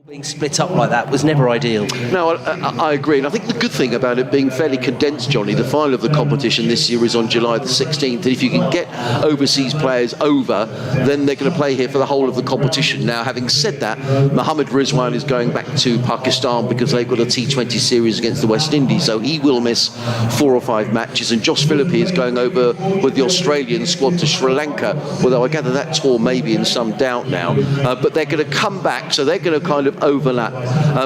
Being split up like that was never ideal. No, I agree, and I think the good thing about it being fairly condensed, Johnny, the final of the competition this year is on July the 16th, and if you can get overseas players over, then they're going to play here for the whole of the competition. Now, having said that, Mohammad Rizwan is going back to Pakistan because they've got a T20 series against the West Indies, so he will miss 4 or 5 matches, and Josh Phillipe is going over with the Australian squad to Sri Lanka, although I gather that tour may be in some doubt now, but they're going to come back, so they're going to kind of overlap.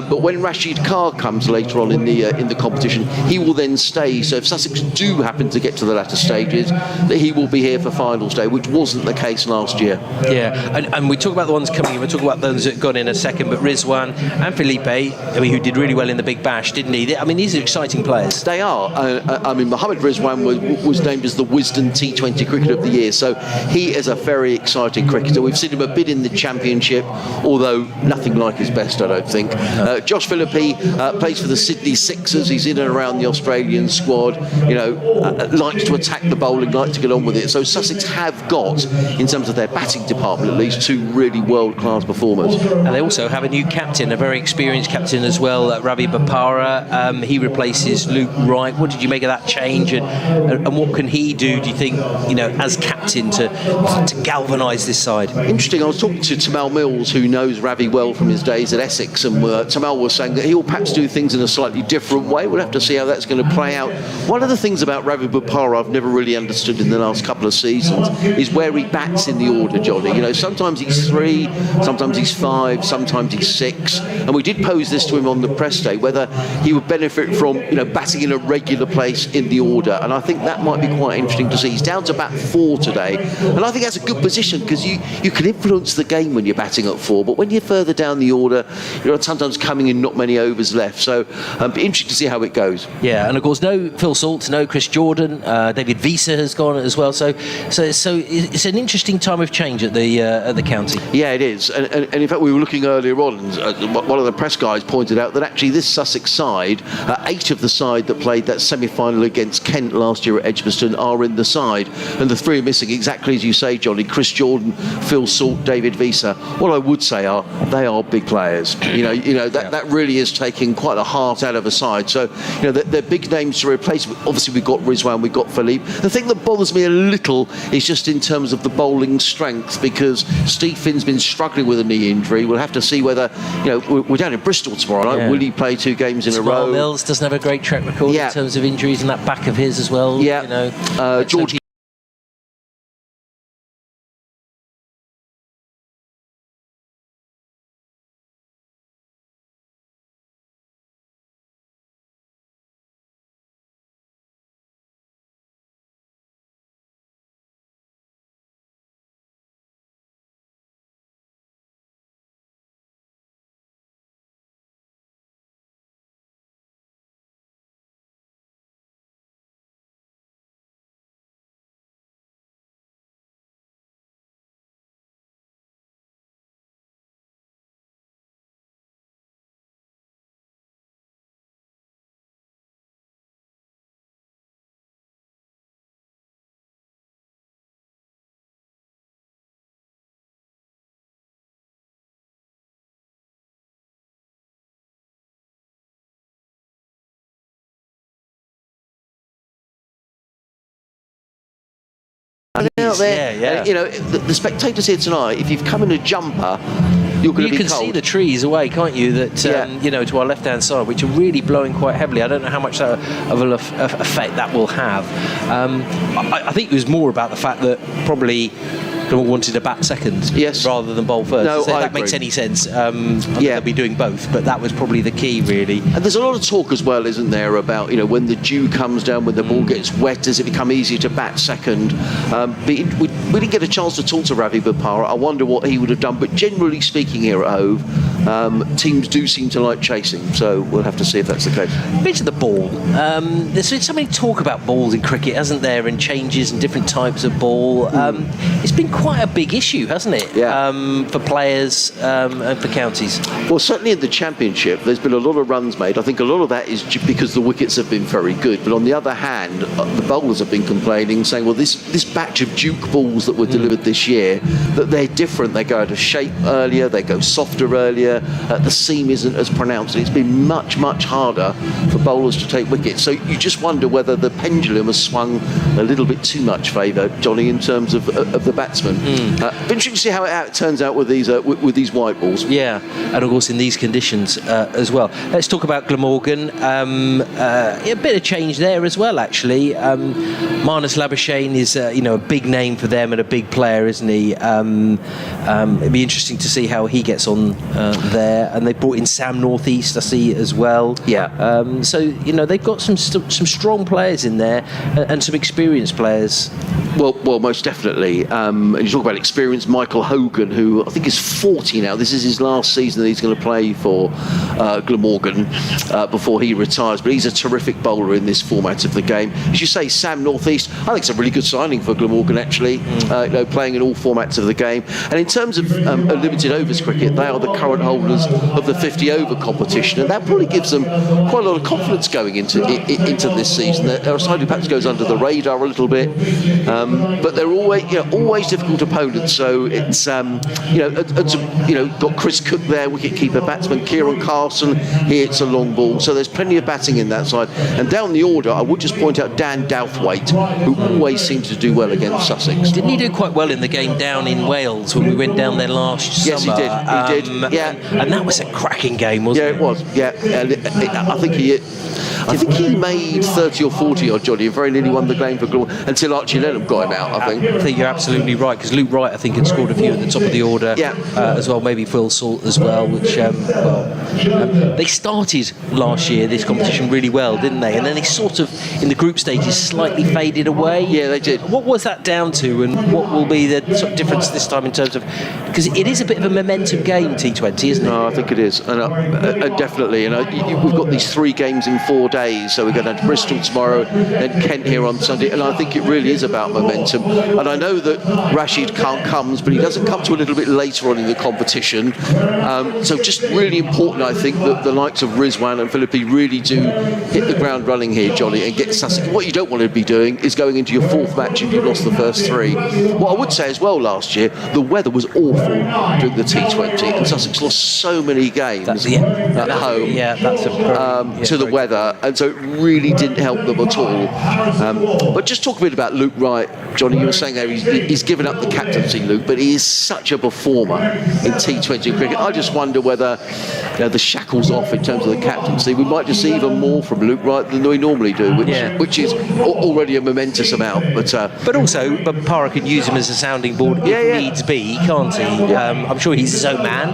But when Rashid Khan comes later on in the competition, he will then stay. So if Sussex do happen to get to the latter stages, that he will be here for finals day, which wasn't the case last year. Yeah, and we talk about the ones coming in. We'll talk about those that got in a second. But Rizwan and Phillippe, who did really well in the Big Bash, didn't he? I mean, these are exciting players. They are. I mean, Mohammad Rizwan was named as the Wisden T20 Cricketer of the Year. So he is a very exciting cricketer. We've seen him a bit in the Championship, although nothing like his best, I don't think. Josh Phillipe plays for the Sydney Sixers. He's in and around the Australian squad. You know, likes to attack the bowling, likes to get on with it. So Sussex have got, in terms of their batting department at least, 2 really world-class performers. And they also have a new captain, a very experienced captain as well, Ravi Bopara. He replaces Luke Wright. What did you make of that change, and what can he do you think, you know, as captain to galvanise this side? Interesting. I was talking to Tamal Mills, who knows Ravi well from his days at Essex, and Tamal was saying that he'll perhaps do things in a slightly different way. We'll have to see how that's going to play out. One of the things about Ravi Bopara I've never really understood in the last couple of seasons is where he bats in the order, Johnny. You know, sometimes he's 3, sometimes he's 5, sometimes he's 6, and we did pose this to him on the press day, whether he would benefit from, you know, batting in a regular place in the order, and I think that might be quite interesting to see. He's down to bat 4 today, and I think that's a good position because you can influence the game when you're batting at 4, but when you're further down the order, you know, sometimes coming in not many overs left, so be interesting to see how it goes. Yeah, and of course no Phil Salt, no Chris Jordan, David Visa has gone as well, so it's an interesting time of change at the county. Yeah, it is, and in fact we were looking earlier on, one of the press guys pointed out that actually this Sussex side, 8 of the side that played that semi-final against Kent last year at Edgbaston are in the side, and the 3 are missing, exactly as you say, Johnny. Chris Jordan, Phil Salt, David Visa. What I would say are they are big players. You know that really is taking quite a heart out of a side. So, you know, they're big names to replace. Obviously, we've got Rizwan, we've got Phillipe. The thing that bothers me a little is just in terms of the bowling strength, because Steve Finn's been struggling with a knee injury. We'll have to see whether, you know, we're down in Bristol tomorrow night. Yeah. Will he play 2 games in a row? Mills doesn't have a great track record in terms of injuries, and that back of his as well. Yeah, you know, George. Out there, yeah. You know, the spectators here tonight, if you've come in a jumper, you're going to be cold. You can see the trees away, can't you? That you know, to our left-hand side, which are really blowing quite heavily. I don't know how much of an effect that will have. I think it was more about the fact that probably wanted to bat second, rather than bowl first. No, that makes any sense. They'll be doing both, but that was probably the key, really. And there's a lot of talk as well, isn't there, about, you know, when the dew comes down, when the ball gets wet, does it become easier to bat second? We didn't get a chance to talk to Ravi Bopara. I wonder what he would have done, but generally speaking here at Hove, teams do seem to like chasing, so we'll have to see if that's the case. Bit of the ball. There's been so many talk about balls in cricket, hasn't there, and changes and different types of ball. It's been quite a big issue, hasn't it? For players and for counties. Well, certainly in the Championship, there's been a lot of runs made. I think a lot of that is because the wickets have been very good. But on the other hand, the bowlers have been complaining, saying, well, this batch of Duke balls that were delivered this year, that they're different. They go out of shape earlier, they go softer earlier. the seam isn't as pronounced. It's been much harder for bowlers to take wickets. So you just wonder whether the pendulum has swung a little bit too much favour, Johnny, in terms of the batsmen. Interesting to see how it turns out with these white balls. Yeah, and of course in these conditions as well. Let's talk about Glamorgan. A bit of change there as well, actually. Marnus Labuschagne is a big name for them and a big player, isn't he? It'd be interesting to see how he gets on there. And they brought in Sam Northeast, I see, as well. Yeah. So they've got some strong players in there and some experienced players. Well, most definitely. And you talk about experience. Michael Hogan, who I think is 40 now. This is his last season that he's going to play for Glamorgan before he retires. But he's a terrific bowler in this format of the game. As you say, Sam Northeast, I think it's a really good signing for Glamorgan, actually. Playing in all formats of the game. And in terms of limited overs cricket, they are the current holders of the 50-over competition, and that probably gives them quite a lot of confidence going into this season. They're a side who perhaps goes under the radar a little bit. But they're always difficult opponents. So it's got Chris Cook there, wicket-keeper batsman. Kieran Carson, he hits a long ball. So there's plenty of batting in that side. And down the order, I would just point out Dan Douthwaite, who always seems to do well against Sussex. Didn't he do quite well in the game down in Wales when we went down there last summer? Yes, he did. Yeah, and that was a cracking game, wasn't it? Yeah, it was. Yeah, I think he made 30 or 40 odd, Johnny, and very nearly won the game for Glamorgan until Archie Lennon got him out, I think you're absolutely right, because Luke Wright, I think, had scored a few at the top of the order as well, maybe Phil Salt as well, which, they started last year, this competition, really well, didn't they? And then they sort of, in the group stages, slightly faded away. Yeah, they did. What was that down to, and what will be the sort of difference this time in terms of... Because it is a bit of a momentum game, T20, isn't it? No, I think it is, and definitely. We've got these 3 games in 4 days, so we're going to Bristol tomorrow, then Kent here on Sunday, and I think it really is about momentum. And I know that Rashid Khan comes, but he doesn't come to a little bit later on in the competition. So just really important, I think, that the likes of Rizwan and Phillippe really do hit the ground running here, Johnny, and get Sussex. What you don't want to be doing is going into your 4th match if you've lost the first 3. What I would say as well, last year, the weather was awful during the T20, and Sussex lost so many games at home to the weather, and so it really didn't help them at all. But just talk a bit about Luke Wright, Johnny. You were saying there he's given up the captaincy, Luke, but he is such a performer in T20 cricket. I just wonder whether the shackles off in terms of the captaincy, we might just see even more from Luke Wright than we normally do, which is already a momentous amount. But also, Para can use him as a sounding board if needs be, can't he? I'm sure he's his own man.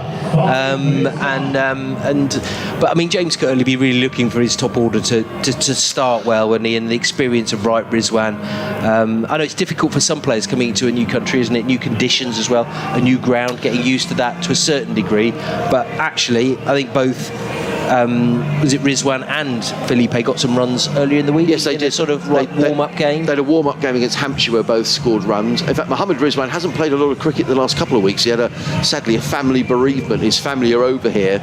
But I mean, James could only be really looking for his top order to start well, when he, and the experience of Wright, Rizwan. I know it's difficult for some players coming into a new country, isn't it? New conditions as well, a new ground, getting used to that to a certain degree. But actually, I think both was it Rizwan and Phillippe got some runs earlier in the week? Yes, they did. Sort of warm-up game. They had a warm-up game against Hampshire where both scored runs. In fact, Mohammad Rizwan hasn't played a lot of cricket the last couple of weeks. He had sadly a family bereavement. His family are over here,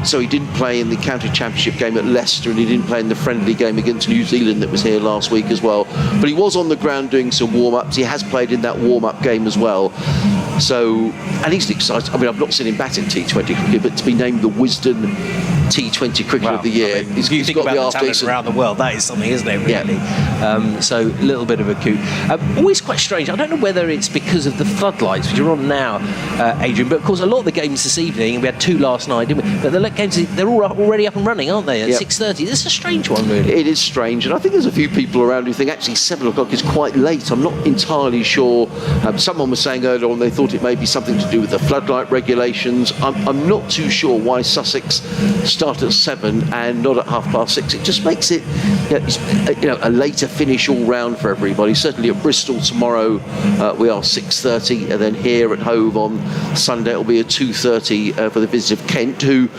so he didn't play in the county championship game at Leicester, and he didn't play in the friendly game against New Zealand that was here last week as well. But he was on the ground doing some warm-ups. He has played in that warm-up game as well. So, and he's excited. I mean, I've not seen him bat in T20 cricket, but to be named the Wisden T20 Cricketer of the Year, if you think about the talent around the world, that is something, isn't it, really? Yeah. So a little bit of a coup. Always quite strange. I don't know whether it's because of the floodlights, which are on now, Adrian, but of course a lot of the games this evening, we had 2 last night, didn't we? But the games, they're all already up and running, aren't they, at 6:30? This is a strange one, really. It is strange, and I think there's a few people around who think actually 7 o'clock is quite late. I'm not entirely sure. Someone was saying earlier on they thought it may be something to do with the floodlight regulations. I'm not too sure why Sussex start at 7 and not at 6:30. It just makes it a later finish all round for everybody. Certainly at Bristol tomorrow we are 6:30, and then here at Hove on Sunday it'll be at 2:30 for the visit of Kent, who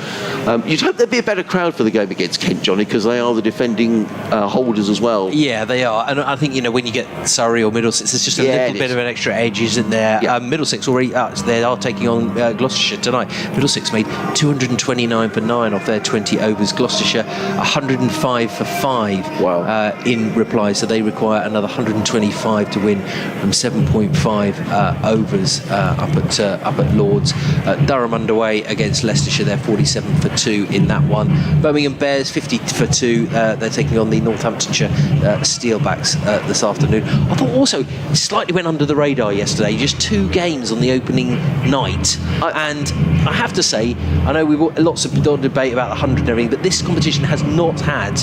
you'd hope there'd be a better crowd for the game against Kent, Johnny, because they are the defending holders as well. Yeah, they are, and I think when you get Surrey or Middlesex, there's just a little bit of an extra edge, isn't there? Middlesex already they are taking on Gloucestershire tonight. Middlesex made 229 for 9 off their 20 overs. Gloucestershire 105 for 5 in reply, so they require another 125 to win from 7.5 overs up at Lords. Durham underway against Leicestershire. They're 47 for 2 in that one. Birmingham Bears 50 for 2. They're taking on the Northamptonshire Steelbacks this afternoon. I thought also it slightly went under the radar yesterday. Just 2 games on the opening night, and I have to say, I know we've lots of debate about the 100 and everything, but this competition has not had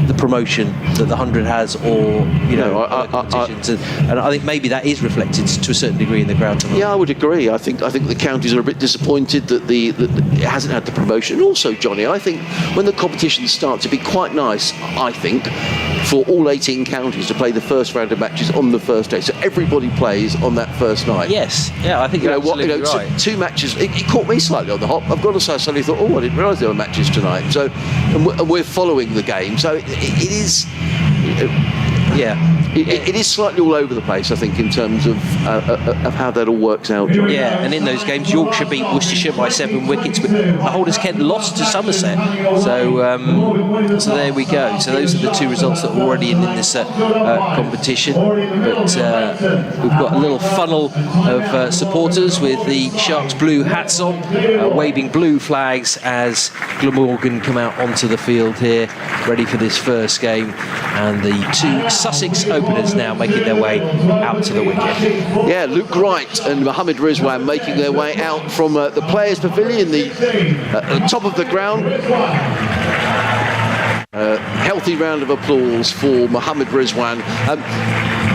the promotion that the 100 has, or other competitions, and I think maybe that is reflected to a certain degree in the crowd tonight. Yeah, I would agree. I think the counties are a bit disappointed that it hasn't had the promotion. And also, Johnny, I think when the competitions start, to be quite nice, I think, for all 18 counties to play the first round of matches on the first day, so everybody plays on that first night. Yes, yeah, I think you're absolutely right. 2 matches. It caught me slightly on the hop. I've got to say, I suddenly thought, I didn't realise there were matches tonight. So, and we're following the game. So it is. It is slightly all over the place, I think, in terms of how that all works out. Yeah, and in those games, Yorkshire beat Worcestershire by 7 wickets, but the Holders Kent lost to Somerset. So there we go. So those are the 2 results that are already in this competition. But we've got a little funnel of supporters with the Sharks blue hats on, waving blue flags as Glamorgan come out onto the field here, ready for this first game. And the 2 Sussex openers now making their way out to the wicket. Yeah, Luke Wright and Mohammad Rizwan making their way out from the Players' Pavilion, the top of the ground. Healthy round of applause for Mohammad Rizwan.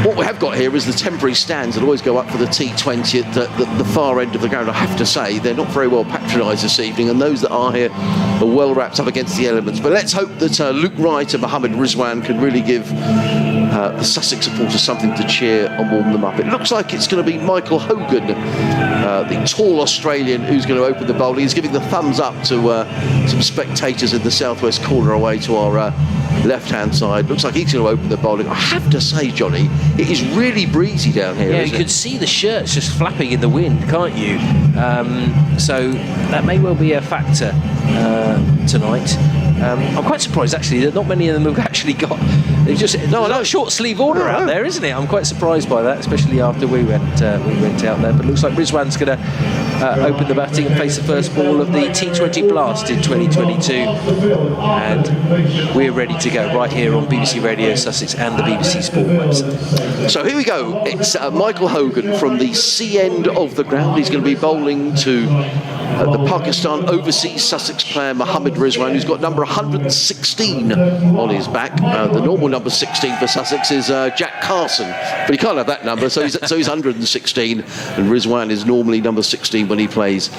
What we have got here is the temporary stands that always go up for the T20 at the far end of the ground. I have to say, they're not very well patronised this evening, and those that are here are well wrapped up against the elements. But let's hope that Luke Wright and Mohammad Rizwan can really give the Sussex supporters something to cheer and warm them up. It looks like it's going to be Michael Hogan, the tall Australian, who's going to open the bowling. He's giving the thumbs up to some spectators in the southwest corner away to our left-hand side. Looks like he's going to open the bowling. I have to say, Johnny, it is really breezy down here. Yeah, you could see the shirts just flapping in the wind, can't you? So that may well be a factor tonight. I'm quite surprised actually that not many of them have actually got. They've just no short sleeve order out there, isn't it? I'm quite surprised by that, especially after we went out there. But it looks like Rizwan's going to open the batting and face the first ball of the T20 Blast in 2022, and we're ready to go right here on BBC Radio Sussex and the BBC Sport website. So here we go. It's Michael Hogan from the C end of the ground. He's going to be bowling to the Pakistan overseas Sussex player Mohammad Rizwan, who's got number 116 on his back. The normal number 16 for Sussex is Jack Carson, but he can't have that number, so he's 116, and Rizwan is normally number 16 when he plays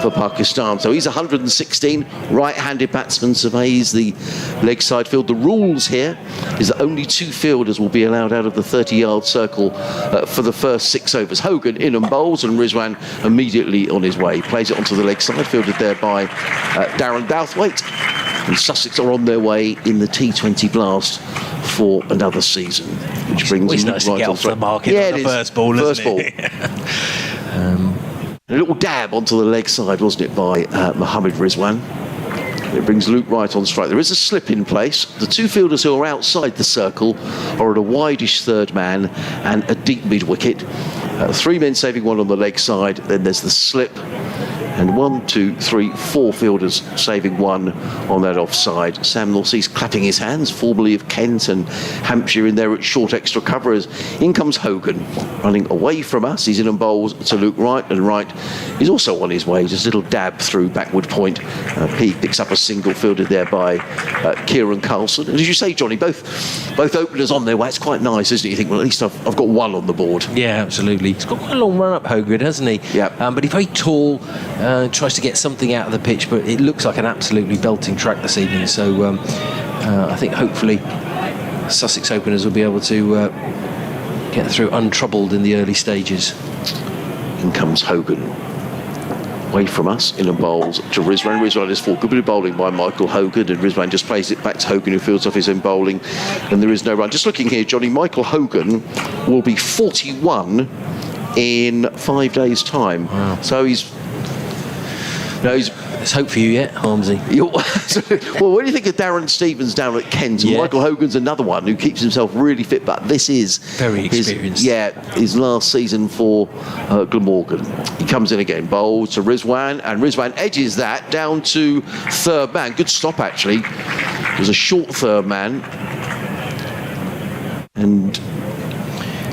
for Pakistan. So he's 116, right-handed batsman, surveys the leg side field. The rules here is that only 2 fielders will be allowed out of the 30-yard circle for the first 6 overs. Hogan in and bowls, and Rizwan immediately on his way. Plays it onto the leg side, fielded there by Darren Douthwaite. And Sussex are on their way in the T20 Blast for another season, which brings him nice to get off the market on the first ball, isn't it? A little dab onto the leg side, wasn't it, by Mohammad Rizwan. It brings Luke Wright on strike. There is a slip in place. The 2 fielders who are outside the circle are at a wideish third man and a deep mid wicket. 3 men saving 1 on the leg side. Then there's the slip. And 1, 2, 3, 4 fielders saving 1 on that offside. Sam Norsee's clapping his hands, formerly of Kent and Hampshire, in there at short extra cover. As in comes Hogan, running away from us. He's in and bowls to Luke Wright, and Wright is also on his way. Just a little dab through backward point. He picks up a single fielded there by Kieran Carlson. And as you say, Johnny, both openers on their way. It's quite nice, isn't it? You think, well, at least I've got 1 on the board. Yeah, absolutely. He's got quite a long run up, Hogan, hasn't he? Yeah. But he's very tall. Tries to get something out of the pitch, but it looks like an absolutely belting track this evening. So I think hopefully Sussex openers will be able to get through untroubled in the early stages. In comes Hogan. Away from us, in and bowls to Rizwan. Rizwan is full. Good bit of bowling by Michael Hogan, and Rizwan just plays it back to Hogan, who fields off his own bowling, and there is no run. Just looking here, Johnny, Michael Hogan will be 41 in 5 days' time. Wow. So he's Let's hope for you yet, Harmsy. Well, what do you think of Darren Stevens down at Kent? And Michael Hogan's another one who keeps himself really fit, but this is very experienced. His last season for Glamorgan. He comes in again, bowls to Rizwan, and Rizwan edges that down to third man. Good stop, actually. It was a short third man. And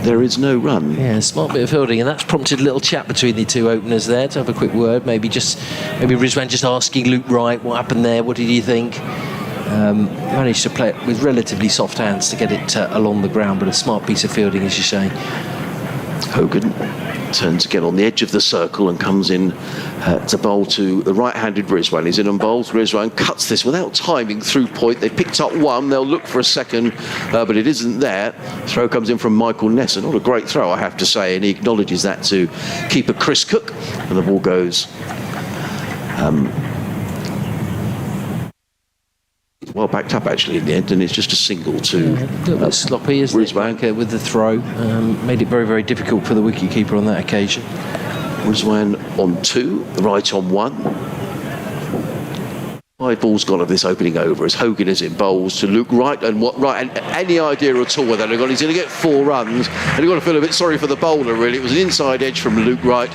there is no run. Yeah, smart bit of fielding, and that's prompted a little chat between the two openers there to have a quick word. Maybe Rizwan just asking Luke Wright what happened there. What did you think? Managed to play it with relatively soft hands to get it along the ground, but a smart piece of fielding, as you say. Hogan turns again on the edge of the circle and comes in to bowl to the right-handed Rizwan. He's in and bowls. Rizwan cuts this without timing through point. They've picked up one. They'll look for a second, but it isn't there. Throw comes in from Michael Nesser. Not a great throw, I have to say, and he acknowledges that to keeper Chris Cook, and the ball goes well backed up actually in the end, and it's just a single to a little bit sloppy, isn't Rizwan. It, with the throw. Made it very, very difficult for the wicketkeeper on that occasion. Rizwan on 2, right on 1. 5 balls gone of this opening over as Hogan is in bowls to Luke Wright, and any idea at all whether they're going? He's going to get 4 runs, and you've got to feel a bit sorry for the bowler really. It was an inside edge from Luke Wright,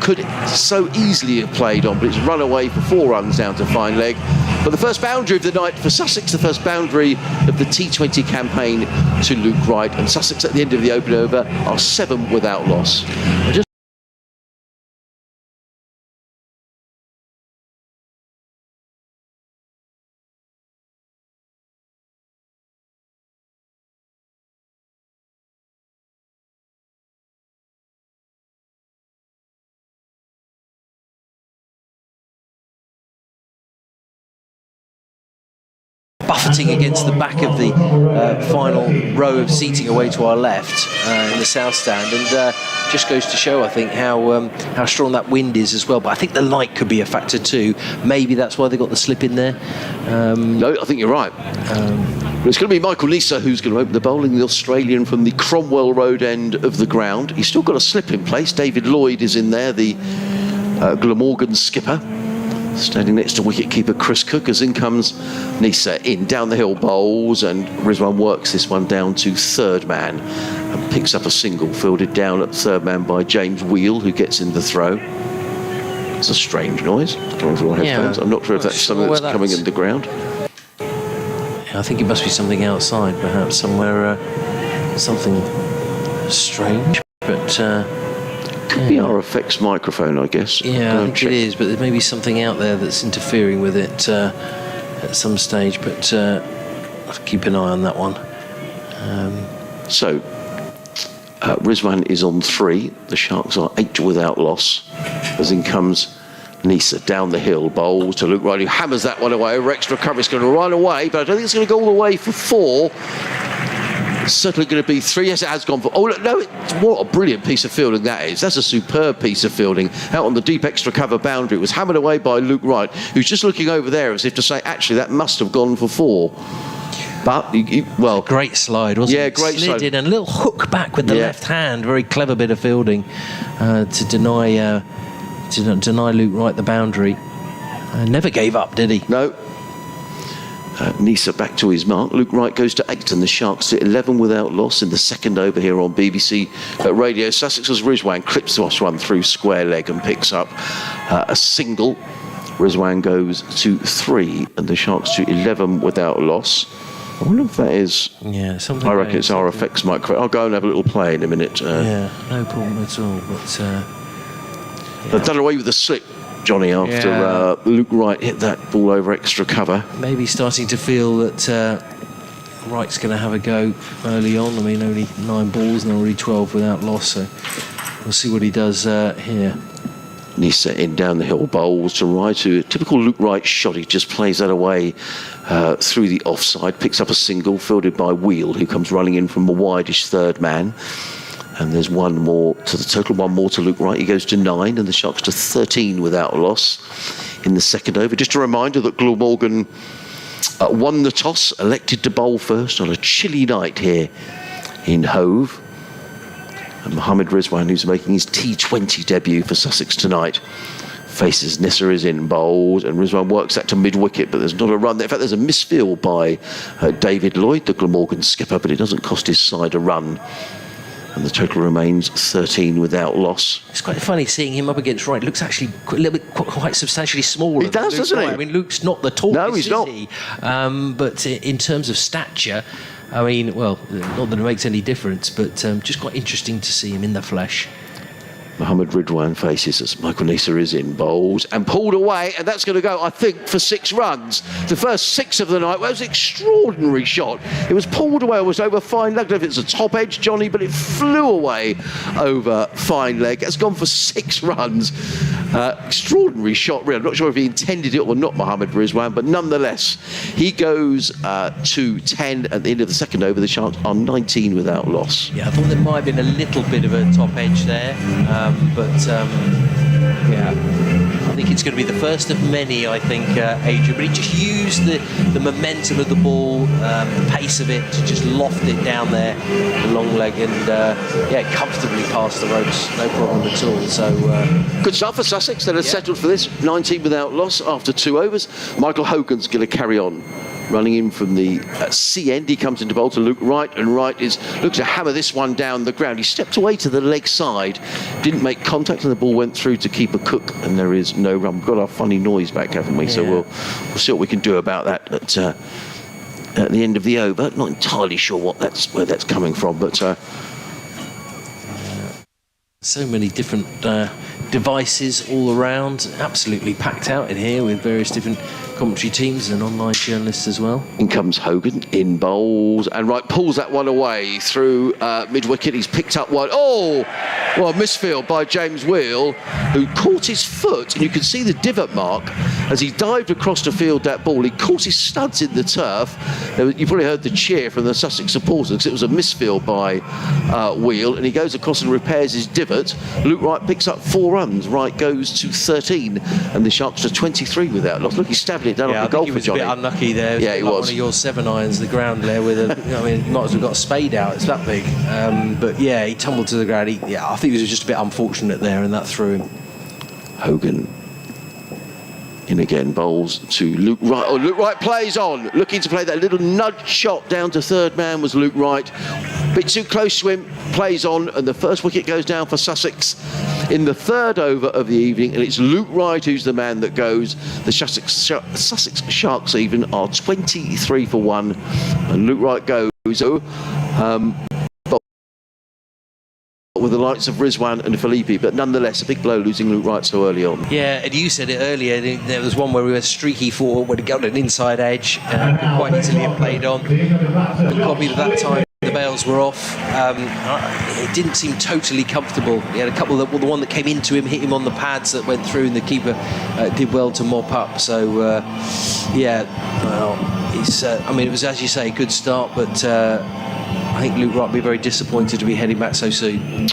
could so easily have played on, but it's run away for 4 runs down to fine leg. But the first boundary of the night for Sussex, the first boundary of the T20 campaign to Luke Wright, and Sussex at the end of the open over are 7 without loss. Buffeting against the back of the final row of seating away to our left in the south stand, and just goes to show, I think, how strong that wind is as well. But I think the light could be a factor too. Maybe that's why they got the slip in there. No, I think you're right. But it's going to be Michael Nesser who's going to open the bowling, the Australian from the Cromwell Road end of the ground. He's still got a slip in place. David Lloyd is in there, the Glamorgan skipper, standing next to wicket-keeper Chris Cook, as in comes Nesser in, down the hill bowls, and Rizwan works this one down to third man and picks up a single, fielded down at third man by James Wheel, who gets in the throw. It's a strange noise coming from our headphones. I'm not sure if that's something that's coming in the ground. I think it must be something outside, perhaps somewhere, something strange, but could be our effects microphone, I guess. Yeah, I think it is, but there may be something out there that's interfering with it at some stage, but I'll have to keep an eye on that one. So Rizwan is on 3. The Sharks are 8 without loss, as in comes Nesser down the hill, bowls to Luke Wright, who hammers that one away over extra cover. It's going to run away, but I don't think it's going to go all the way for 4. It's certainly going to be 3. Yes, it has gone for... Oh, look, no, what a brilliant piece of fielding that is. That's a superb piece of fielding. Out on the deep extra cover boundary. It was hammered away by Luke Wright, who's just looking over there as if to say, actually, that must have gone for 4. But, well... Great slide, wasn't it? Yeah, great slide. Slid in, and a little hook back with the left hand. Very clever bit of fielding to deny Luke Wright the boundary. Never gave up, did he? No. Nesser back to his mark. Luke Wright goes to 8, and the Sharks to 11 without loss in the second over here on BBC Radio. Sussex's Rizwan clips this one through square leg and picks up a single. Rizwan goes to 3, and the Sharks to 11 without loss. I wonder if that is... Yeah, something... I reckon it's our effects microphone. I'll go and have a little play in a minute. Yeah, no problem at all, but... They've done away with the slip, Johnny, after Luke Wright hit that ball over extra cover. Maybe starting to feel that Wright's going to have a go early on. I mean, only 9 balls and already 12 without loss, so we'll see what he does here. Nesser in down the hill, bowls to Wright, who typical Luke Wright shot. He just plays that away through the offside, picks up a single, fielded by Wheel, who comes running in from a wideish third man. And there's 1 more to the total, 1 more to Luke Wright. He goes to 9, and the Sharks to 13 without loss in the second over. Just a reminder that Glamorgan won the toss, elected to bowl first on a chilly night here in Hove. And Mohammad Rizwan, who's making his T20 debut for Sussex tonight, faces Nissa is in bowls, and Rizwan works that to mid-wicket, but there's not a run there. In fact, there's a misfield by David Lloyd, the Glamorgan skipper, but it doesn't cost his side a run. And the total remains 13 without loss. It's quite funny seeing him up against Wright. Looks actually a little bit quite substantially smaller. He does, doesn't he? I mean, Luke's not the tallest, no, he's not. Is he? But in terms of stature, I mean, well, not that it makes any difference, but just quite interesting to see him in the flesh. Mohammad Rizwan faces as Michael Nissa is in bowls and pulled away, and that's going to go, I think, for 6 runs. The first 6 of the night. Well, it was an extraordinary shot. It was pulled away, it was over fine leg. I don't know if it's a top edge, Johnny, but it flew away over fine leg. It's gone for 6 runs. Extraordinary shot, really. I'm not sure if he intended it or not, Mohammad Rizwan, but nonetheless, he goes to 10 at the end of the second over. The Sharks are 19 without loss. Yeah, I thought there might have been a little bit of a top edge there. Yeah, I think it's going to be the first of many, I think, Adrian. But he just used the momentum of the ball, the pace of it, to just loft it down there, the long leg, and yeah, comfortably past the ropes, no problem at all. So good start for Sussex. They're settled for this, 19 without loss after 2 overs. Michael Hogan's going to carry on. Running in from the C end, he comes into bowl to Luke Wright, and Wright looks to hammer this one down the ground. He stepped away to the leg side, didn't make contact, and the ball went through to keeper Cook, and there is no run. We've got our funny noise back, haven't we? Yeah. So we'll see what we can do about that at the end of the over. Not entirely sure where that's coming from, but so many different devices all around, absolutely packed out in here with various different commentary teams and online journalists as well. In comes Hogan in bowls, and Wright pulls that one away through mid-wicket. He's picked up one. Oh, well, misfield by James Wheel, who caught his foot, and you can see the divot mark as he dived across to field that ball. He caught his studs in the turf. You probably heard the cheer from the Sussex supporters because it was a misfield by Wheel, and he goes across and repairs his divot. Luke Wright picks up 4 runs. Wright goes to 13, and the Sharks are 23 without loss. Look, he stabbed it down like a golfer, Johnny. He was a bit unlucky there. Yeah, he like was. One of your 7-irons, the ground there with a. I mean, you might as well got a spade out. It's that big. But yeah, he tumbled to the ground. I think he was just a bit unfortunate there, and that threw him. Hogan in again, bowls to Luke Wright. Oh, Luke Wright plays on, looking to play that little nudge shot down to third man was Luke Wright. Bit too close to him, plays on, and the first wicket goes down for Sussex in the 3rd over of the evening, and it's Luke Wright who's the man that goes. The Sussex Sharks even are 23 for 1, and Luke Wright goes. With the likes of Rizwan and Phillippe, but nonetheless a big blow losing Luke Wright so early on. Yeah, and you said it earlier, there was one where we were streaky for when it got an inside edge, could quite easily have played on, but probably at that time the bails were off. It didn't seem totally comfortable. He had a couple that, well, the one that came into him hit him on the pads that went through, and the keeper did well to mop up. So yeah, well, it's I mean, it was, as you say, a good start, but I think Luke Wright will be very disappointed to be heading back so soon.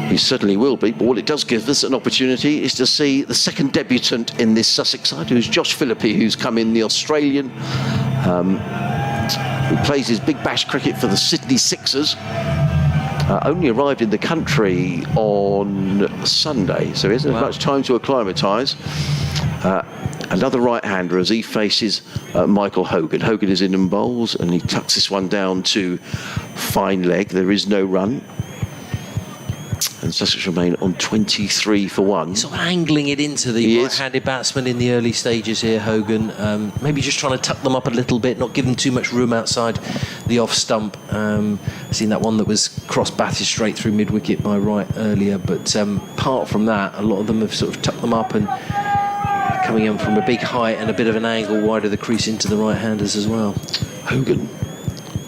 He certainly will be, but what it does give us an opportunity is to see the second debutant in this Sussex side, who's Josh Phillipe, who's come in, the Australian, who plays his big bash cricket for the Sydney Sixers. Only arrived in the country on Sunday, so he hasn't had much time to acclimatise. Another right-hander as he faces Michael Hogan. Hogan is in bowls, and he tucks this one down to fine leg. There is no run. And Sussex remain on 23 for 1. He's sort of angling it into the right-handed batsman in the early stages here, Hogan. Maybe just trying to tuck them up a little bit, not give them too much room outside the off stump. I've seen that one that was cross-batted straight through mid-wicket by Wright earlier, but apart from that, a lot of them have sort of tucked them up and coming in from a big height and a bit of an angle wide of the crease into the right-handers as well. Hogan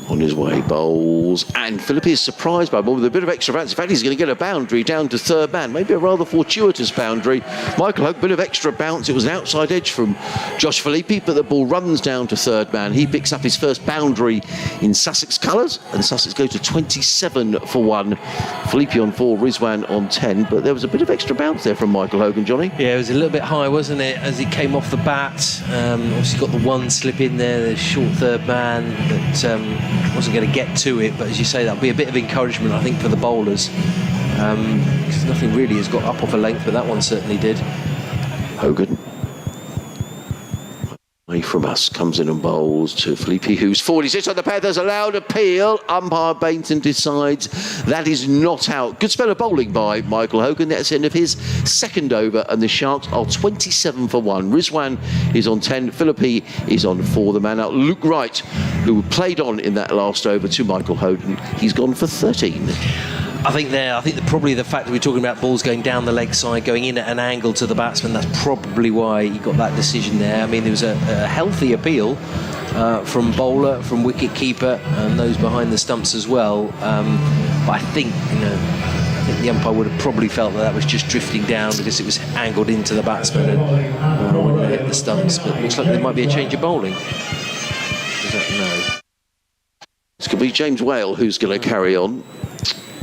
on his way, bowls, and Phillippe is surprised by the ball with a bit of extra bounce. In fact, he's going to get a boundary down to third man, maybe a rather fortuitous boundary. Michael Hogan, bit of extra bounce. It was an outside edge from Josh Phillipe, but the ball runs down to third man. He picks up his first boundary in Sussex colours, and Sussex go to 27 for 1. Phillipe on 4, Rizwan on 10, but there was a bit of extra bounce there from Michael Hogan, Johnny. Yeah, it was a little bit high, wasn't it, as he came off the bat. Obviously got the one slip in there, the short third man, that wasn't going to get to it, but as you say, that'll be a bit of encouragement, I think, for the bowlers, because nothing really has got up off a length, but that one certainly did. Hogan. Away from us, comes in and bowls to Phillippe, who's forward. He sits on the pad. There's a loud appeal. Umpire Bainton decides that is not out. Good spell of bowling by Michael Hogan. That's the end of his second over, and the Sharks are 27 for 1. Rizwan is on 10. Phillippe is on 4. The man out, Luke Wright, who played on in that last over to Michael Hogan, he's gone for 13. I think probably the fact that we're talking about balls going down the leg side, going in at an angle to the batsman, that's probably why he got that decision there. I mean, there was a healthy appeal from bowler, from wicket keeper, and those behind the stumps as well. But I think the umpire would have probably felt that was just drifting down because it was angled into the batsman and wouldn't hit the stumps. But it looks like there might be a change of bowling. No. It's going to be James Whale who's going to carry on.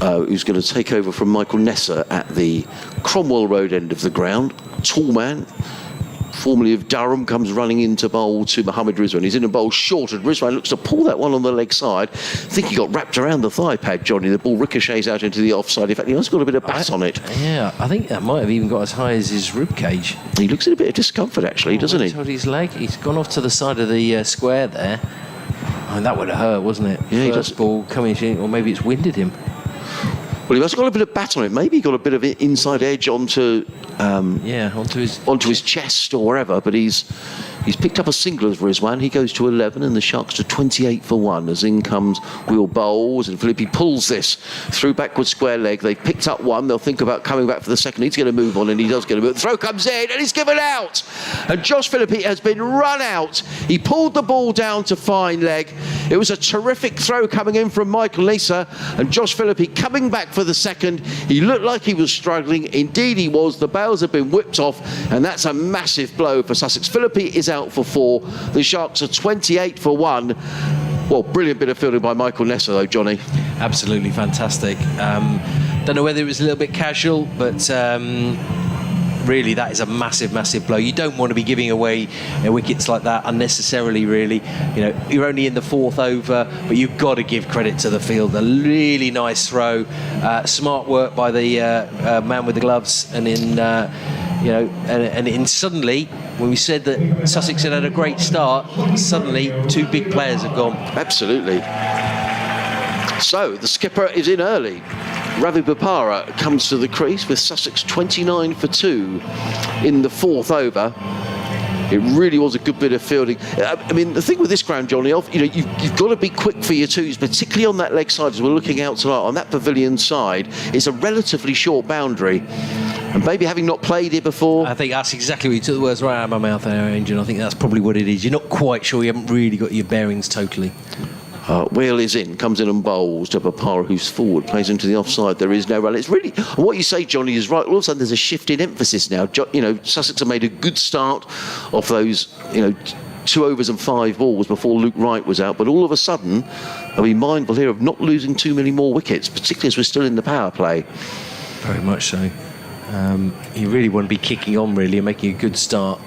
Who's going to take over from Michael Nesser at the Cromwell Road end of the ground. Tall man, formerly of Durham, comes running into bowl to Mohammad Rizwan. He's in a bowl short, and Rizwan looks to pull that one on the leg side. I think he got wrapped around the thigh pad, Johnny. The ball ricochets out into the offside. In fact, he has got a bit of bat on it. Yeah, I think that might have even got as high as his rib cage. He looks in a bit of discomfort, actually, doesn't he? His leg. He's gone off to the side of the square there. I mean, that would have hurt, wasn't it? Yeah, First ball coming in, or maybe it's winded him. Well, he must have got a bit of bat on it. Maybe he got a bit of inside edge onto his chest or wherever. But he's picked up a single for Rizwan. He goes to 11, and the Sharks to 28 for 1. As in comes Will Bowles, and Phillippe pulls this through backward square leg. They've picked up one. They'll think about coming back for the second. He's going to move on, and he does get a move. The throw comes in, and he's given out. And Josh Phillipe has been run out. He pulled the ball down to fine leg. It was a terrific throw coming in from Michael Nesser, and Josh Phillipe coming back for the second. He looked like he was struggling. Indeed he was. The bails have been whipped off, and that's a massive blow for Sussex. Phillippe is out for 4. The Sharks are 28 for 1. Well, brilliant bit of fielding by Michael Nesser, though, Johnny. Absolutely fantastic. Don't know whether it was a little bit casual, but really that is a massive, massive blow. You don't want to be giving away wickets like that unnecessarily, really. You're only in the 4th over, but you've got to give credit to the field. A really nice throw, smart work by the man with the gloves, and in suddenly, when we said that Sussex had a great start, suddenly 2 big players have gone. Absolutely. So the skipper is in early. Ravi Bopara comes to the crease with Sussex 29 for 2 in the 4th over. It really was a good bit of fielding. I mean, the thing with this ground, Johnny, you've got to be quick for your twos, particularly on that leg side as we're looking out tonight. On that pavilion side, it's a relatively short boundary. And maybe having not played it before... I think that's exactly what you took the words right out of my mouth there, Angel. I think that's probably what it is. You're not quite sure. You haven't really got your bearings totally. Wheel is in, comes in and bowls to Bopara, who's forward, plays into the offside. There is no run. It's really... What you say, Johnny, is right. All of a sudden, there's a shift in emphasis now. Sussex have made a good start off those, 2 overs and 5 balls before Luke Wright was out. But all of a sudden, I'll be mindful here of not losing too many more wickets, particularly as we're still in the power play. Very much so. You really want to be kicking on, really, and making a good start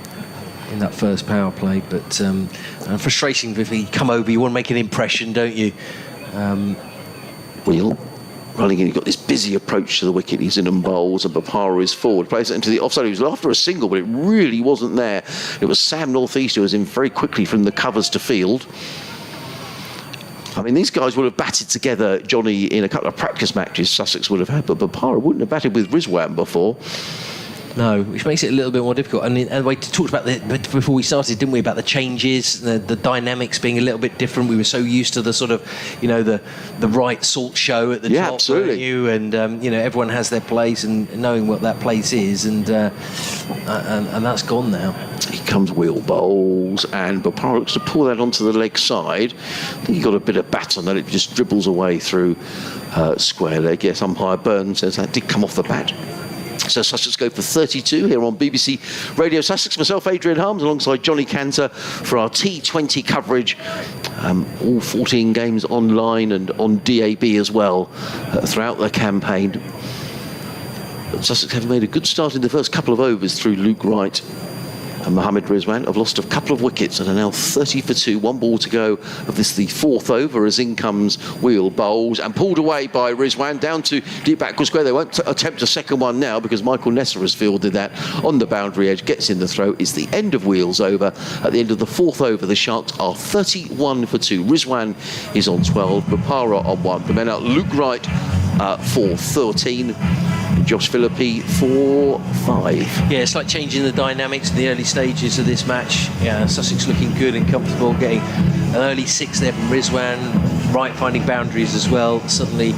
in that first power play, but frustrating if you come over, you want to make an impression, don't you? Wheel running in, you've got this busy approach to the wicket. He's in and bowls, and Bopara is forward, plays it into the offside. He was after a single, but it really wasn't there. It was Sam Northeast who was in very quickly from the covers to field. I mean, these guys would have batted together, Johnny, in a couple of practice matches Sussex would have had, but Bopara wouldn't have batted with Rizwan before. No, which makes it a little bit more difficult. And we talked about before we started, didn't we, about the changes, the dynamics being a little bit different. We were so used to the sort of, the right salt show at the top. Absolutely. And everyone has their place, and knowing what that place is, and that's gone now. Here comes Wheel bowls, and Bopara looks to pull that onto the leg side. I think he got a bit of bat on that. It just dribbles away through square leg. Yes, umpire Burns says that did come off the bat. So Sussex go for 32 here on BBC Radio Sussex. Myself, Adrian Harms, alongside Johnny Cantor for our T20 coverage. All 14 games online and on DAB as well throughout the campaign. But Sussex have made a good start in the first couple of overs through Luke Wright. and Mohammad Rizwan have lost a couple of wickets and are now 30 for 2. 1 ball to go of this, the 4th over, as in comes Wheel, bowls and pulled away by Rizwan down to deep backward square. They won't attempt a second one now because Michael Nessa has fielded that on the boundary edge, gets in the throw. It's the end of Wheel's over. At the end of the 4th over, the Sharks are 31 for 2. Rizwan is on 12, Bopara on 1. The men out Luke Wright for 13. Josh Phillipe for 5. Yeah, it's like changing the dynamics in the early stages of this match. Yeah, Sussex looking good and comfortable, getting an early 6 there from Rizwan. Wright finding boundaries as well. Suddenly,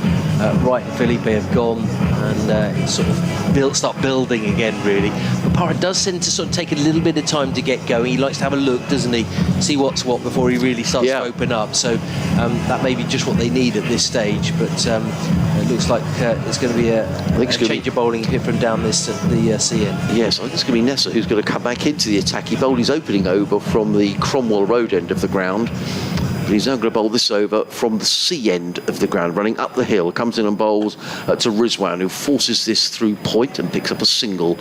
Wright and Phillipe have gone, and it's sort of start building again, really. But Parra does tend to sort of take a little bit of time to get going. He likes to have a look, doesn't he? See what's what before he really starts to open up. So that may be just what they need at this stage. But it looks like it's going to be a change of bowling here from down this the CN. Yes, I think it's going to be Nessa who's going to come back into the attack. He bowled his opening over from the Cromwell Road end of the ground. But he's now going to bowl this over from the C end of the ground, running up the hill. Comes in and bowls to Rizwan, who forces this through point and picks up a single.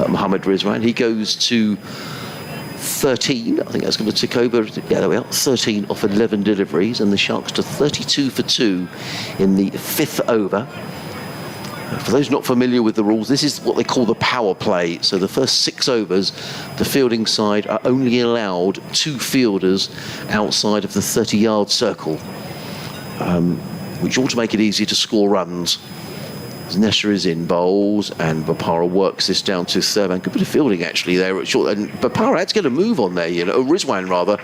Mohammad Rizwan. He goes to 13. I think that's going to tick over. Yeah, there we are. 13 off 11 deliveries, and the Sharks to 32 for 2 in the 5th over. For those not familiar with the rules, this is what they call the power play. So the first 6 overs, the fielding side are only allowed 2 fielders outside of the 30-yard circle, which ought to make it easier to score runs. Nessa is in, bowls, and Bopara works this down to third man. Good bit of fielding actually there at short. And Bopara had to get a move on there, Rizwan rather.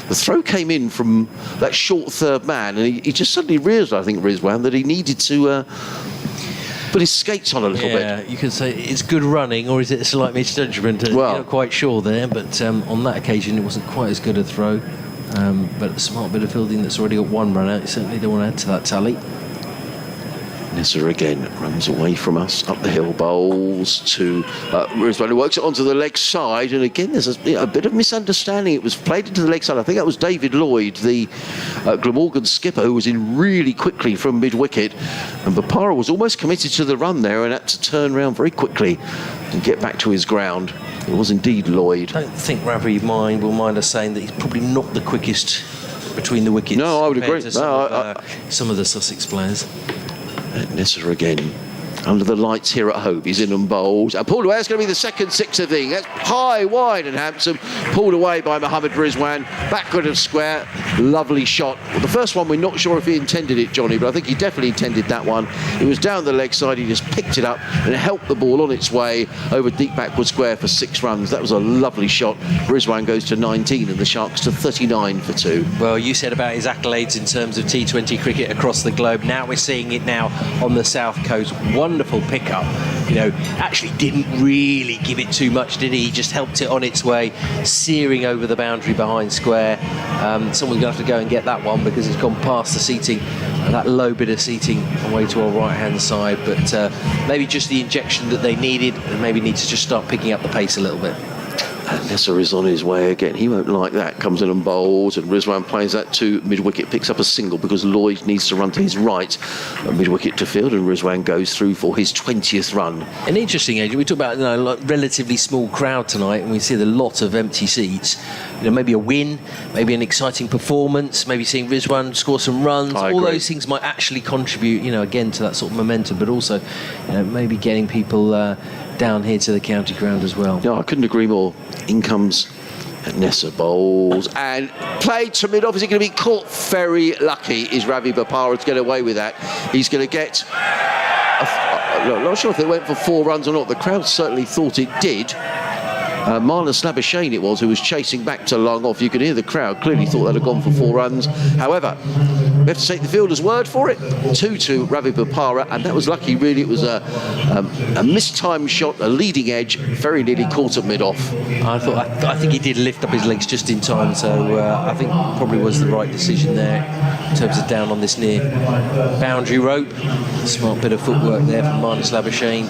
The throw came in from that short third man, and he just suddenly realised, I think, Rizwan, that he needed to put his skates on a little bit. Yeah, you could say it's good running, or is it a slight misjudgment? Well, you're not quite sure there, but on that occasion it wasn't quite as good a throw. But a smart bit of fielding that's already got 1 run out. You certainly don't want to add to that tally. Nessa again runs away from us, up the hill, bowls to Rizwan, who works it onto the leg side, and again there's a bit of misunderstanding. It was played into the leg side. I think that was David Lloyd, the Glamorgan skipper, who was in really quickly from mid-wicket, and Bopara was almost committed to the run there and had to turn around very quickly and get back to his ground. It was indeed Lloyd. I don't think Ravi will mind us saying that he's probably not the quickest between the wickets. No, I would agree. Some of the Sussex players. Nessa again under the lights here at Hove. He's in and bowls. And pulled away. That's going to be the second 6er thing. That's high, wide and handsome. Pulled away by Mohammad Rizwan. Backward of square. Lovely shot. Well, the first one, we're not sure if he intended it, Johnny, but I think he definitely intended that one. It was down the leg side. He just picked it up and helped the ball on its way over deep backward square for 6 runs. That was a lovely shot. Rizwan goes to 19 and the Sharks to 39 for 2. Well, you said about his accolades in terms of T20 cricket across the globe. Now we're seeing it now on the South Coast. Wonderful pickup. Actually didn't really give it too much, did he? He just helped it on its way, searing over the boundary behind square. Someone's going to have to go and get that one because it's gone past the seating, that low bit of seating away to our right-hand side. But maybe just the injection that they needed, and maybe need to just start picking up the pace a little bit. Nessa is on his way again. He won't like that. Comes in and bowls, and Rizwan plays that to mid-wicket, picks up a single because Lloyd needs to run to his right, mid-wicket to field, and Rizwan goes through for his 20th run. An interesting age. We talk about a relatively small crowd tonight, and we see a lot of empty seats. Maybe a win, maybe an exciting performance, maybe seeing Rizwan score some runs. All those things might actually contribute, again to that sort of momentum, but also, maybe getting people down here to the county ground as well. No, I couldn't agree more. In comes Nessa, bowls and played to mid-off. Is he going to be caught? Very lucky is Ravi Bopara to get away with that. He's going to get I'm not sure if they went for 4 runs or not. The crowd certainly thought it did. Marnus Labuschagne it was who was chasing back to long off. You could hear the crowd clearly thought they'd have gone for 4 runs. However, we have to take the fielder's word for it. 2-2 Ravi Bopara, and that was lucky really. It was a mistimed shot, a leading edge, very nearly caught at mid-off. I think he did lift up his legs just in time, so I think probably was the right decision there in terms of down on this near boundary rope. Smart bit of footwork there from Marnus Labuschagne.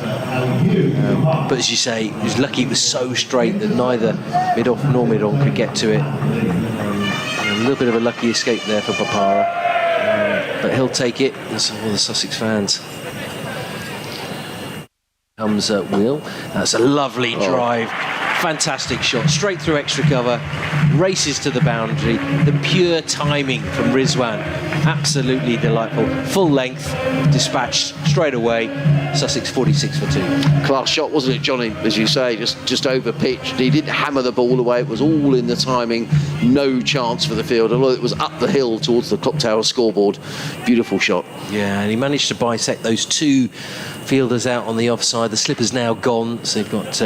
But as you say, he was lucky it was so straight that neither mid-off nor mid-on could get to it. A little bit of a lucky escape there for Bopara, but he'll take it. That's all the Sussex fans. Comes Will. That's a lovely drive Fantastic shot, straight through extra cover, races to the boundary. The pure timing from Rizwan, absolutely delightful. Full length, dispatched straight away. Sussex 46 for 2. Class shot, wasn't it, Johnny? As you say, just over pitched. He didn't hammer the ball away. It was all in the timing. No chance for the field. Although it was up the hill towards the clock tower scoreboard. Beautiful shot. Yeah, and he managed to bisect those two fielders out on the offside. The slipper's now gone, so they've got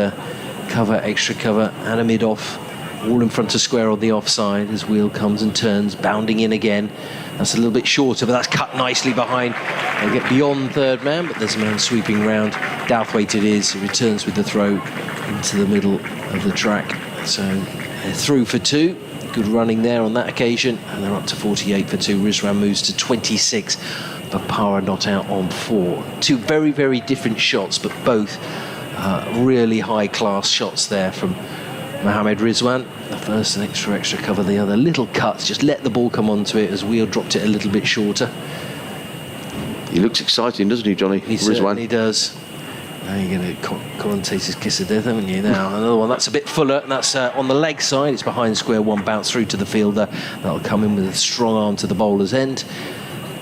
cover, extra cover, and a mid-off, all in front of square on the offside as Wheel comes and turns, bounding in again. That's a little bit shorter, but that's cut nicely behind. They get beyond third man, but there's a man sweeping round. Douthwaite it is. He returns with the throw into the middle of the track. So they're through for 2. Good running there on that occasion, and they're up to 48 for 2. Rizwan moves to 26. Bapara not out on 4. 2 very, very different shots, but both really high-class shots there from Mohammad Rizwan. The first an extra cover, the other little cuts, just let the ball come onto it as Wheel dropped it a little bit shorter. He looks exciting, doesn't he, Johnny? He certainly does. Now you're going to commentate his kiss of death, haven't you? Now another one that's a bit fuller, and that's on the leg side. It's behind square one, bounce through to the fielder. That'll come in with a strong arm to the bowler's end.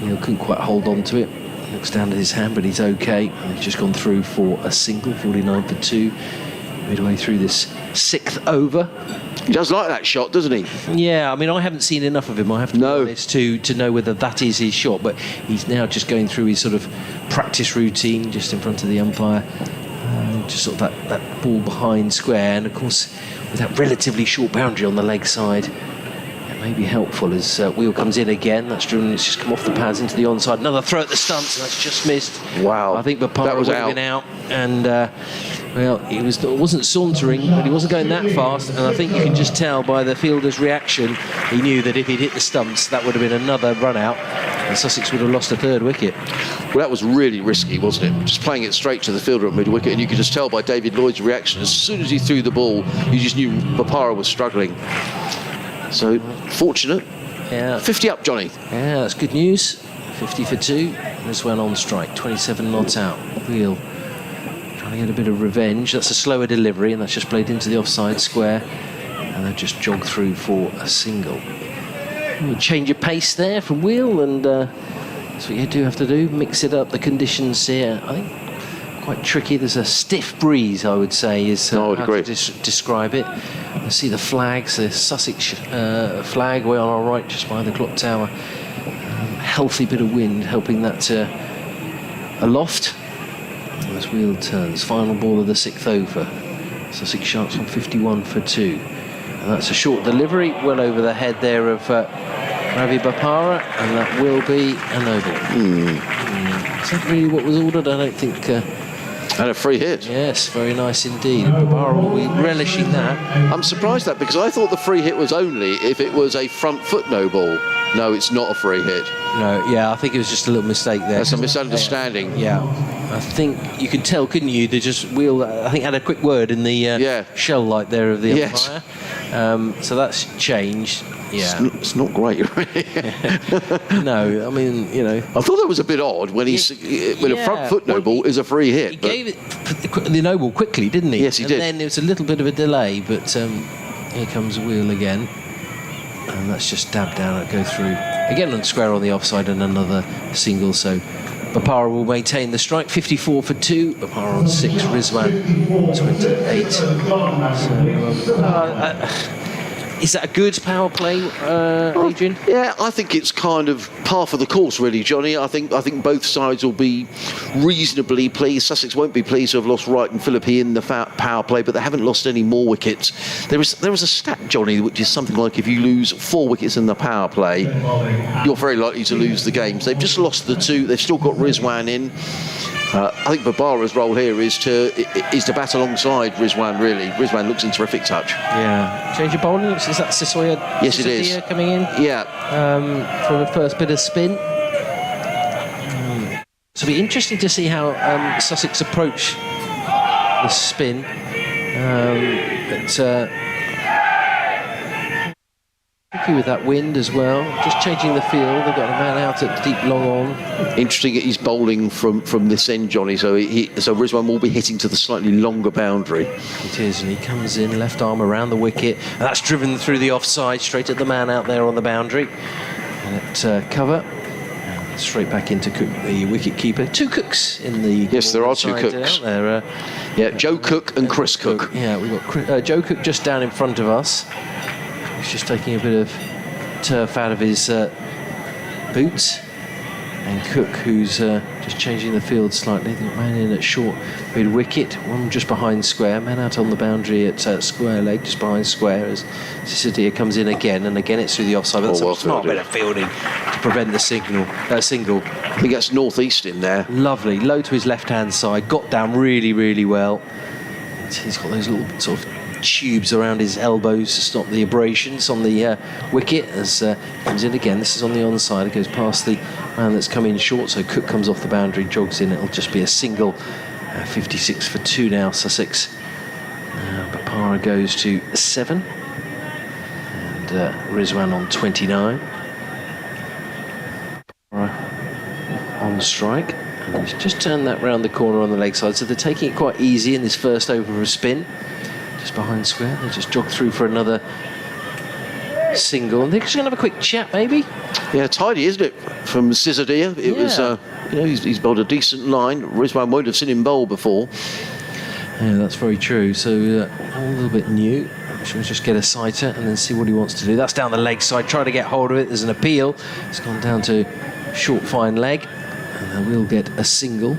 Wheel couldn't quite hold on to it. He looks down at his hand, but he's okay. And he's just gone through for a single, 49 for 2. Midway through this 6th over. He does like that shot, doesn't he? Yeah, I mean, I haven't seen enough of him, I have to be honest, to know whether that is his shot, but he's now just going through his sort of practice routine just in front of the umpire. Just sort of that ball behind square, and of course, with that relatively short boundary on the leg side, it may be helpful as Wheel comes in again. That's driven, it's just come off the pads into the onside. Another throw at the stumps, and that's just missed. Wow. I think Bapara would have been out, and well, he wasn't sauntering, but he wasn't going that fast, and I think you can just tell by the fielder's reaction, he knew that if he'd hit the stumps, that would have been another run out, and Sussex would have lost a 3rd wicket. Well, that was really risky, wasn't it? Just playing it straight to the fielder at mid-wicket, and you could just tell by David Lloyd's reaction, as soon as he threw the ball, you just knew Bapara was struggling. So, fortunate. Yeah. 50 up, Johnny. Yeah, that's good news. 50 for 2. Rizwan on strike, 27 not out. Wheel trying to get a bit of revenge. That's a slower delivery, and that's just played into the offside square, and they've just jogged through for a single. Change of pace there from Wheel, and that's what you do have to do, mix it up. The conditions here, I think, quite tricky. There's a stiff breeze, I would say, is how to describe it. I see the flags, the Sussex flag way on our right, just by the clock tower. Healthy bit of wind helping that aloft. As Wheel turns, final ball of the 6th over. Sussex Sharks on 51 for 2. And that's a short delivery, well over the head there of Ravi Bapara, and that will be a no ball. Is that really what was ordered? I don't think... And a free hit. Yes, very nice indeed. Bapara will be relishing that. I'm surprised that, because I thought the free hit was only if it was a front foot no ball. No, it's not a free hit. No, yeah, I think it was just a little mistake there. That's a misunderstanding. Yeah, I think you could tell, couldn't you? They just Wheel, I think, had a quick word in the shell light there of the umpire. So that's changed. Yeah, it's not great, really. No, I mean, you know, I thought that was a bit odd when a front foot no ball is a free hit. He gave it the no ball quickly, didn't he? Yes, he did. And then there was a little bit of a delay, but here comes Wheel again, and that's just dabbed down and go through again on square on the offside, and another single. So Bapara will maintain the strike, 54 for 2. Bapara on 6, Rizwan 28. So, is that a good power play, Adrian? Yeah, I think it's kind of par for the course, really, Johnny. I think both sides will be reasonably pleased. Sussex won't be pleased to have lost Wright and Phillippe in the power play, but they haven't lost any more wickets. There is a stat, Johnny, which is something like if you lose 4 wickets in the power play, you're very likely to lose the games. They've just lost the 2. They've still got Rizwan in. I think Bapara's role here is to bat alongside Rizwan, really. Rizwan looks in terrific touch. Yeah. Change of bowling, is that Sisoya? Yes, it is. Coming in? Yeah. For the first bit of spin. So it'll be interesting to see how Sussex approach the spin. happy with that wind as well. Just changing the field. They've got a man out at deep long on. Interesting, he's bowling from this end, Johnny. So so Rizwan will be hitting to the slightly longer boundary. It is, and he comes in, left arm around the wicket, and that's driven through the offside, straight at the man out there on the boundary. And at cover, and straight back into Cook, the wicket keeper. Two Cooks in the. Yes, there are two Cooks. There, yeah, Joe Cook and Chris Cook. Yeah, we've got Joe Cook just down in front of us. He's just taking a bit of turf out of his boots. And Cook, who's just changing the field slightly. The man in at short mid-wicket, one just behind square, man out on the boundary at square leg, just behind square, as Sissadia comes in again, and again it's through the offside. That's a smart bit of fielding to prevent the single. I think that's northeast in there. Lovely, low to his left-hand side, got down really, really well. He's got those little sort of tubes around his elbows to stop the abrasions on the wicket as comes in again. This is on the onside. It goes past the man that's come in short, so Cook comes off the boundary, jogs in. It'll just be a single. 56 for 2 now, Sussex. Bopara goes to 7, and Rizwan on 29. Bopara on strike, and he's just turned that round the corner on the leg side, so they're taking it quite easy in this first over of a spin. Just behind square, they just jog through for another single, and they're just going to have a quick chat, maybe. Yeah, tidy, isn't it, from Sissadia? It was, you know, he's bowled a decent line. Rizwan won't have seen him bowl before. Yeah, that's very true. So a little bit new. Shall we just get a sighter and then see what he wants to do? That's down the leg side. Try to get hold of it. There's an appeal. It's gone down to short, fine leg, and they will get a single.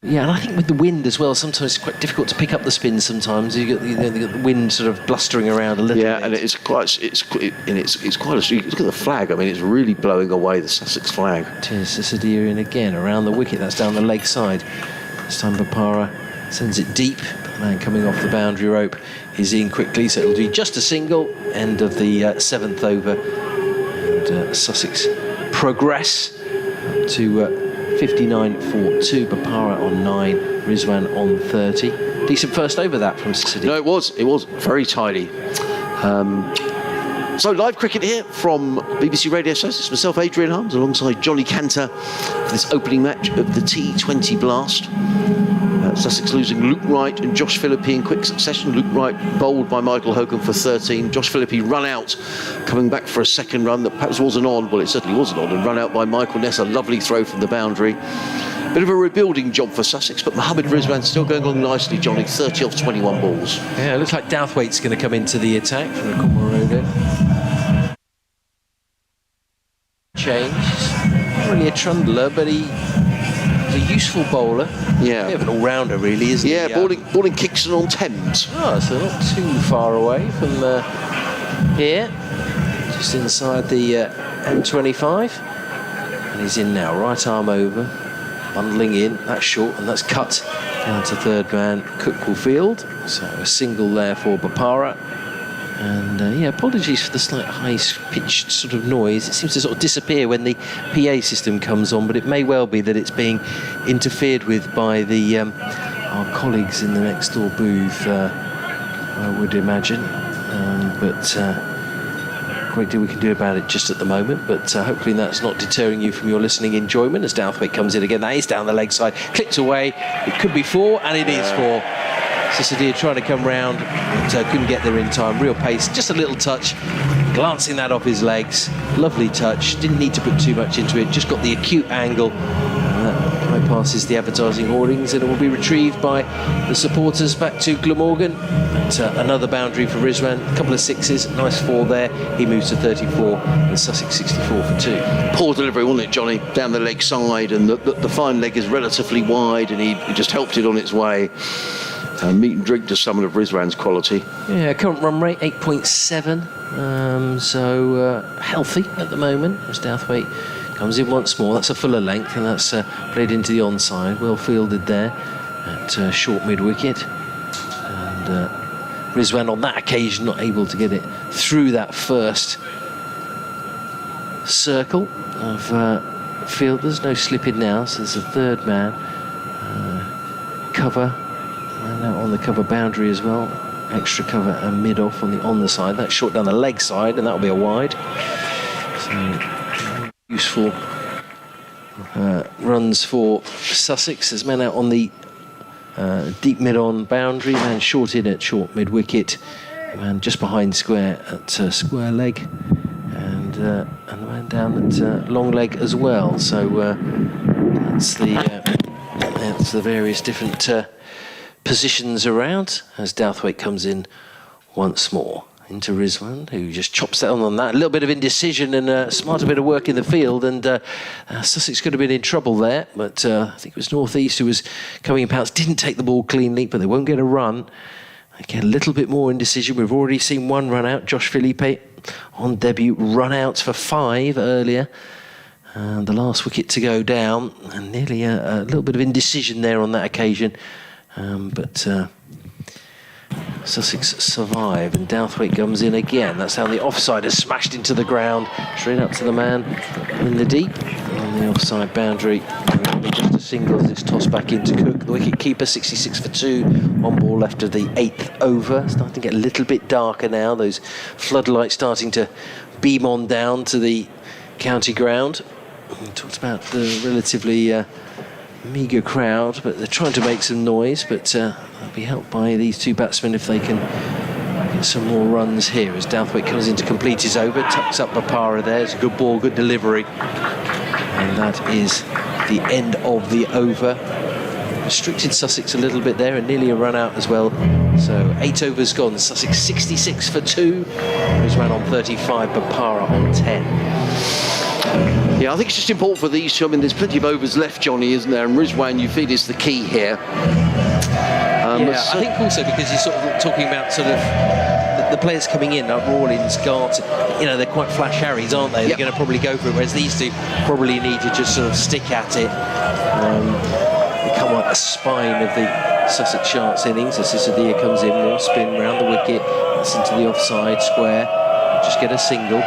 Yeah, and I think with the wind as well, sometimes it's quite difficult to pick up the spin. Sometimes you get the wind sort of blustering around a little. Yeah, bit. and it's quite a. Look at the flag. I mean, it's really blowing away the Sussex flag. Sissadia in again around the wicket. That's down the leg side. This time Bopara sends it deep. The man coming off the boundary rope is in quickly, so it'll be just a single. End of the 7th over, and Sussex progress up to 59 for 2. Bopara on 9, Rizwan on 30. Decent first over that from Sissadia. No, it was very tidy. So live cricket here from BBC Radio Sussex. Myself, Adrian Harms, alongside Johnny Cantor for this opening match of the T20 Blast. Sussex losing Luke Wright and Josh Phillipe in quick succession. Luke Wright bowled by Michael Hogan for 13. Josh Phillipe run out, coming back for a second run that perhaps wasn't on. Well, it certainly wasn't on, and run out by Michael Ness. A lovely throw from the boundary. Bit of a rebuilding job for Sussex, but Mohammad Rizwan still going along nicely, Johnny. 30 off 21 balls. Yeah, it looks like Douthwaite's going to come into the attack from the corner road. Change. Not really a trundler, but he's a useful bowler. Yeah. Bit of an all-rounder, really, isn't he? Yeah, bowling Kingston on Thames. Oh, so not too far away from here. Just inside the M25. And he's in now, right arm over. Bundling in, that's short, and that's cut down to third man. Cook will field. So a single there for Bopara. And yeah, apologies for the slight high-pitched sort of noise. It seems to sort of disappear when the PA system comes on, but it may well be that it's being interfered with by the our colleagues in the next door booth, I would imagine. But great deal we can do about it just at the moment, but hopefully that's not deterring you from your listening enjoyment as Douthwaite comes in again. That is down the leg side, clipped away. It could be 4, and it is 4. Sissadia trying to come round, but couldn't get there in time. Real pace, just a little touch, glancing that off his legs. Lovely touch, didn't need to put too much into it, just got the acute angle. And that bypasses the advertising hoardings, and it will be retrieved by the supporters back to Glamorgan. But, another boundary for Rizwan, a couple of sixes, nice 4 there. He moves to 34, and Sussex 64 for 2. Poor delivery, wasn't it, Johnny? Down the leg side, and the fine leg is relatively wide, and he just helped it on its way. Meat and drink to someone of Rizwan's quality. Yeah, current run rate 8.7, so healthy at the moment. As Douthwaite comes in once more, that's a fuller length, and that's played into the onside. Well fielded there at short mid-wicket. And Rizwan on that occasion not able to get it through that first circle of fielders. No slipping now, so there's a third man. Cover. And out on the cover boundary as well. extra cover and mid-off on the side. That's short down the leg side, and that'll be a wide. So useful runs for Sussex. There's men out on the deep mid-on boundary, man short in at short mid-wicket, man just behind square at square leg, and the man down at long leg as well. So that's the various different positions around as Douthwaite comes in once more into Rizwan, who just chops down on that. A little bit of indecision and a smarter bit of work in the field, and Sussex could have been in trouble there, but I think it was North East who was coming in pounce, didn't take the ball cleanly, but they won't get a run. Again, a little bit more indecision. We've already seen one run out. Josh Phillipe on debut, run outs for 5 earlier. And the last wicket to go down, and nearly a little bit of indecision there on that occasion. But Sussex survive, and Douthwaite comes in again. That's how the offside is smashed into the ground, straight up to the man in the deep on the offside boundary. Just a single as it's tossed back into Cook, the wicket keeper. 66 for 2 on ball left of the 8th over. Starting to get a little bit darker now. Those floodlights starting to beam on down to the county ground. We talked about the relatively meagre crowd, but they're trying to make some noise, but they'll be helped by these two batsmen if they can get some more runs here as Douthwaite comes in to complete his over, tucks up Bopara there. It's a good ball, good delivery, and that is the end of the over. Restricted Sussex a little bit there, and nearly a run out as well. So 8 overs gone. Sussex 66 for 2, Rizwan on 35, Bopara on 10. Yeah, I think it's just important for these two. I mean, there's plenty of overs left, Johnny, isn't there? And Rizwan, you feel, is the key here. Yeah, I think also because you're sort of talking about sort of the players coming in, like Rawlins, Gart, you know, they're quite flash Harrys, aren't they? They're going to probably go for it, whereas these two probably need to just sort of stick at it. Become like the spine of the Sussex Sharks innings. As Sisadia comes in, more spin round the wicket, that's into the offside square, just get a single.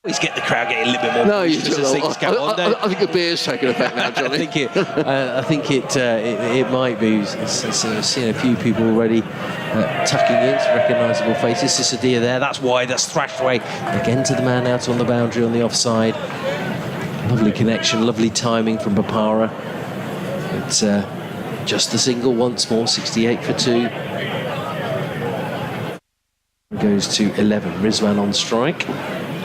Always get the crowd getting a little bit more. No, you I think the beer's taking effect now, Johnny. I think it might be. Seeing a few people already tucking in, some recognisable faces. Sisadia there, that's wide, that's thrashed away again to the man out on the boundary on the offside. Lovely connection, lovely timing from Bopara. It's just the single once more. 68 for 2. Goes to 11. Rizwan on strike.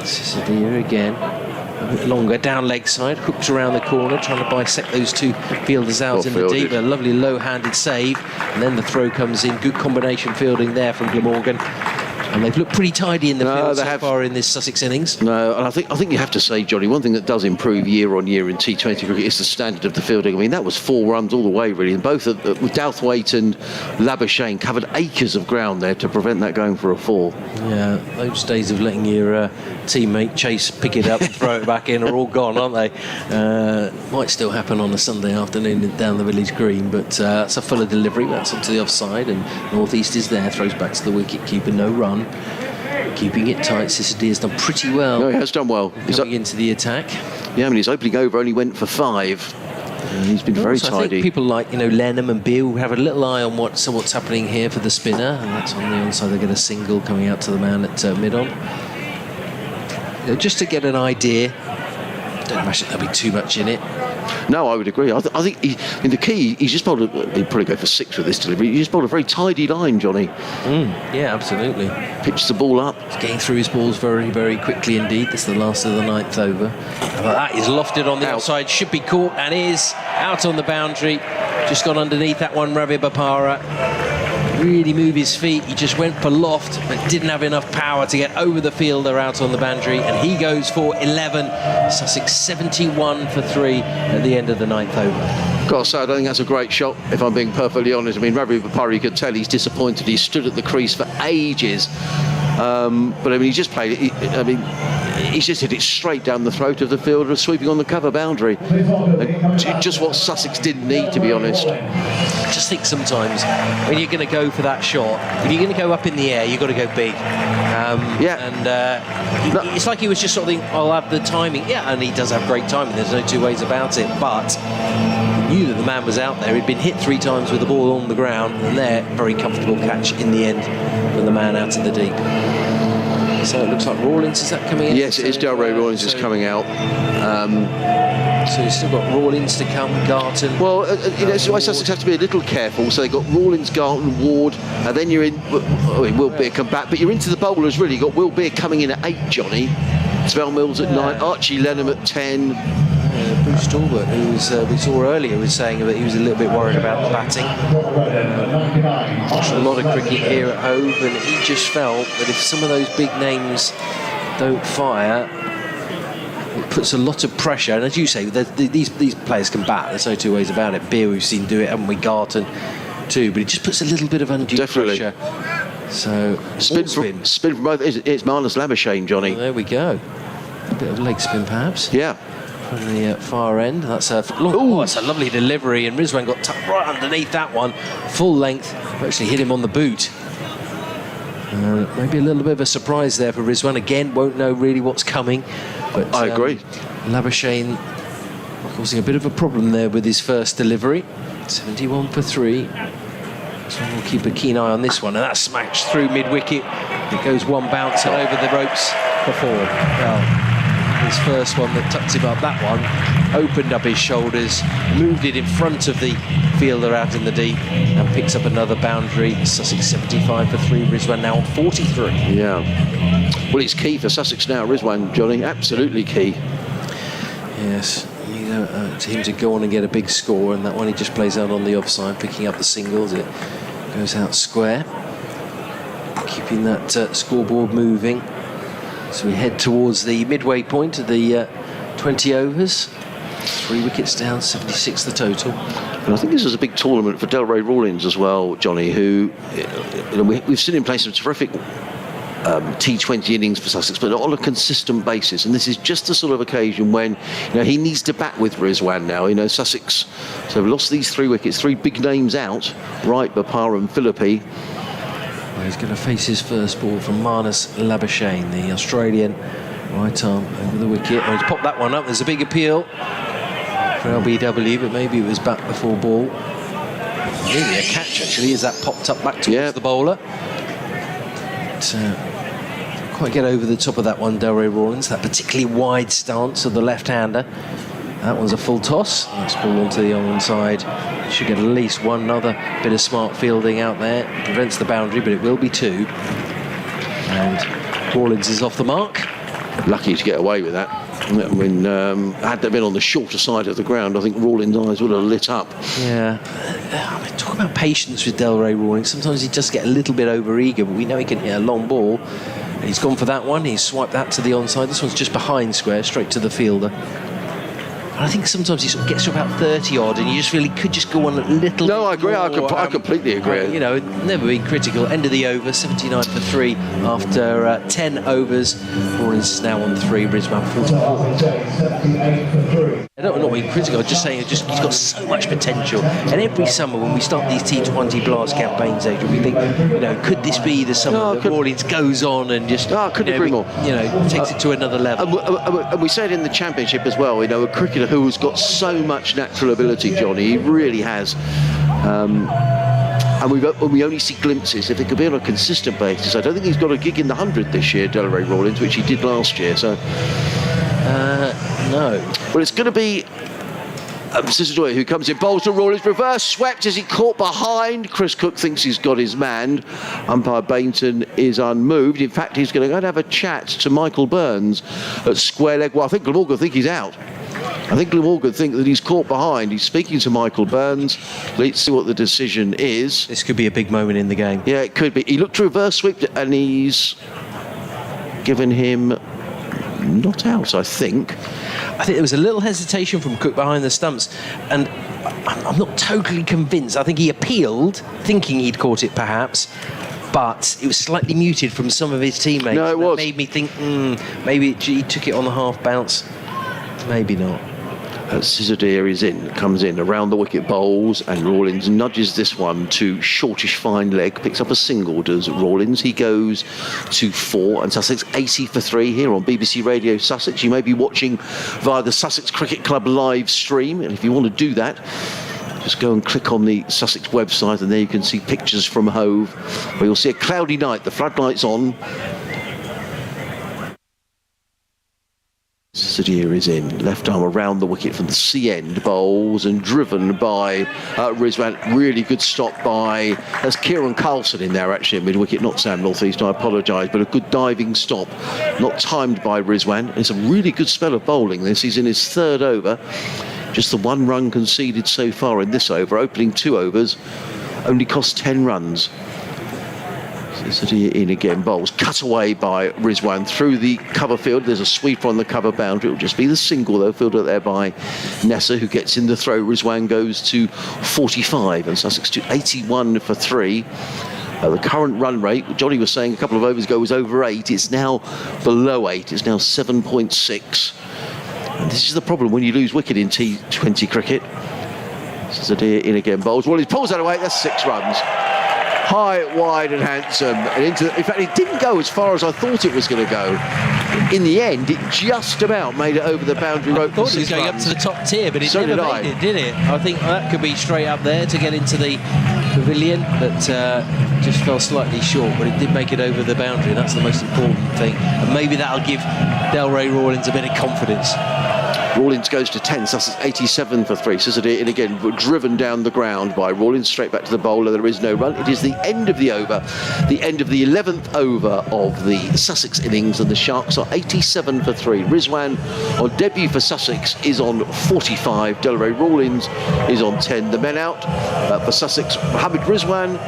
Sisadia again, a bit longer, down leg side, hooked around the corner, trying to bisect those two fielders out in the deep. A lovely low-handed save, and then the throw comes in. Good combination fielding there from Glamorgan. And they've looked pretty tidy in the field so far in this Sussex innings. No, and I think you have to say, Johnny, one thing that does improve year on year in T20 cricket is the standard of the fielding. I mean, that was 4 runs all the way, really, and both with Douthwaite and Labuschagne covered acres of ground there to prevent that going for a 4. Yeah, those days of letting your teammate Chase pick it up and throw it back in are all gone, aren't they? Might still happen on a Sunday afternoon down the village green, but it's a fuller delivery. That's onto the offside, and North East is there, throws back to the wicket keeper, no run. Keeping it tight. Sisadia's done pretty well. No, he has done well. Coming into the attack. Yeah, I mean, his opening over only went for 5. He's been very tidy. I think people like, Lenham and Beale have a little eye on what's happening here for the spinner, and that's on the onside. They get a single coming out to the man at mid-on. Just to get an idea. Don't imagine there'll be too much in it. No, I would agree. I think in the key, he's just bowled he'd probably go for 6 with this delivery. He just bowled a very tidy line, Johnny. Yeah, absolutely. Pitched the ball up. He's getting through his balls very, very quickly indeed. This is the last of the 9th over. That is lofted on the outside, should be caught, and is out on the boundary. Just gone underneath that one, Ravi Bopara. Really move his feet. He just went for loft, but didn't have enough power to get over the fielder out on the boundary, and he goes for 11. Sussex 71 for 3 at the end of the 9th over. Got to say, I don't think that's a great shot, if I'm being perfectly honest. I mean, Ravi Bopara, you could tell he's disappointed. He stood at the crease for ages. But I mean, he just played it. He's just hit it straight down the throat of the fielder, sweeping on the cover boundary. Just what Sussex didn't need, to be honest. I just think sometimes when you're going to go for that shot, if you're going to go up in the air, you've got to go big. It's like he was just sort of thinking, I'll have the timing. Yeah, and he does have great timing. There's no two ways about it. But he knew that the man was out there. He'd been hit 3 times with the ball on the ground, and there, very comfortable catch in the end from the man out in the deep. So it looks like Rawlins, is that coming in? Yes, it is. Delray Rawlins is coming out. So you've still got Rawlins to come, Garton. Well, that's why Sussex have to be a little careful. So they've got Rawlins, Garton, Ward, and then you're in. Will Beer come back, but you're into the bowlers really. You've got Will Beer coming in at 8, Johnny. Spell Mills at 9, Archie Lenham at 10. Bruce Talbot, who we saw earlier, was saying that he was a little bit worried about the batting. Watched a lot of cricket here at Hove, and he just felt that if some of those big names don't fire, it puts a lot of pressure. And as you say, these players can bat. There's no two ways about it. Beer, we've seen do it, haven't we? Garton too, but it just puts a little bit of undue pressure. So spin from both. It's Marnus Labuschagne, Johnny. There we go. A bit of leg spin, perhaps. Yeah. From the far end. That's a that's a lovely delivery, and Rizwan got tucked right underneath that one, full length. Actually hit him on the boot. Maybe a little bit of a surprise there for Rizwan. Again, won't know really what's coming. But I agree. Labuschagne causing a bit of a problem there with his first delivery. 71 for 3. So we'll keep a keen eye on this one, and that's smashed through mid-wicket. It goes one bounce and over the ropes for 4. Well, his first one that tucked him up, that one opened up his shoulders, moved it in front of the fielder out in the deep, and picks up another boundary. Sussex 75 for 3. Rizwan now on 43. Yeah. Well, it's key for Sussex now, Rizwan, Johnny. Absolutely key. Yes. To him to go on and get a big score, and that one he just plays out on the offside, picking up the singles. It goes out square, keeping that scoreboard moving. So we head towards the midway point of the 20 overs. 3 wickets down, 76 the total. And I think this is a big tournament for Delray Rawlins as well, Johnny, who we've seen him play some terrific T20 innings for Sussex, but on a consistent basis. And this is just the sort of occasion when he needs to bat with Rizwan now. Sussex have lost these 3 wickets, 3 big names out, Wright, Bapar and Phillippe. Well, he's going to face his first ball from Marnus Labuschagne, the Australian, right arm over the wicket. Oh, he's popped that one up. There's a big appeal for LBW, but maybe it was bat before ball. Maybe a catch actually, as that popped up back towards the bowler. But, quite get over the top of that one, Delray Rawlins, that particularly wide stance of the left-hander. That one's a full toss. That's ball onto the onside. Should get at least one other bit of smart fielding out there. Prevents the boundary, but it will be 2. And Rawlins is off the mark. Lucky to get away with that. When had they been on the shorter side of the ground, I think Rawlins' eyes would have lit up. Yeah. Talk about patience with Delray Rawlins. Sometimes he just get a little bit over-eager, but we know he can hit a long ball. And he's gone for that one. He's swiped that to the onside. This one's just behind square, straight to the fielder. And I think sometimes he sort of gets to about 30 odd, and you just feel he could just go on a little. No, I agree. I completely agree. Never been critical. End of the over, 79 for 3 after 10 overs. Rawlins is now on 3. Rizwan 44. I don't know being critical. I'm just saying he's got so much potential. And every summer when we start these T20 blast campaigns, Adrian, we think, could this be the summer that Rawlins goes on and just couldn't agree more. Takes it to another level. And we said in the Championship as well, a cricketer who has got so much natural ability, Johnny. He really has. And we only see glimpses. If it could be on a consistent basis, I don't think he's got a gig in the 100 this year, Delray Rawlins, which he did last year. So. No. Well, it's going to be Joy, who comes in, bowls to Rawlins, reverse swept as he caught behind. Chris Cook thinks he's got his man. Umpire Bainton is unmoved. In fact, he's going to go and have a chat to Michael Burns at square leg. Well, I think Glamorgan think he's out. I think Glamorgan think that he's caught behind. He's speaking to Michael Burns. Let's see what the decision is. This could be a big moment in the game. Yeah, it could be. He looked to reverse sweep and he's given him not out, I think. I think there was a little hesitation from Cook behind the stumps, and I'm not totally convinced. I think he appealed, thinking he'd caught it perhaps, but it was slightly muted from some of his teammates. No, it was. That made me think, maybe he took it on the half bounce. Maybe not. Sizadir comes in around the wicket, bowls, and Rawlins nudges this one to shortish fine leg, picks up a single, does Rawlins. He goes to 4, and Sussex 80 for 3 here on BBC Radio Sussex. You may be watching via the Sussex Cricket Club live stream, and if you want to do that, Just go and click on the Sussex website, and there you can see pictures from Hove, where you'll see a cloudy night, the floodlights on. Sadir is in, left arm around the wicket from the C end, bowls and driven by Rizwan. Really good stop by, there's Kieran Carlson in there actually at mid-wicket, not Sam Northeast, I apologise, but a good diving stop, not timed by Rizwan. It's a really good spell of bowling this. He's in his 3rd over. Just the 1 run conceded so far in this over. Opening 2 overs only cost 10 runs. Sadir in again, bowls cut away by Rizwan through the cover field. There's a sweeper on the cover boundary. It'll just be the single though, fielded there by Nessa, who gets in the throw. Rizwan goes to 45 and Sussex to 81 for 3. The current run rate, Johnny was saying a couple of overs ago, was over 8. It's now below 8. It's now 7.6. And this is the problem when you lose wicket in T20 cricket. Sadir in again, bowls. Well, he pulls that away. That's 6 runs. High, wide and handsome. And in fact, it didn't go as far as I thought it was going to go. In the end, it just about made it over the boundary rope. I thought it was going up to the top tier, but it never made it, did it? I think that could be straight up there to get into the pavilion, but just fell slightly short. But it did make it over the boundary, and that's the most important thing. And maybe that'll give Delray Rawlings a bit of confidence. Rawlings goes to 10, Sussex 87 for 3. Sadir in again, driven down the ground by Rawlings, straight back to the bowler. There is no run. It is the end of the over, the end of the 11th over of the Sussex innings, and the Sharks are 87 for 3. Rizwan on debut for Sussex is on 45. Delray Rawlings is on 10. The men out for Sussex, Mohammad Rizwan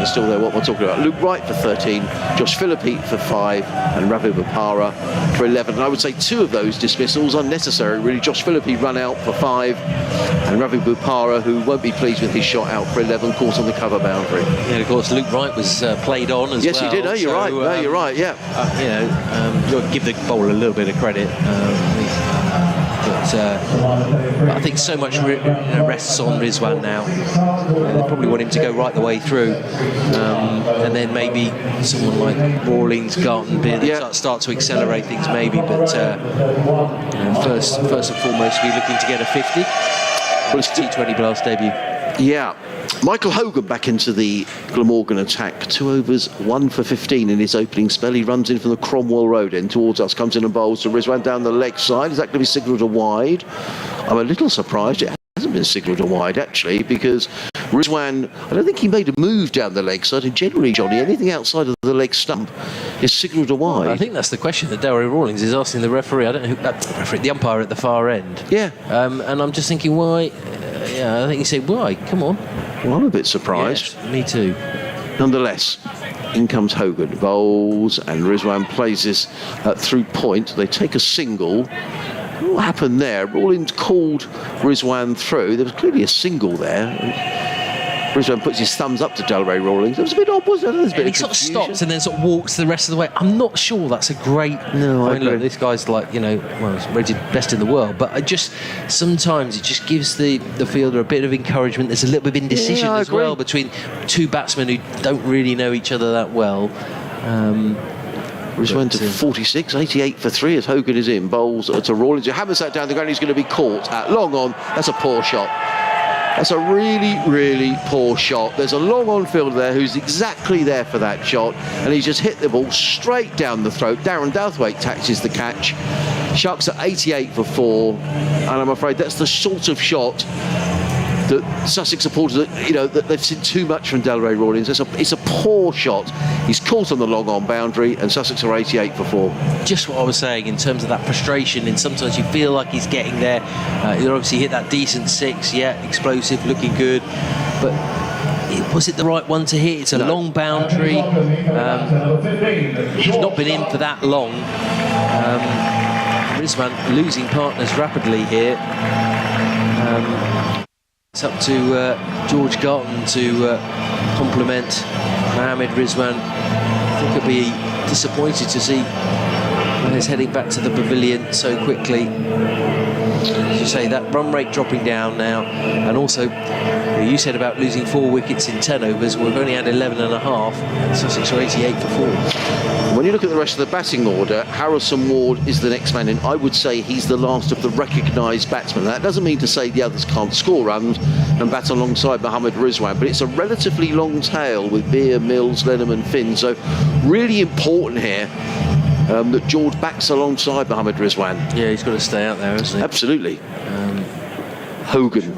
still there, what am I talking about? Luke Wright for 13, Josh Phillipe for 5, and Ravi Bopara for 11. And I would say 2 of those dismissals unnecessary, really. Josh Phillippe run out for 5, and Ravi Bopara, who won't be pleased with his shot, out for 11, caught on the cover boundary. Yeah, of course, Luke Wright was played on as well. Yes, he did. No, you're right. No, you're right. Yeah. You've got to give the bowler a little bit of credit. But I think so much rests on Rizwan now. They probably want him to go right the way through, and then maybe someone like Rawlings, Garton, start to accelerate things maybe. But first and foremost, we're looking to get a 50. Well, it's T20 Blast debut. Yeah. Michael Hogan back into the Glamorgan attack. 2 overs, 1 for 15 in his opening spell. He runs in from the Cromwell Road end towards us, comes in and bowls to Rizwan down the leg side. Is that going to be signalled a wide? I'm a little surprised it hasn't been signalled a wide, actually, because Rizwan, I don't think he made a move down the leg side, and generally, Johnny, anything outside of the leg stump is signalled a wide. I think that's the question that Delray Rawlings is asking the referee. I don't know who, the umpire at the far end. Yeah. And I'm just thinking, why? I think he said, why? Come on. Well, I'm a bit surprised. Yes, me too. Nonetheless, in comes Hogan, bowls, and Rizwan plays this through point. They take a single. What happened there? Rawlings called Rizwan through. There was clearly a single there. Rizwan puts his thumbs up to Delray Rawlings. It was a bit odd, wasn't it? He sort of stops and then sort of walks the rest of the way. I'm not sure that's a great... No, I mean, look, this guy's like, he's rated best in the world, but sometimes it just gives the fielder a bit of encouragement. There's a little bit of indecision as well between 2 batsmen who don't really know each other that well. Rizwan to 46, 88 for 3 as Hogan is in. Bowls to Rawlings, who hammers that down the ground. He's going to be caught at long on. That's a poor shot. That's a really, really poor shot. There's a long on fielder there who's exactly there for that shot, and he's just hit the ball straight down the throat. Darren Douthwaite catches the catch. Sharks at 88 for 4, and I'm afraid that's the sort of shot that Sussex supporters, that they've seen too much from Delray Rawlings. It's a poor shot. He's caught on the long on boundary, and Sussex are 88 for 4. Just what I was saying in terms of that frustration, and sometimes you feel like he's getting there. He'll obviously hit that decent 6, explosive, looking good, but was it the right one to hit? It's a long boundary. He's not been in for that long. Rizwan losing partners rapidly here. It's up to George Garton to compliment Mohammad Rizwan. I think he'll be disappointed to see And he's heading back to the pavilion so quickly. As you say, that run rate dropping down now, and also you said about losing 4 wickets in 10 overs. We've only had 11 and a half, and Sussex are 88 for 4. When you look at the rest of the batting order, Harrison Ward is the next man in. I would say he's the last of the recognised batsmen. That doesn't mean to say the others can't score runs and bat alongside Mohammad Rizwan, but it's a relatively long tail with Beer, Mills, Lenham and Finn, so really important here that George backs alongside Mohammad Rizwan. Yeah, he's got to stay out there, hasn't he? Absolutely. Hogan.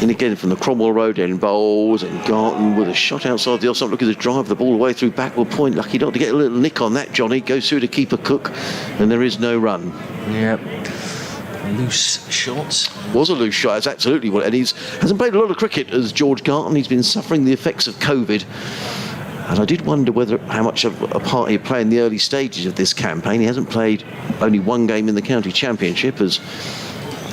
And again from the Cromwell Road end, bowls, and Garton with a shot outside the off-stump, looking to drive the ball away through backward point. Lucky not to get a little nick on that, Johnny. Goes through to keeper Cook, and there is no run. Yep. Loose shots. Was a loose shot, that's absolutely what. And he hasn't played a lot of cricket as George Garton. He's been suffering the effects of COVID. And I did wonder how much of a part he'd play in the early stages of this campaign. He hasn't played only one game in the county championship as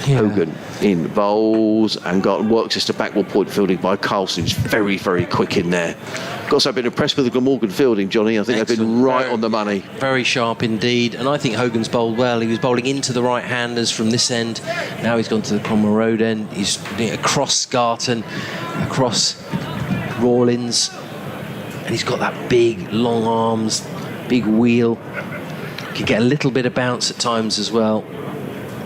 Hogan in bowls, and works just a backward point fielding by Carlson, who's very, very quick in there. Got to say, I've been impressed with the Glamorgan fielding, Johnny. I think they've been right on the money. Very sharp indeed, and I think Hogan's bowled well. He was bowling into the right-handers from this end. Now he's gone to the Cromwell Road end. He's across Scarton, across Rawlins, and he's got that big, long arms, big wheel. Can get a little bit of bounce at times as well.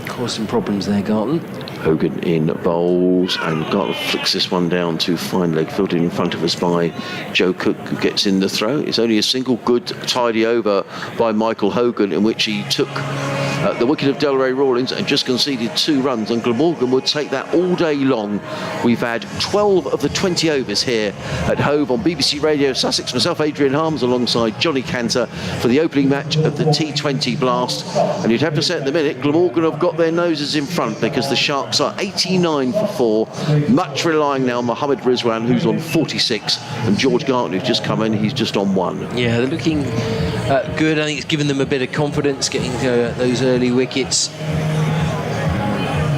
Causing problems there, Garton. Hogan in bowls, and Garton flicks this one down to fine leg, fielded in front of us by Joe Cook, who gets in the throw. It's only a single good tidy over by Michael Hogan, in which he took the wicket of Delray Rawlins and just conceded 2 runs, and Glamorgan would take that all day long. We've had 12 of the 20 overs here at Hove on BBC Radio Sussex. Myself, Adrian Harms, alongside Johnny Cantor for the opening match of the T20 Blast. And you'd have to say at the minute, Glamorgan have got their noses in front, because the Sharks are 89 for 4, much relying now on Mohammad Rizwan, who's on 46, and George Garton, who's just come in, he's just on 1. Yeah, they're looking good. I think it's given them a bit of confidence getting those early wickets.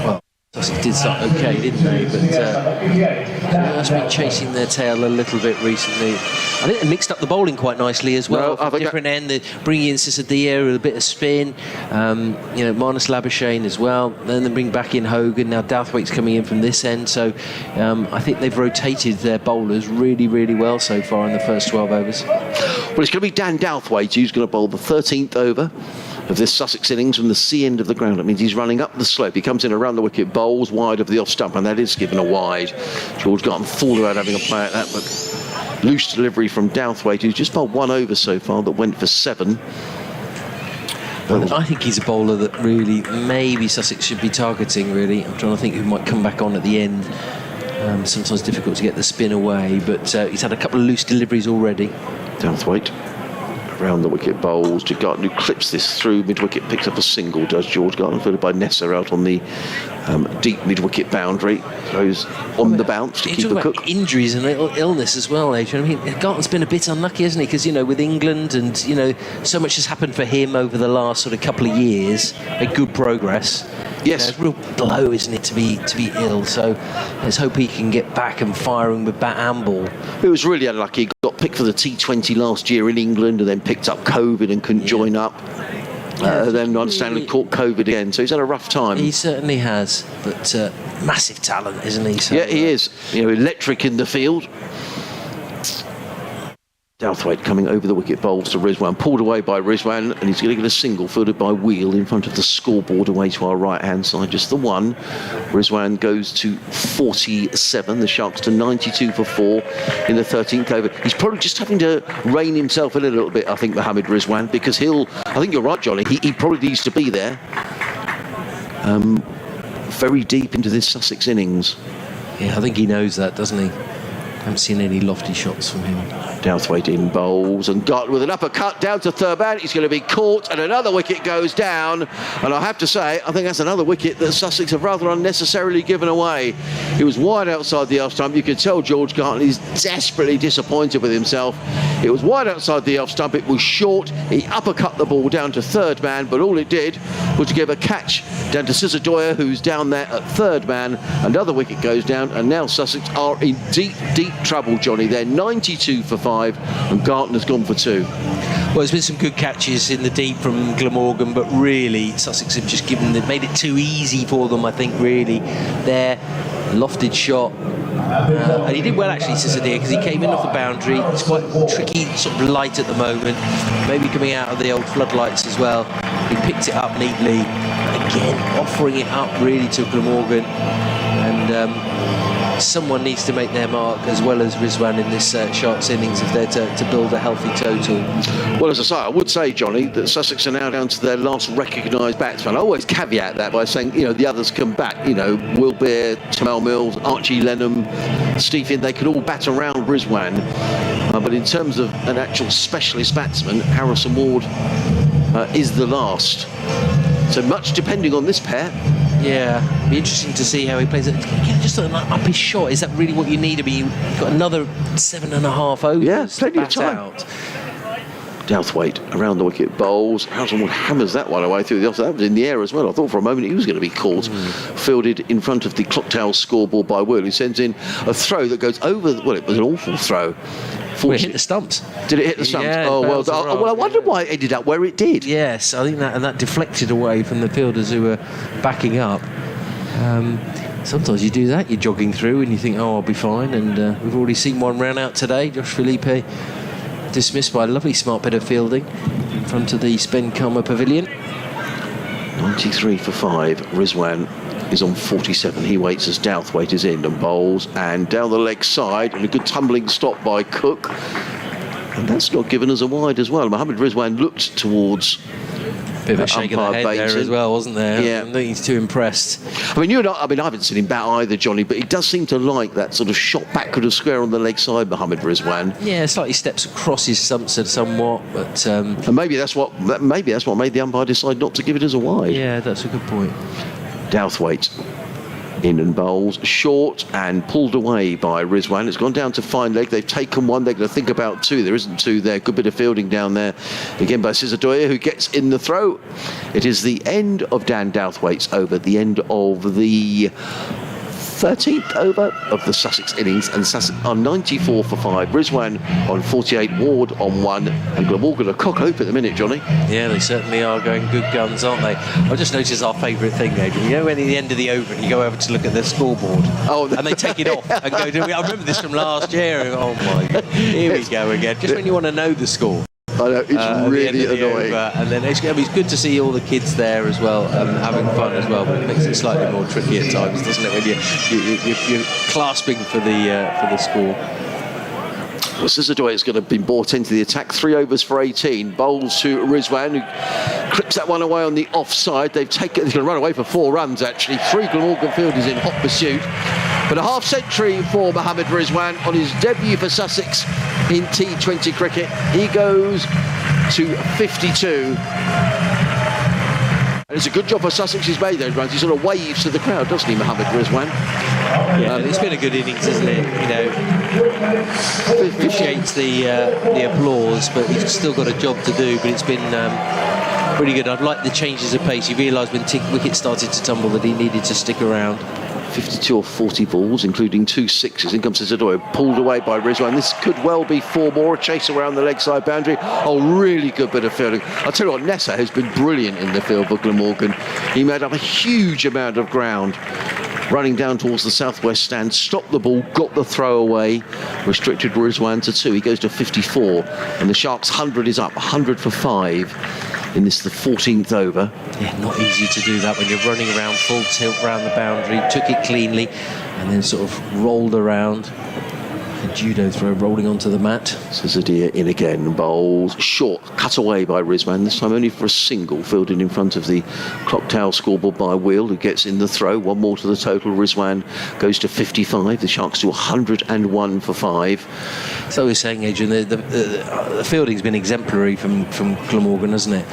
Well, Sussex did start okay, didn't they? But that's been chasing their tail a little bit recently. I think they mixed up the bowling quite nicely as well. From a different end, they're bringing in Sissadia with a bit of spin. Marnus Labuschagne as well. Then they bring back in Hogan. Now Douthwaite's coming in from this end. So I think they've rotated their bowlers really, really well so far in the first 12 overs. Well, it's going to be Dan Douthwaite who's going to bowl the 13th over of this Sussex innings from the C end of the ground. That means he's running up the slope. He comes in around the wicket, bowls wide of the off stump, and that is given a wide. George Garton fooled about having a play at that, but loose delivery from Douthwaite, who's just bowled 1 over so far that went for 7. I think he's a bowler that really maybe Sussex should be targeting, really. I'm trying to think who might come back on at the end. Sometimes difficult to get the spin away, but he's had a couple of loose deliveries already. Douthwaite around the wicket, bowls to Garton, who clips this through mid-wicket, picks up a single, does George Garton, followed by Nessa out on the deep mid-wicket boundary, throws on the bounce to keep a Cook. Injuries and illness as well, Adrian. I mean, Garton's been a bit unlucky, hasn't he? Because, with England and, so much has happened for him over the last sort of couple of years, a good progress. Yes. It's a real blow, isn't it, to be ill? So let's hope he can get back and firing with bat and ball. It was really unlucky. He got picked for the T20 last year in England, and then picked up COVID and couldn't join up. Then I understand he caught COVID again, so he's had a rough time. He certainly has, but massive talent, isn't he? So, yeah, he is. Electric in the field. Douthwaite coming over the wicket, bowls to Rizwan, pulled away by Rizwan, and he's going to get a single fielded by Wheel in front of the scoreboard away to our right hand side, just the 1. Rizwan goes to 47, the Sharks to 92 for 4 in the 13th over. He's probably just having to rein himself in a little bit, I think, Mohammad Rizwan, because I think you're right, Johnny, he probably needs to be there very deep into this Sussex innings. Yeah, I think he knows that, doesn't he? I haven't seen any lofty shots from him. Douthwaite in bowls, and Garton with an uppercut down to third man. He's going to be caught, and another wicket goes down. And I have to say, I think that's another wicket that Sussex have rather unnecessarily given away. It was wide outside the off stump. You could tell George Garton is desperately disappointed with himself. It was wide outside the off stump. It was short. He uppercut the ball down to third man, but all it did was to give a catch down to Sissadia, who's down there at third man. Another wicket goes down, and now Sussex are in deep, deep trouble, Johnny. They're 92 for 5, and Garton has gone for 2. Well, there's been some good catches in the deep from Glamorgan, but really Sussex have just made it too easy for them, I think, really. Their lofted shot. And he did well, actually, Cisadilla, because he came in off the boundary. It's quite tricky, sort of light at the moment. Maybe coming out of the old floodlights as well. He picked it up neatly. Again, offering it up really to Glamorgan. And someone needs to make their mark as well as Rizwan in this Sharks innings if they're to build a healthy total. Well, as I say, I would say, Johnny, that Sussex are now down to their last recognised batsman. I always caveat that by saying, the others come back. Will Beer, Tamal Mills, Archie Lenham, Stephen, they could all bat around Rizwan. But in terms of an actual specialist batsman, Harrison Ward is the last. So much depending on this pair. Yeah, be interesting to see how he plays it. Just up his shot, is that really what you need? I mean, you've got another 7.5 overs. Yeah, plenty of time. Out. Douthwaite around the wicket, bowls. Harrison Ward hammers that one away through the offside. That was in the air as well. I thought for a moment he was going to be caught. Fielded in front of the clock tower scoreboard by Will, who sends in a throw that goes over. Well, it was an awful throw. Well, it hit the stumps. Did it hit the stumps? Yeah, oh, well, I wonder why it ended up where it did. Yes, I think that deflected away from the fielders who were backing up. Sometimes you do that, you're jogging through and you think, I'll be fine. And we've already seen one ran out today. Josh Phillipe dismissed by a lovely smart bit of fielding in front of the Spencoma Pavilion. 93 for 5. Rizwan is on 47. He waits as Douthwaite is in and bowls, and down the leg side, and a good tumbling stop by Cook. And that's not given us a wide as well. Mohammad Rizwan looked towards bit of a shake of the head Bateson there as well, wasn't there? Yeah. I don't think he's too impressed. I mean, I haven't seen him bat either, Johnny, but he does seem to like that sort of shot backward of square on the leg side, Mohammad Rizwan. Yeah, slightly steps across his stumps somewhat, but and maybe that's what made the umpire decide not to give it as a wide. Yeah, that's a good point. Douthwaite in and bowls short and pulled away by Rizwan. It's gone down to fine leg. They've taken one. They're going to think about two. There isn't two there. Good bit of fielding down there again by Cisadilla, who gets in the throw. It is the end of Dan Douthwaite's over, the end of the 13th over of the Sussex innings, and Sussex on 94 for 5. Rizwan on 48, Ward on 1, and Glamorgan a cock hope at the minute, Johnny. Yeah, they certainly are going good guns, aren't they? I just noticed our favourite thing, Adrian. When at the end of the over and you go over to look at their scoreboard, and they take it off and go to. I remember this from last year. And, oh my God, here we go again. Just when you want to know the score. I know, it's really annoying. And then it's good to see all the kids there as well, having fun as well, but it makes it slightly more tricky at times, doesn't it, when you're clasping for the score. Well, Cisadilla is going to be brought into the attack. 3 overs for 18. Bowls to Rizwan, who clips that one away on the offside. He's going to run away for 4 runs, actually. 3 Glamorgan fielders in hot pursuit. But a half-century for Mohammad Rizwan on his debut for Sussex in T20 cricket. He goes to 52. And it's a good job for Sussex he's made those runs. He sort of waves to the crowd, doesn't he, Mohammad Rizwan? Yeah, it's been a good innings, isn't it? Appreciates the applause, but he's still got a job to do. But it's been pretty good. I'd like the changes of pace. He realised when wicket started to tumble that he needed to stick around. 52 or 40 balls, including 2 sixes. In comes Cisadilla, pulled away by Rizwan. This could well be 4 more. A chase around the leg side boundary. Oh, really good bit of fielding. I'll tell you what, Nessa has been brilliant in the field for Glamorgan. He made up a huge amount of ground, running down towards the southwest stand, stopped the ball, got the throw away, restricted Rizwan to 2. He goes to 54, and the Sharks' 100 is up, 100 for 5. In this, the 14th over. Yeah, not easy to do that when you're running around full tilt around the boundary. Took it cleanly and then sort of rolled around. A judo throw rolling onto the mat. Cisadilla in again, bowls short, cut away by Rizwan, this time only for a single, fielded in front of the clock tower scoreboard by Will, who gets in the throw. 1 more to the total. Rizwan goes to 55. The Sharks to 101 for 5. So we're saying, Adrian, the fielding's been exemplary from Glamorgan, hasn't it?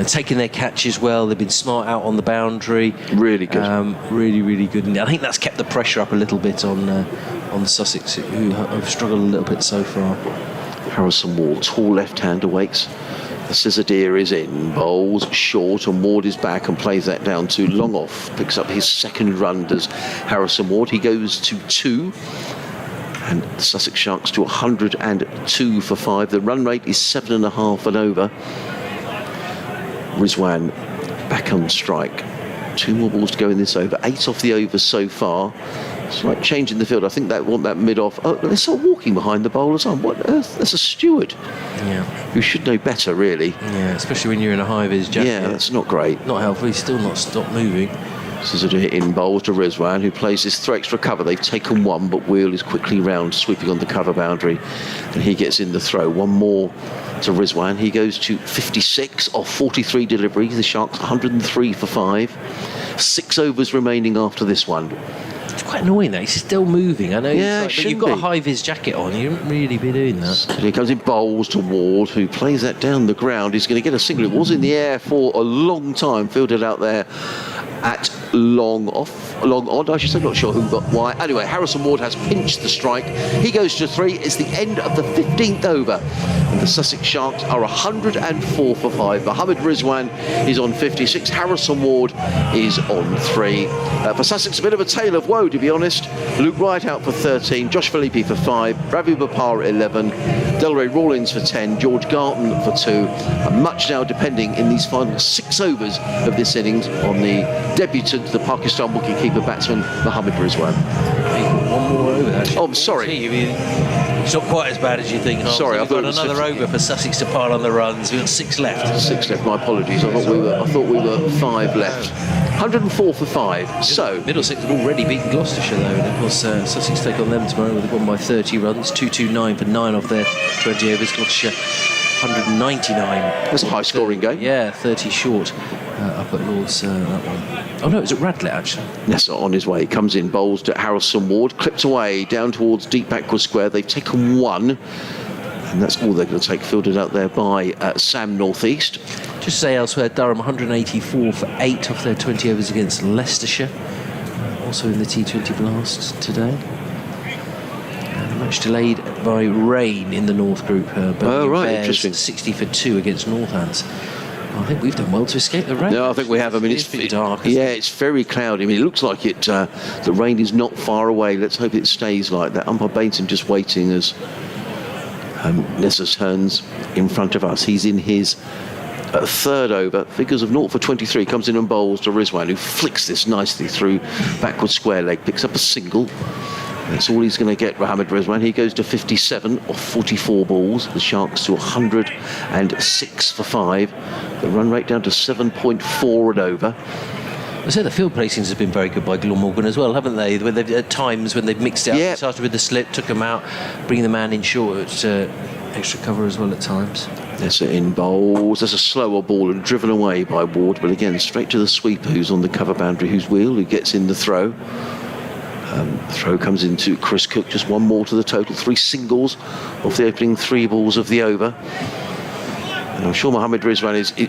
Taking their catches well. They've been smart out on the boundary. Really good. Really, really good. And I think that's kept the pressure up a little bit on Sussex, who have struggled a little bit so far. Harrison Ward, tall left hand, awakes. The Cisadilla is in, bowls short, and Ward is back and plays that down to long off. Picks up his second run, does Harrison Ward. He goes to 2. And the Sussex Sharks to 102 for 5. The run rate is 7.5 and over. Rizwan back on strike. 2 more balls to go in this over. 8 off the over so far. Slight change in the field. I think they want that mid-off. Oh, they're sort of walking behind the bowlers on. What on earth? That's a steward. Yeah. Who should know better, really. Yeah, especially when you're in a high-vis jacket. Yeah, that's not great. Not helpful. He's still not stopped moving. This is a hit in bowls to Rizwan, who plays this through extra cover. They've taken 1, but Wheel is quickly round, sweeping on the cover boundary. And he gets in the throw. 1 more to Rizwan. He goes to 56 off 43 deliveries. The Sharks 103 for 5. 6 overs remaining after this one. It's quite annoying that he's still moving. I know, yeah, but you've got a high-vis jacket on. You shouldn't really be doing that. So he comes in bowls to Ward, who plays that down the ground. He's going to get a single. It was in the air for a long time, fielded out there at long on, I should say, not sure who got why. Anyway, Harrison Ward has pinched the strike. He goes to 3. It's the end of the 15th over. And the Sussex Sharks are 104 for 5. Mohammad Rizwan is on 56. Harrison Ward is on 3. For Sussex, a bit of a tale of woe, to be honest. Luke Wright out for 13. Josh Phillipe for 5. Ravi Bapar 11. Delray Rawlins for 10. George Garton for 2. And much now depending in these final 6 overs of this innings on the debutant, the Pakistan wicketkeeper batsman Mohammad Rizwan. One more over, actually. Oh, I'm sorry. It's not quite as bad as you think. Sorry, We've got another over for Sussex to pile on the runs. We've got 6 left. 6 left. My apologies. I thought we were 5 left. 104 for 5. So Middlesex have already beaten Gloucestershire, though, and of course Sussex take on them tomorrow with one by 30 runs. 229 for 9 off their 20 overs. Gloucestershire 199. That's a high-scoring game. Yeah, 30 short. Up at Lord's, that one. Oh no, it was at Radlett, actually. Yes, on his way. Comes in, bowls to Harrison Ward, clipped away down towards deep backward square. They've taken 1, and that's all they're going to take. Fielded out there by Sam Northeast. Just say elsewhere, Durham 184 for 8 off their 20 overs against Leicestershire. Also in the T20 Blast today. Much delayed by rain in the North Group. Oh, right, Bears interesting. 60 for 2 against Northants. I think we've done well to escape the rain. No, I think we have. I mean, it's a bit dark. Yeah, it's very cloudy. I mean, it looks like it. The rain is not far away. Let's hope it stays like that. Umpire Bainton just waiting as Nessa turns in front of us. He's in his 3rd over. Figures of 0 for 23. Comes in and bowls to Rizwan, who flicks this nicely through backward square leg. Picks up a single. That's all he's going to get, Mohammad Rizwan. He goes to 57 off 44 balls. The Sharks to 106 for 5. The run rate down to 7.4 and over. I say the field placings have been very good by Glamorgan as well, haven't they? When they've, at times when they've mixed it up, Yeah. started with the slip, took them out, bringing the man in short at extra cover as well at times. That's it in bowls. There's a slower ball and driven away by Ward, but again straight to the sweeper who's on the cover boundary, who's Wheel, who gets in the throw. Throw comes into Chris Cook, just 1 more to the total. 3 singles off the opening 3 balls of the over. And I'm sure Mohammad Rizwan is. I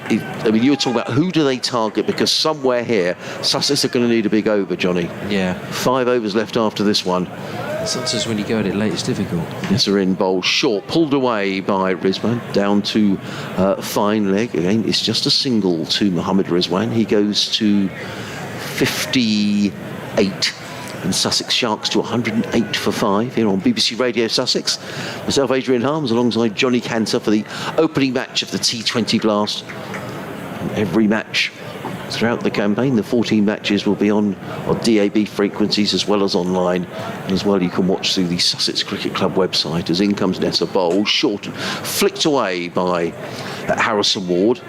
mean, you were talking about who do they target, because somewhere here Sussex are going to need a big over, Johnny. Yeah. 5 overs left after this one. Sometimes when you go at it late, it's difficult. Yes, are in bowl short, pulled away by Rizwan, down to fine leg. Again, it's just a single to Mohammad Rizwan. He goes to 58. And Sussex Sharks to 108 for 5 here on BBC Radio Sussex. Myself, Adrian Harms, alongside Johnny Cantor for the opening match of the T20 Blast. And every match throughout the campaign, the 14 matches will be on DAB frequencies as well as online. And as well, you can watch through the Sussex Cricket Club website. As in comes Nessa Bowl, short, flicked away by Harrison Ward.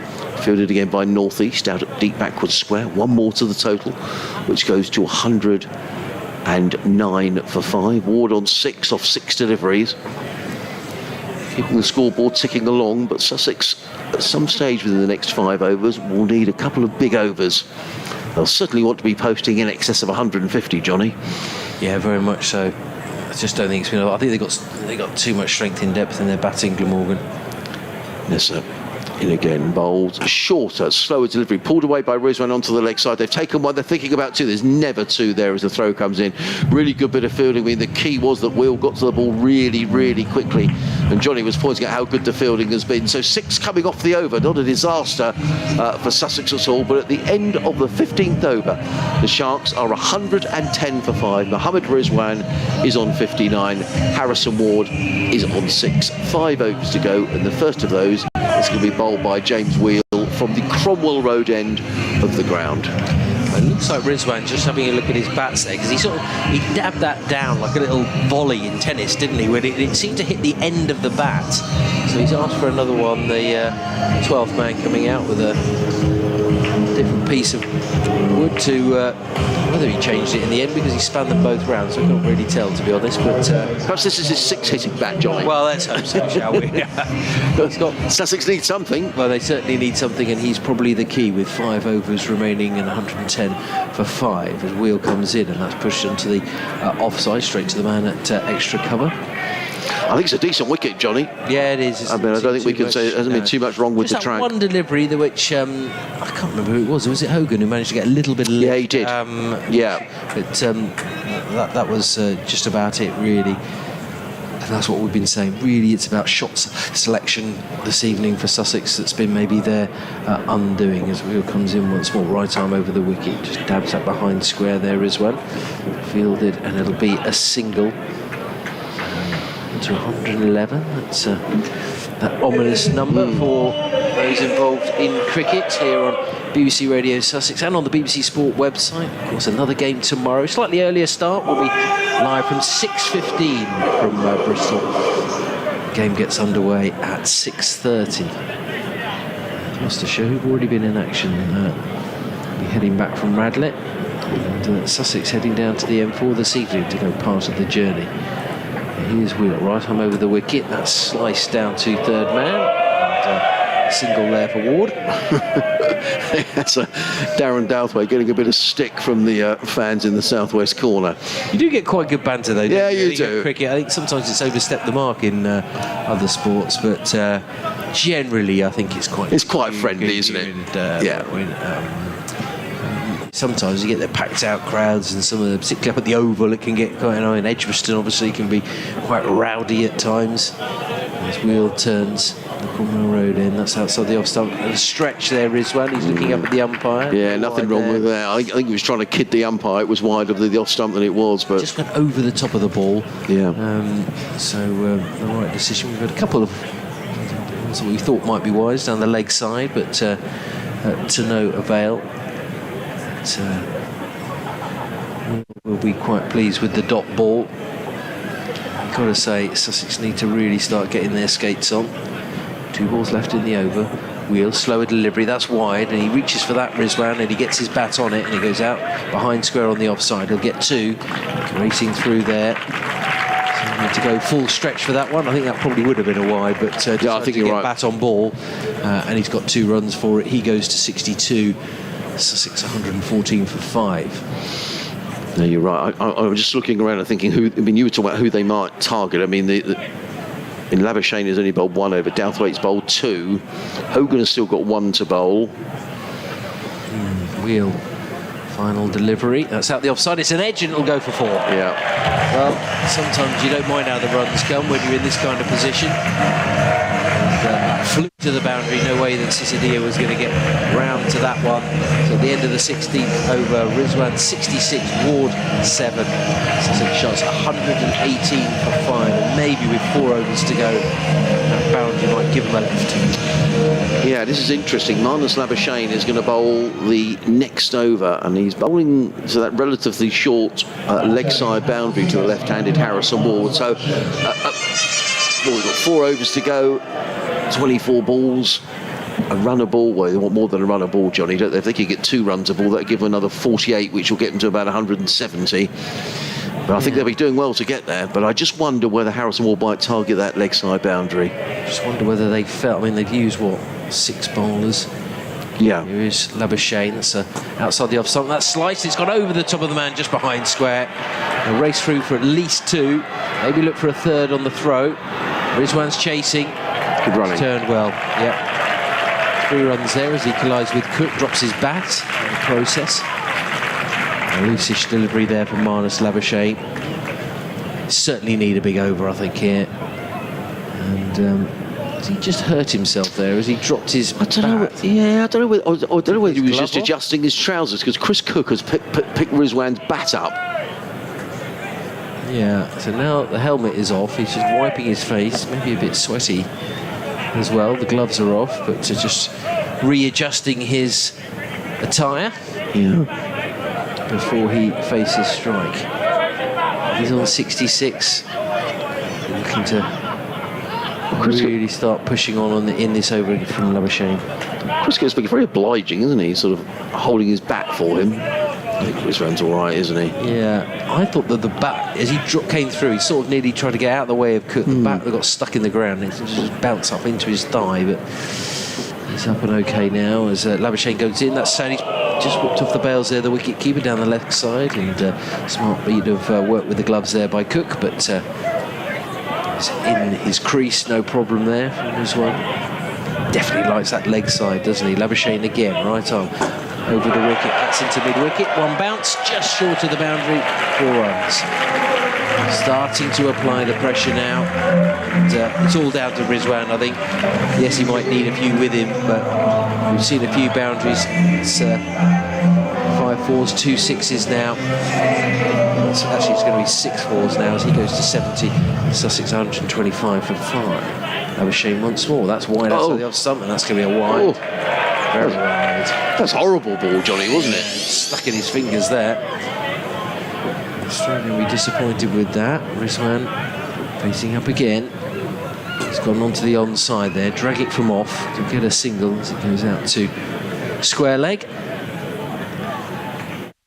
Fielded again by Northeast out at deep backward square. 1 more to the total, which goes to 109 for 5. Ward on 6 off 6 deliveries. Keeping the scoreboard ticking along, but Sussex at some stage within the next 5 overs will need a couple of big overs. They'll certainly want to be posting in excess of 150, Johnny. Yeah, very much so. I just don't think it's been. I think they got too much strength in depth in their batting, Glamorgan. Yes, sir. In again, bowled, shorter, slower delivery, pulled away by Rizwan onto the leg side. They've taken one, they're thinking about two. There's never two there as the throw comes in. Really good bit of fielding. I mean, the key was that Will got to the ball really, really quickly. And Johnny was pointing out how good the fielding has been. So 6 coming off the over, not a disaster for Sussex at all. But at the end of the 15th over, the Sharks are 110 for 5. Mohammad Rizwan is on 59. Harrison Ward is on 6. 5 overs to go, and the first of those is going to be bowled by James Wheel from the Cromwell Road end of the ground. It looks like Rizwan just having a look at his bats there, because he dabbed that down like a little volley in tennis, didn't he? When it seemed to hit the end of the bat. So he's asked for another one. The 12th man coming out with a different piece of wood to whether he changed it in the end, because he spanned them both rounds, so I can't really tell, to be honest. But perhaps this is his 6th hitting bat, Johnny. Well, let's hope so, shall we? He's got, Sussex needs something. well, they certainly need something, and he's probably the key, with 5 overs remaining and 110 for 5 as Wheel comes in, and that's pushed into the offside, straight to the man at extra cover. I think it's a decent wicket, Johnny. Yeah, it is. I mean, I don't think we can say there hasn't been too much wrong with Just the track. that one delivery, which I can't remember who it was. Was it Hogan who managed to get a little bit of lift? Yeah, he did. Yeah. But that was just about it, really. And that's what we've been saying. Really, it's about shot selection this evening for Sussex that's been maybe their undoing, as Wheel comes in once more. Right arm over the wicket. Just dabs that behind square there as well. Fielded, and it'll be a single. To 111. That's that ominous number for those involved in cricket here on BBC Radio Sussex and on the BBC Sport website. Of course, another game tomorrow. Slightly earlier start. We'll be live from 6:15 from Bristol. The game gets underway at 6:30. Gloucestershire, who've already been in action, will be heading back from Radlett. And Sussex heading down to the M4 this evening to go part of the journey. Here's Wheel, right arm over the wicket. That's sliced down to third man. And, single there for Ward. That's Darren Douthwaite getting a bit of stick from the fans in the southwest corner. You do get quite good banter, though. Yeah, you do. Cricket, I think sometimes it's overstepped the mark in other sports, but generally, I think it's quite friendly, isn't it? And, yeah. Sometimes you get the packed out crowds, and some of them, particularly up at the Oval, it can get quite annoying. Edgbaston obviously can be quite rowdy at times. As Wheel turns the Cromwell Road in, that's outside the off stump. And a stretch there, Rizwan. He's looking up at the umpire. Yeah, nothing wrong with that. I think he was trying to kid the umpire. It was wider of the off stump than it was, but just went over the top of the ball. Yeah. So the right decision. We've had a couple of ones that we thought might be wise down the leg side, but to no avail. We'll be quite pleased with the dot ball. I've got to say, Sussex need to really start getting their skates on. 2 balls left in the over. Wheel, slower delivery, that's wide, and he reaches for that, Rizwan, and he gets his bat on it, and he goes out behind square on the offside. He'll get 2, racing through there. So need to go full stretch for that one. I think that probably would have been a wide, but I think you're right. Bat on ball, and he's got 2 runs for it. He goes to 62. Sussex 114 for 5. No, you're right. I was just looking around and thinking you were talking about who they might target. I mean, in Labuschagne has only bowled 1 over. Douthwaite's bowled 2. Hogan has still got 1 to bowl. Wheel, final delivery. That's out the offside. It's an edge, and it'll go for 4. Yeah. Well, sometimes you don't mind how the runs come when you're in this kind of position. Flew to the boundary, no way that Cisadilla was going to get round to that one. So at the end of the 16th over, Rizwan 66, Ward 7. Sussex shots 118 for 5, and maybe with 4 overs to go, that boundary might give him a lift. Yeah, this is interesting. Marnus Labuschagne is going to bowl the next over, and he's bowling to that relatively short leg side boundary to the left-handed Harrison Ward. So we've got 4 overs to go. 24 balls, a runner ball. Well, they want more than a runner ball, Johnny, don't they? If they could get 2 runs a ball, that'd give them another 48, which will get them to about 170. But I think they'll be doing well to get there. But I just wonder whether Harrison Ward might target that leg side boundary. Just wonder whether they felt. I mean, they've used 6 bowlers. Yeah. Here is Labuschagne. That's outside the off stump. That slice, it's gone over the top of the man just behind square. They'll race through for at least 2. Maybe look for a 3rd on the throw. Rizwan's chasing. Good running. Turned well, yeah. 3 runs there as he collides with Cook, drops his bat in the process. A loosish delivery there from Marnus Labuschagne. Certainly need a big over, I think, here. And has he just hurt himself there? Has he dropped his bat? I don't know whether he was just adjusting his trousers, because Chris Cook has picked Rizwan's bat up. Yeah, so now the helmet is off. He's just wiping his face, maybe a bit sweaty as well. The gloves are off, but just readjusting his attire. Yeah. Before he faces strike. He's on 66. Looking to really start pushing on in this over from Labuschagne. Chris Cook's being very obliging, isn't he? Sort of holding his bat for him. I think Rizwan's all right, isn't he? Yeah, I thought that the bat, as he came through, he sort of nearly tried to get out of the way of Cook. The bat that got stuck in the ground and just bounced up into his thigh, but he's up and okay now as Labuschagne goes in. That's Sandy just whipped off the bails there, the wicket keeper down the left side, and smart beat of work with the gloves there by Cook, but he's in his crease, no problem there from Rizwan. Definitely likes that leg side, doesn't he? Labuschagne again, right arm over the wicket, that's into mid-wicket, 1 bounce, just short of the boundary, 4 runs. Starting to apply the pressure now, and it's all down to Rizwan, I think. Yes, he might need a few with him, but we've seen a few boundaries. It's 5 4s, 2 6s now. Actually, it's going to be 6 4s now as he goes to 70. Sussex 125 for 5. Labuschagne once more. That's wide outside the off stump, and that's going to be a wide. Very wide. That's a horrible ball, Johnny, wasn't it? Stuck in his fingers there. Australia will be disappointed with that. Rizwan facing up again. He's gone onto the onside there. Drag it from off to get a single as it goes out to square leg.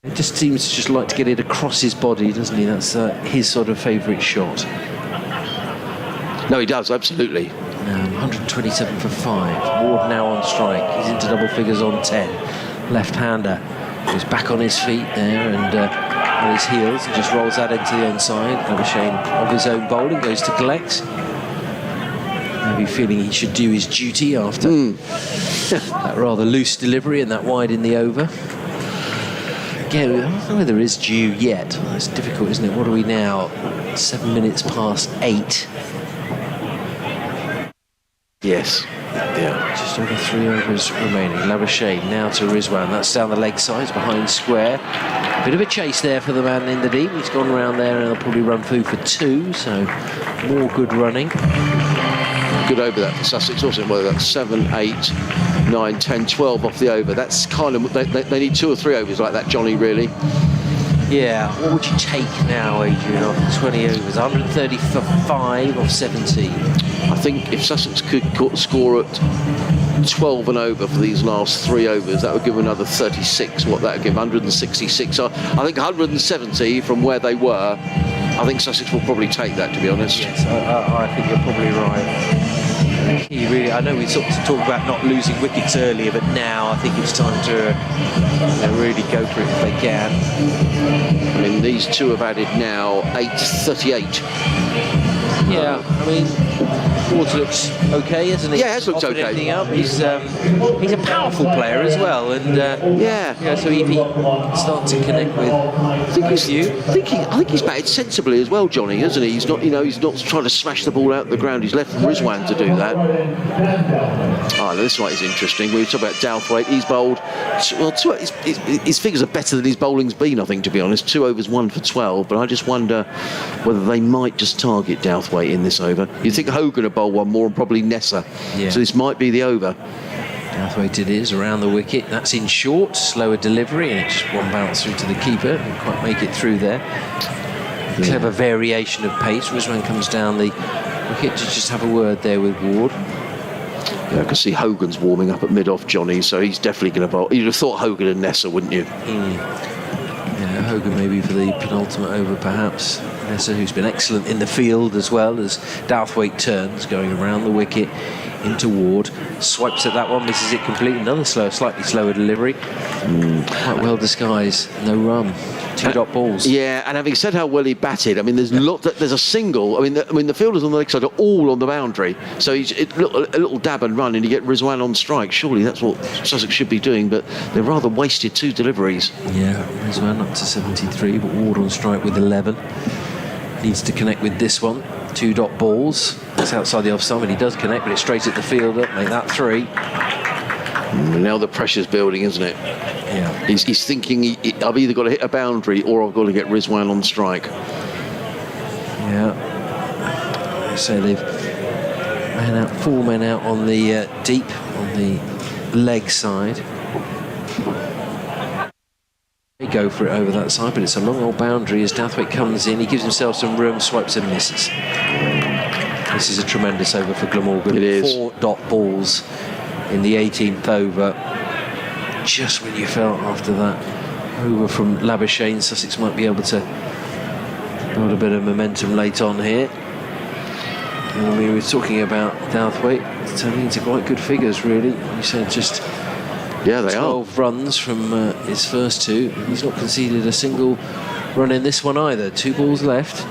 It just seems to just like to get it across his body, doesn't he? That's his sort of favourite shot. No, he does, absolutely. 127 for 5. Ward now on strike. He's into double figures on 10. Left-hander goes back on his feet there and on his heels and just rolls that into the onside. Labuschagne of his own bowling goes to collect. Maybe feeling he should do his duty after that rather loose delivery and that wide in the over. Again, I don't know whether there is due yet. It's difficult, isn't it? What are we now? 7 minutes past 8. Yes. Yeah. Just over 3 overs remaining. Labuschagne now to Rizwan. That's down the leg side, behind square. Bit of a chase there for the man in the deep. He's gone around there and he'll probably run through for 2, so more good running. Good over that for Sussex, also. Well, that's 7, 8, 9, 10, 12 off the over. That's kind of, they need 2 or 3 overs like that, Johnny, really. Yeah, what would you take now, Adrian, after 20 overs? 130 for 5 off 17. I think if Sussex could score at 12 and over for these last 3 overs, that would give another 36. What that would give, 166. I think 170 from where they were. I think Sussex will probably take that, to be honest. Yes, I think you're probably right. I know we sort of talk about not losing wickets earlier, but now I think it's time to really go for it if they can. I mean, these 2 have added now 8:38. Yeah, I mean, Ward looks okay, isn't he? Yeah, it looks okay. He's a powerful player as well, and so if he can start to connect with I think he's batted sensibly as well, Johnny, isn't he? He's not, he's not trying to smash the ball out of the ground. He's left Rizwan to do that. Oh, this one is interesting. We were talking about Douthwaite. He's bowled. Well, his figures are better than his bowling's been, I think, to be honest. 2 overs, 1 for 12. But I just wonder whether they might just target Douthwaite in this over. You think Hogan will bowl one more and probably Nessa. Yeah. So this might be the over. Douthwaite it is, around the wicket. That's in short, slower delivery, and it's just 1 bounce through to the keeper. Didn't quite make it through there. Clever variation of pace. Rizwan comes down the wicket to just have a word there with Ward. Yeah, I can see Hogan's warming up at mid-off, Johnny, so he's definitely going to bowl. You'd have thought Hogan and Nessa, wouldn't you? Yeah, Hogan maybe for the penultimate over, perhaps. Nessa, who's been excellent in the field as well as Douthwaite turns, going around the wicket into Ward, swipes at that one, misses it completely. Another slightly slower delivery. Quite well disguised, no run. 2-dot balls. Yeah, and having said how well he batted, I mean, there's a single. I mean, the fielders on the leg side are all on the boundary. So a little dab and run, and you get Rizwan on strike. Surely that's what Sussex should be doing, but they've rather wasted 2 deliveries. Yeah, Rizwan up to 73, but Ward on strike with 11. Needs to connect with this one. 2-dot balls. It's outside the off-stump, and he does connect, but it's straight at the fielder. Make that 3. Now the pressure's building, isn't it? Yeah. He's thinking, I've either got to hit a boundary or I've got to get Rizwan on strike. Yeah. So they've 4 men out on the deep, on the leg side. They go for it over that side, but it's a long old boundary as Douthwaite comes in. He gives himself some room, swipes and misses. This is a tremendous over for Glamorgan. It is. 4-dot balls in the 18th over. Just when you felt after that over from Labuschagne, Sussex might be able to build a bit of momentum late on here. And we were talking about Douthwaite turning into quite good figures, really. You said just 12 runs from his first 2. He's not conceded a single run in this one either. 2 balls left.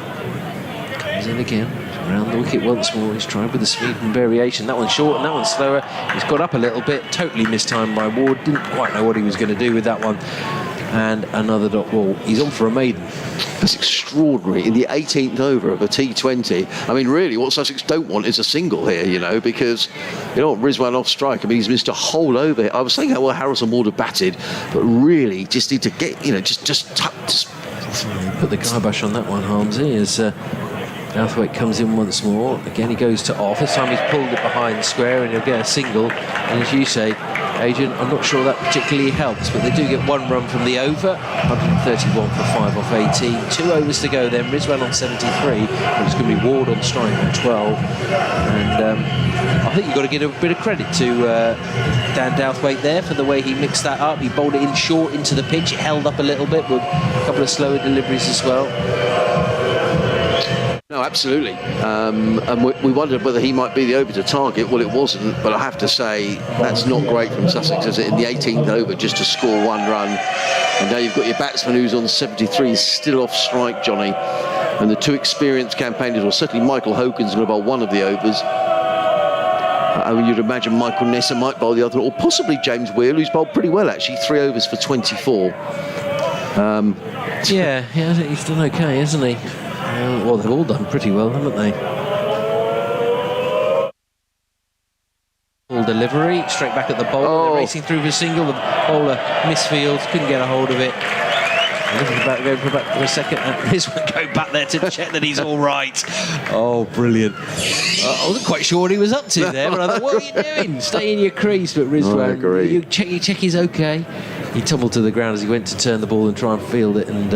Comes in again. Around the wicket once more. He's tried with the speed and variation. That one's short and that one's slower. He's got up a little bit. Totally mistimed by Ward. Didn't quite know what he was going to do with that one. And another dot ball. He's on for a maiden. That's extraordinary. In the 18th over of a T20. I mean, really, what Sussex don't want is a single here, you know, because you know Rizwan off strike. I mean, he's missed a whole over here. I was saying how well Harrison Ward had batted, but really just need to get, you know, just put the kibosh on that one, Harmsy, as Douthwaite comes in once more. Again, he goes to off. This time he's pulled it behind square and he'll get a single. And as you say, Adrian, I'm not sure that particularly helps, but they do get 1 run from the over. 131 for 5 off 18. 2 overs to go then. Rizwan on 73, but it's going to be Ward on strike on 12. And I think you've got to give a bit of credit to Dan Douthwaite there for the way he mixed that up. He bowled it in short into the pitch. It held up a little bit with a couple of slower deliveries as well. No, absolutely. And we wondered whether he might be the over to target. Well, it wasn't, but I have to say that's not great from Sussex, is it? In the 18th over, just to score 1 run. And now you've got your batsman who's on 73, still off strike, Johnny. And the 2 experienced campaigners, or certainly Michael Hogan's going to bowl 1 of the overs. You'd imagine Michael Nessa might bowl the other, or possibly James Wheel, who's bowled pretty well, actually. 3 overs for 24. Yeah, he's done okay, hasn't he? Well, they've all done pretty well, haven't they? Full delivery, straight back at the bowler. They're racing through for a single. The bowler misfields, couldn't get a hold of it. Looking about to go for a second, and this one go back there to check that he's all right. Oh, brilliant! I wasn't quite sure what he was up to there, but I thought, what are you doing? Stay in your crease, but Rizwan, you check he's okay. He tumbled to the ground as he went to turn the ball and try and field it and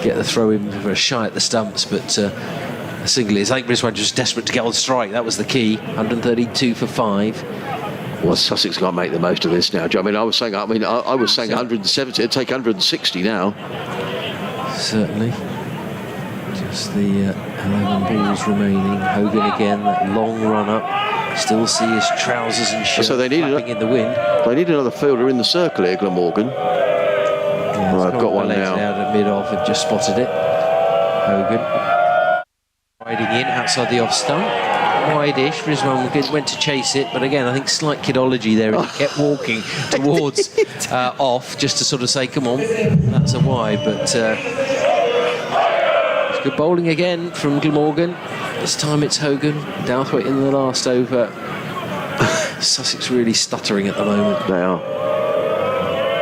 get the throw in for a shy at the stumps, but a single is. I think Rizwan was desperate to get on strike. That was the key. 132 for 5. Well, Sussex can't make the most of this now. I mean, I was saying 170. It'd take 160 now. Certainly. Just the 11 balls remaining. Hogan again, that long run up. Still see his trousers and shirt flapping in the wind. They need another fielder in the circle here, Glamorgan. Yeah, well, I've got one now. Out at mid-off and just spotted it. Hogan riding in outside the off stump. Wide-ish. Rizwan went to chase it, but again, I think slight kidology there. And he kept walking towards off just to sort of say, come on, that's a wide. But it's good bowling again from Glamorgan. This time it's Hogan. Douthwaite in the last over. Sussex really stuttering at the moment. They are.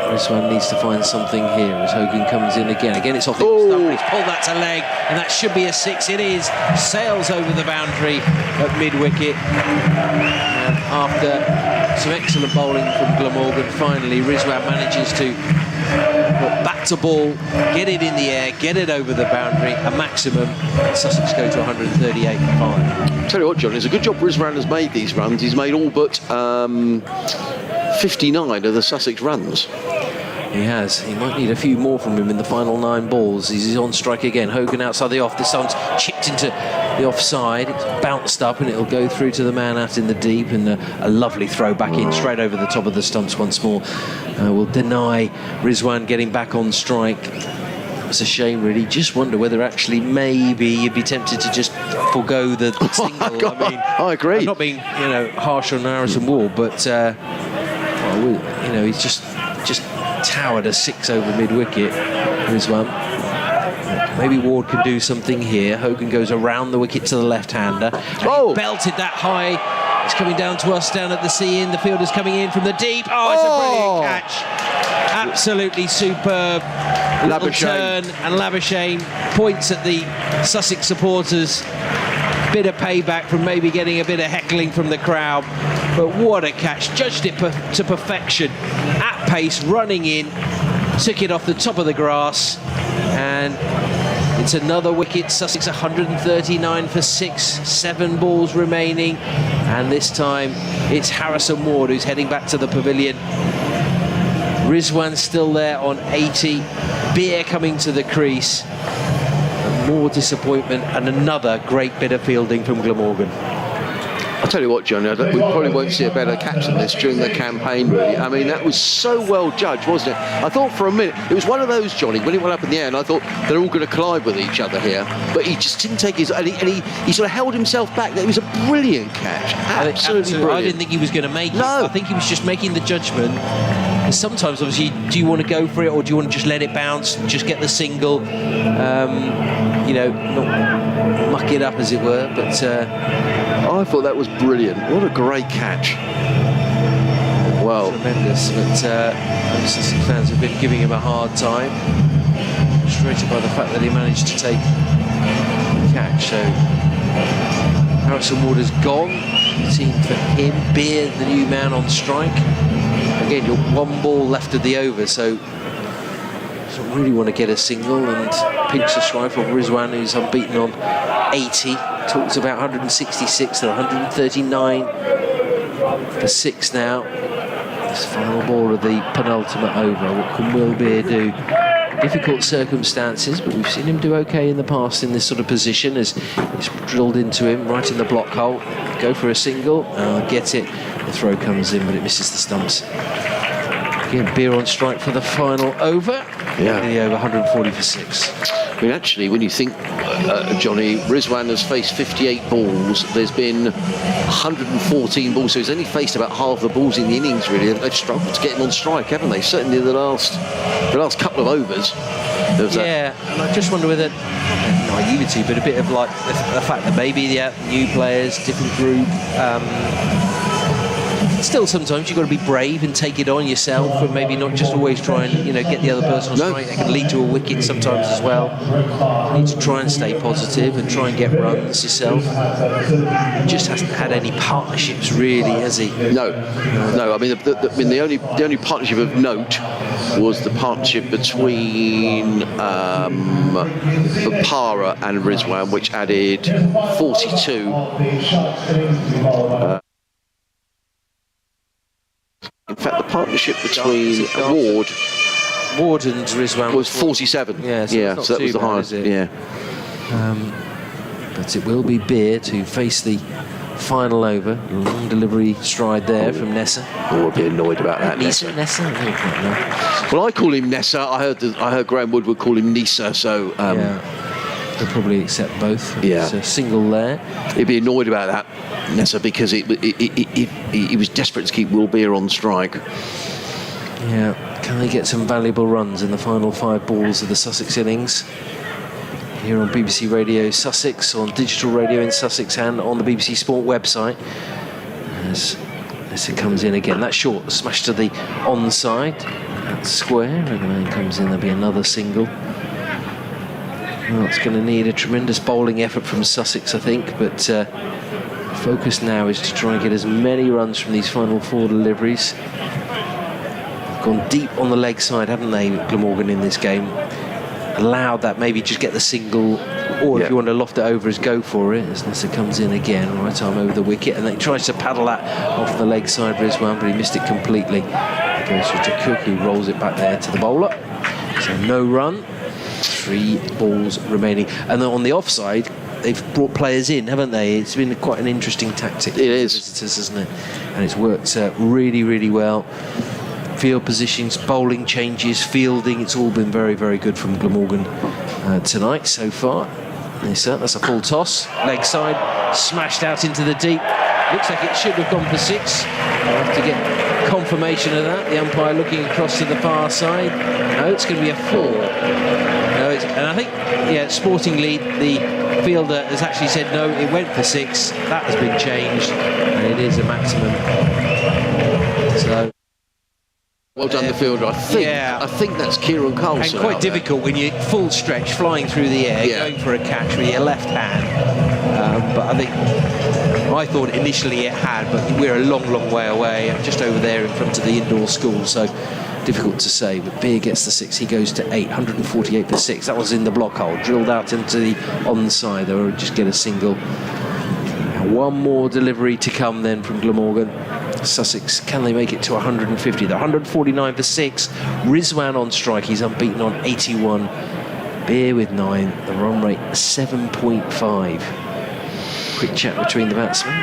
Rizwan needs to find something here as Hogan comes in again. Again, it's off the stump. He's pulled that to leg, and that should be a 6. It is. Sails over the boundary at mid-wicket. And after some excellent bowling from Glamorgan, finally Rizwan manages to bat to ball, get it in the air, get it over the boundary, a maximum. Sussex go to 138 for 5. Tell you what, John, it's a good job Rizwan has made these runs. He's made all but 59 of the Sussex runs. He has. He might need a few more from him in the final 9 balls. He's on strike again. Hogan outside the off. This one's chipped into the offside. It's bounced up and it'll go through to the man out in the deep, and a lovely throw back in straight over the top of the stumps once more. Will deny Rizwan getting back on strike. It's a shame, really. Just wonder whether actually maybe you'd be tempted to just forego the single. I mean, I agree. I'm not being, harsh on Harrison Ward, but he's just towered a 6 over mid-wicket. Rizwan. Maybe Ward can do something here. Hogan goes around the wicket to the left-hander. He belted that high. It's coming down to us down at the sea in. The fielder's coming in from the deep. Oh, it's a brilliant catch. Absolutely superb. Little turn, and Labuschagne points at the Sussex supporters. Bit of payback from maybe getting a bit of heckling from the crowd. But what a catch. Judged it to perfection. At pace, running in. Took it off the top of the grass. And it's another wicket. Sussex 139 for 6. 7 balls remaining. And this time it's Harrison Ward who's heading back to the pavilion. Rizwan's still there on 80. Beer coming to the crease. And more disappointment, and another great bit of fielding from Glamorgan. I'll tell you what, Johnny, we probably won't see a better catch than this during the campaign, really. I mean, that was so well judged, wasn't it? I thought for a minute, it was one of those, Johnny, when it went up in the air, and I thought they're all going to collide with each other here, but he just didn't take his... And he sort of held himself back. It was a brilliant catch. Absolutely brilliant. I didn't think he was going to make it. No. I think he was just making the judgment. Sometimes, obviously, do you want to go for it, or do you want to just let it bounce, just get the single, not muck it up, as it were, but... I thought that was brilliant. What a great catch. Well, tremendous, but Sussex fans have been giving him a hard time, frustrated by the fact that he managed to take the catch. So Harrison Ward has gone. Team for him. Beer, the new man on strike. Again, you're 1 ball left of the over, so doesn't really want to get a single and pinch the strike of Rizwan, who's unbeaten on 80. Talks about 166 to 139 for 6 now. This final ball of the penultimate over. What can Will Beer do? Difficult circumstances, but we've seen him do okay in the past in this sort of position, as it's drilled into him right in the block hole. Go for a single, get it. The throw comes in, but it misses the stumps. Again, Beer on strike for the final over. Yeah. The over 140 for 6. I mean, actually, when you think, Johnny, Rizwan has faced 58 balls. There's been 114 balls, so he's only faced about half the balls in the innings, really. They've struggled to get him on strike, haven't they? Certainly the last couple of overs. And I just wonder whether, naivety, but a bit of like the fact that maybe new players, different group. Still, sometimes you've got to be brave and take it on yourself, and maybe not just always try and get the other person on strike. That can lead to a wicket sometimes as well. You need to try and stay positive and try and get runs yourself. He just hasn't had any partnerships really, has he? No. I mean, the only partnership of note was the partnership between Para and Rizwan, which added 42. In fact, the partnership between Ward and Rizwan was 47. Yeah, so that was the highest. Yeah. But it will be Beer to face the final over. Long delivery stride there from Nessa. I'd be annoyed about that. Nessa? Well, I call him Nessa. I heard Graham Woodward call him Nisa. So they'll probably accept both. Yeah. It's a single there. He'd be annoyed about that, Nessa, because he was desperate to keep Will Beer on strike. Yeah. Can they get some valuable runs in the final 5 balls of the Sussex innings? Here on BBC Radio Sussex, on digital radio in Sussex, and on the BBC Sport website. As it comes in again, that's short, smash to the onside. That's square, and then it comes in. There'll be another single. Well, it's going to need a tremendous bowling effort from Sussex, I think, but focus now is to try and get as many runs from these final 4 deliveries. Gone deep on the leg side, haven't they, Glamorgan, in this game? Allowed that, maybe just get the single, or if you want to loft it over, is go for it. As Nessa comes in again, right arm over the wicket, and then he tries to paddle that off the leg side for his one, but he missed it completely. It goes to Cook, who rolls it back there to the bowler. So no run. 3 balls remaining. And then on the offside, they've brought players in, haven't they? It's been quite an interesting tactic. It is, visitors, isn't it? And it's worked really, really well. Field positions, bowling changes, fielding, it's all been very, very good from Glamorgan tonight so far. That's a full toss, leg side, smashed out into the deep. Looks like it should have gone for 6. I'll have to get confirmation of that. The umpire looking across to the far side. No, it's going to be a 4. No, and I think, Sporting Lead, the fielder has actually said no, it went for 6. That has been changed, and it is a maximum. So. Well done, the fielder. I think that's Kieran Carlson. And quite difficult when you're full stretch, flying through the air, going for a catch with your left hand. But I thought initially it had, but we're a long, long way away, just over there in front of the indoor school, so difficult to say. But Beer gets the 6, he goes to 8, 148 for 6. That was in the block hole, drilled out into the onside. They'll just get a single. One more delivery to come then from Glamorgan. Sussex, can they make it to 150? They're 149 for 6. Rizwan on strike, he's unbeaten on 81. Beer with 9, the run rate 7.5. Quick chat between the batsmen.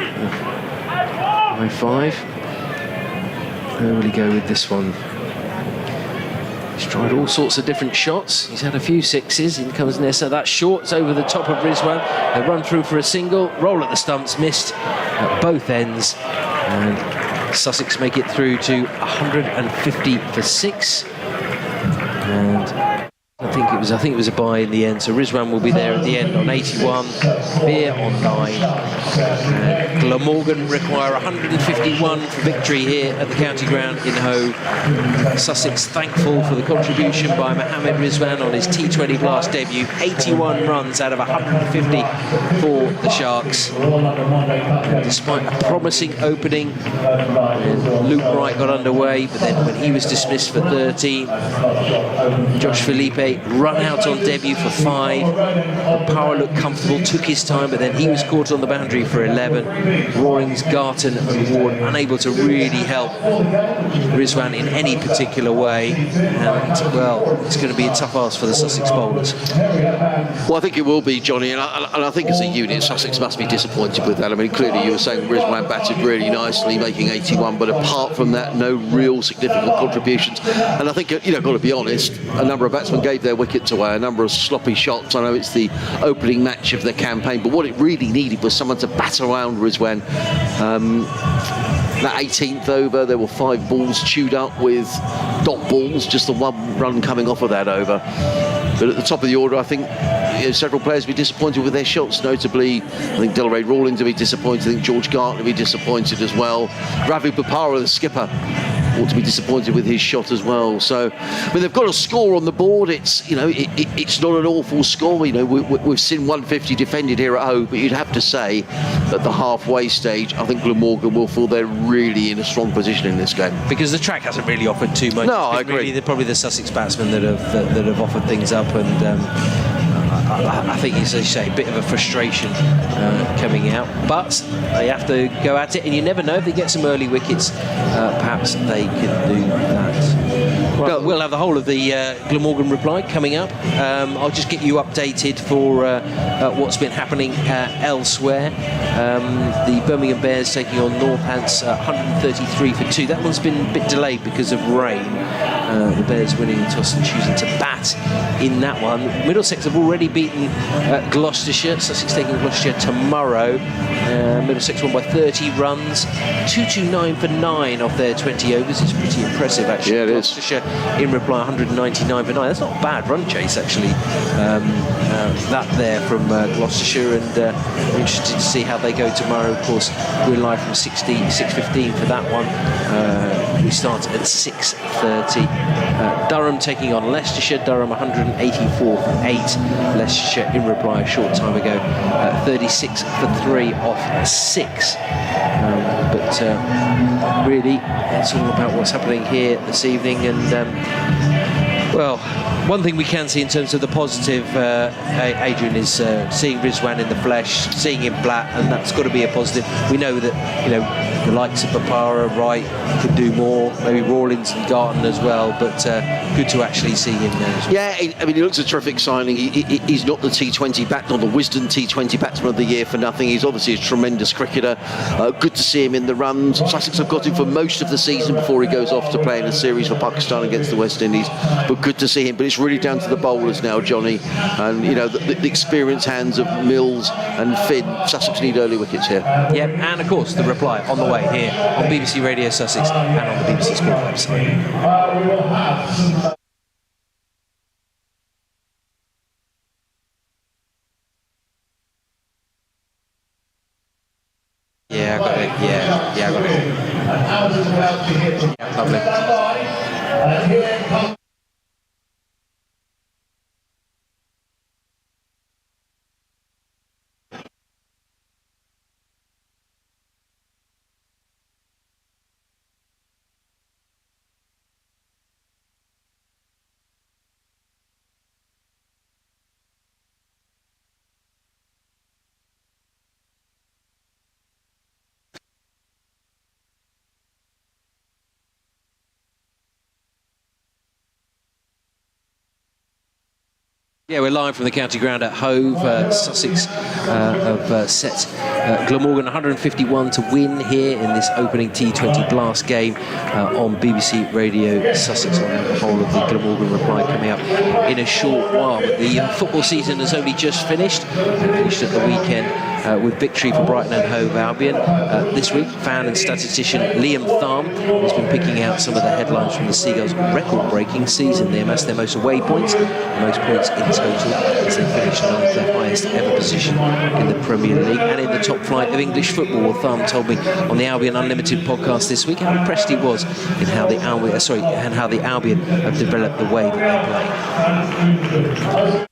High 5. Where will he go with this one? He's tried all sorts of different shots. He's had a few 6s. In comes Nessa. That's short. It's over the top of Rizwan. They run through for a single. Roll at the stumps. Missed at both ends. And Sussex make it through to 150 for 6. And I think it was a bye in the end. So Rizwan will be there at the end on 81. Beer on 9. And Glamorgan require 151 for victory here at the county ground in Hove. Sussex thankful for the contribution by Mohammad Rizwan on his T20 Blast debut. 81 runs out of 150 for the Sharks. And despite a promising opening, and Luke Wright got underway, but then when he was dismissed for 30, Josh Phillipe run out on debut for 5. The power looked comfortable, took his time, but then he was caught on the boundary for 11. Rawlings, Garton and Ward unable to really help Rizwan in any particular way. And, well, it's going to be a tough ask for the Sussex bowlers. Well, I think it will be, Johnny, and I think as a unit, Sussex must be disappointed with that. I mean, clearly you were saying Rizwan batted really nicely, making 81, but apart from that, no real significant contributions. And I think, got to be honest, a number of batsmen gave their wickets away, a number of sloppy shots. I know it's the opening match of the campaign, but what it really needed was someone to bat around Rizwan. That 18th over, there were 5 balls chewed up with dot balls, just the 1 run coming off of that over. But at the top of the order, I think several players will be disappointed with their shots, notably, I think Delray Rawlings will be disappointed, I think George Garton will be disappointed as well. Ravi Bopara, the skipper, ought to be disappointed with his shot as well. So, I mean, they've got a score on the board. It's, it's not an awful score. We've seen 150 defended here at home, but you'd have to say at the halfway stage, I think Glamorgan will feel they're really in a strong position in this game. Because the track hasn't really offered too much. No, I agree. Really, they're probably the Sussex batsmen that have offered things up, and I think, as I say, a bit of a frustration coming out, but they have to go at it, and you never know, if they get some early wickets, perhaps they can do that. Well, we'll have the whole of the Glamorgan reply coming up. I'll just get you updated for what's been happening elsewhere. The Birmingham Bears taking on Northants, 133 for 2. That one's been a bit delayed because of rain. The Bears winning the toss and choosing to bat in that one. Middlesex have already beaten Gloucestershire. Sussex taking Gloucestershire tomorrow. Middlesex won by 30 runs. 229 for 9 off their 20 overs. It's pretty impressive, actually. Yeah, it is. Gloucestershire in reply 199 for 9. That's not a bad run chase, actually. That there from Gloucestershire, and we're interested to see how they go tomorrow. Of course, we're live from 6:15 for that one. We start at 6:30. Durham taking on Leicestershire. Durham 184 for 8. Leicestershire in reply a short time ago, 36 for 3 off 6. But really, it's all about what's happening here this evening, and well, One thing we can see in terms of the positive, Adrian, is seeing Rizwan in the flesh, seeing him black, and that's got to be a positive. We know that the likes of Papara, Wright could do more, maybe Rawlins and Garton as well, but good to actually see him there as well. Yeah, I mean, he looks a terrific signing. He's not the T20 batsman, or the Wisden T20 batsman of the year for nothing. He's obviously a tremendous cricketer. Good to see him in the runs. Sussex have got him for most of the season before he goes off to play in a series for Pakistan against the West Indies, but good to see him. But it's really down to the bowlers now, Johnny, and the experienced hands of Mills and Finn. Sussex need early wickets here. Yep, and of course the reply on the way here on BBC Radio Sussex and on the BBC Sport website. Yeah, I got it. Yeah, I got it. Yeah, lovely. Yeah, we're live from the county ground at Hove. Sussex have set Glamorgan 151 to win here in this opening T20 Blast game on BBC Radio Sussex, on the whole of the Glamorgan reply coming up in a short while. But the football season has only just finished at the weekend with victory for Brighton and Hove Albion. This week, fan and statistician Liam Tharm has been picking out some of the headlines from the Seagulls' record-breaking season. They amassed their most away points, most points in total, as they finished ninth, their highest ever position in the Premier League and in the top flight of English football. Tharm told me on the Albion Unlimited podcast this week how impressed he was in how the Albion have developed the way that they play.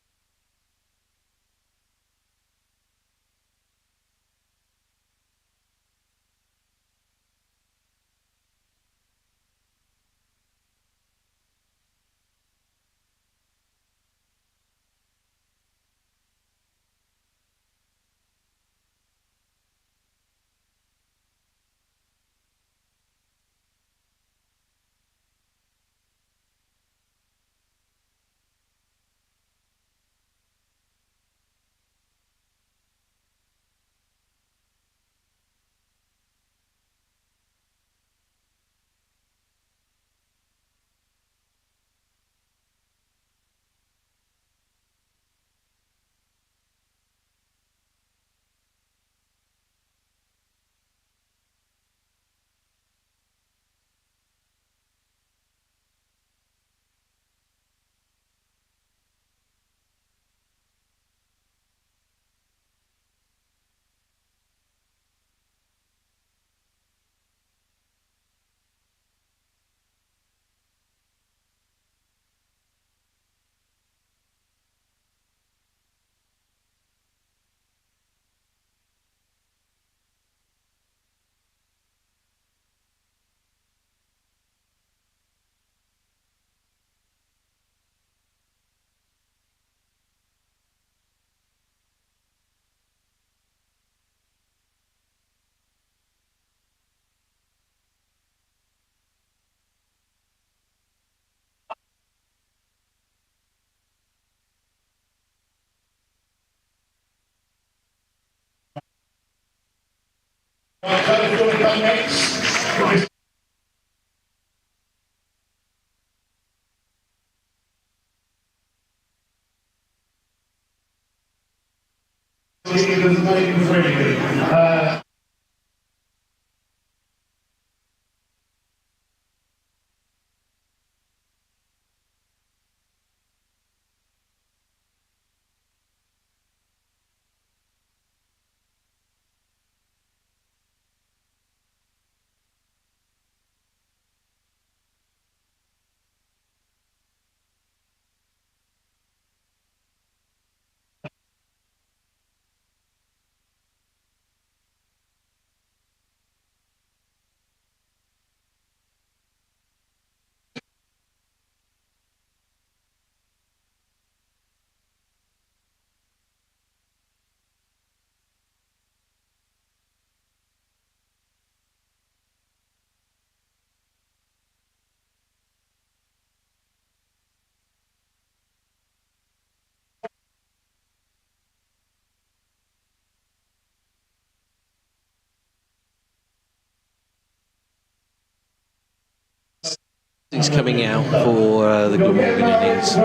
Sussex coming out for the Glamorgan innings.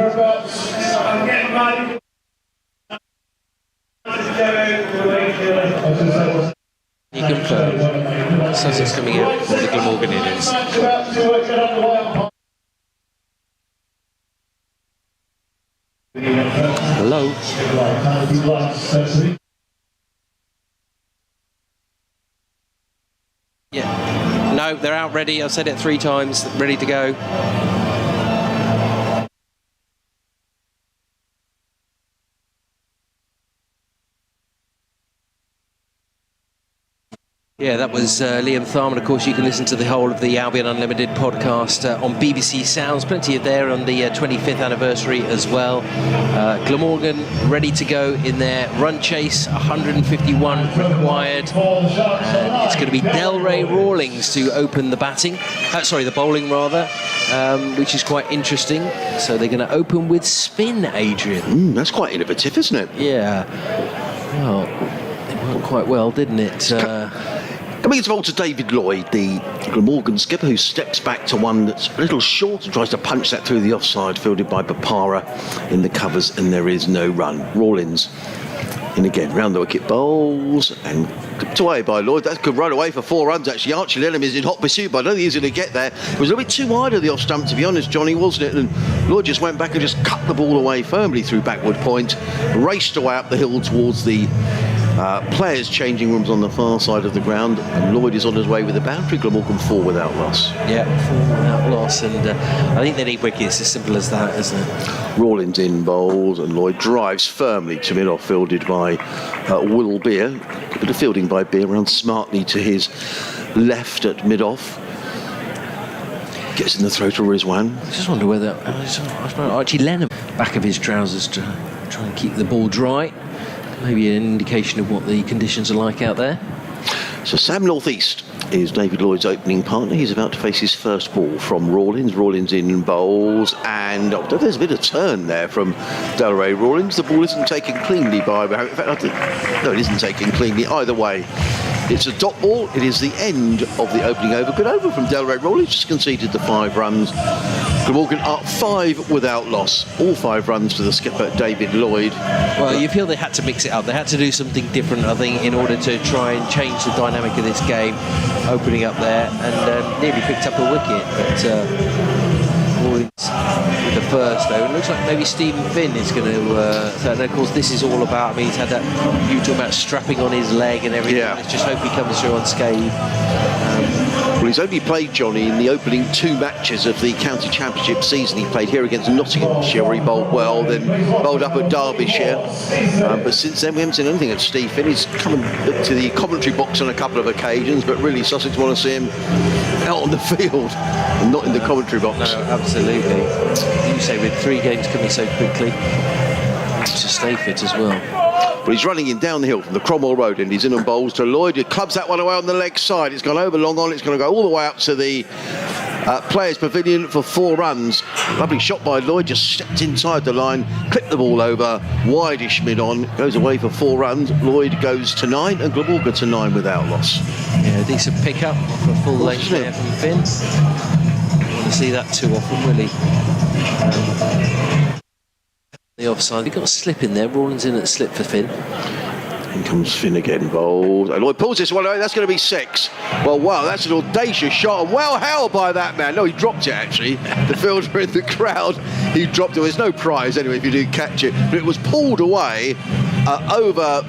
You confirm Sussex coming out for the Glamorgan innings. Hello. Yeah. No, they're out ready. I've said it 3 times. Ready to go. Yeah, that was Liam Tharman. Of course, you can listen to the whole of the Albion Unlimited podcast on BBC Sounds. Plenty of there on the 25th anniversary as well. Glamorgan ready to go in their run chase. 151 required. And it's going to be Delray Rawlings to open the batting. The bowling rather, which is quite interesting. So they're going to open with spin, Adrian. That's quite innovative, isn't it? Yeah. Well, it worked quite well, didn't it? Coming into ball to David Lloyd, the Glamorgan skipper, who steps back to one that's a little short and tries to punch that through the offside, fielded by Bapara in the covers, and there is no run. Rawlings in again, round the wicket, bowls, and clipped away by Lloyd. That could run away for 4 runs, actually. Archie Lenham is in hot pursuit, but I don't think he's going to get there. It was a little bit too wide of the off stump, to be honest, Johnny, wasn't it? And Lloyd just went back and just cut the ball away firmly through backward point, raced away up the hill towards the players' changing rooms on the far side of the ground, and Lloyd is on his way with the boundary. Glamorgan 4 without loss. Yeah, 4 without loss, and I think they need wickets, as simple as that, isn't it? Rawlings in bowls, and Lloyd drives firmly to mid-off, fielded by Will Beer. A bit of fielding by Beer, around smartly to his left at mid-off. Gets in the throat of Rizwan. I just wonder whether Archie Lenham back of his trousers to try and keep the ball dry. Maybe an indication of what the conditions are like out there. So Sam Northeast is David Lloyd's opening partner. He's about to face his first ball from Rawlings. Rawlings in bowls, and there's a bit of turn there from Delray Rawlings. The ball isn't taken cleanly by... In fact, no, it isn't taken cleanly either way. It's a dot ball. It is the end of the opening over. Good over from Delray Rawlings. Just conceded the 5 runs. Glamorgan are 5 without loss. All 5 runs to the skipper, David Lloyd. Well, you feel they had to mix it up. They had to do something different, I think, in order to try and change the dynamic of this game. Opening up there and nearly picked up a wicket. But Rawlings with the first, though. It looks like maybe Stephen Finn is going to... and of course, this is all about... I mean, he's had that... You talking about strapping on his leg and everything. Yeah. Let's just hope he comes through unscathed. Well, he's only played, Johnny, in the opening 2 matches of the county championship season. He played here against Nottinghamshire, where he bowled well, then bowled up at Derbyshire. But since then, we haven't seen anything of Steve Finn. He's come to the commentary box on a couple of occasions, but really, Sussex want to see him out on the field and not in the commentary box. No, absolutely. You say with 3 games coming so quickly, to stay fit as well. But he's running in down the hill from the Cromwell Road, and he's in and bowls to Lloyd. He clubs that one away on the leg side. It's gone over long on. It's going to go all the way up to the players' pavilion for 4 runs. Lovely shot by Lloyd. Just stepped inside the line, clipped the ball over, wideish mid-on. Goes away for 4 runs. Lloyd goes to 9, and Glamorgan to 9 without loss. Yeah, decent pick-up for full length there from Finn. Want to see that too often, will he? The offside, he got a slip in there. Rawlings in at the slip for Finn. In comes Finn again, bowled. And Lloyd pulls this one away. That's going to be 6. Well, wow, that's an audacious shot, and well held by that man. No, he dropped it actually. The fielder in the crowd, he dropped it. There's no prize anyway if you do catch it, but it was pulled away over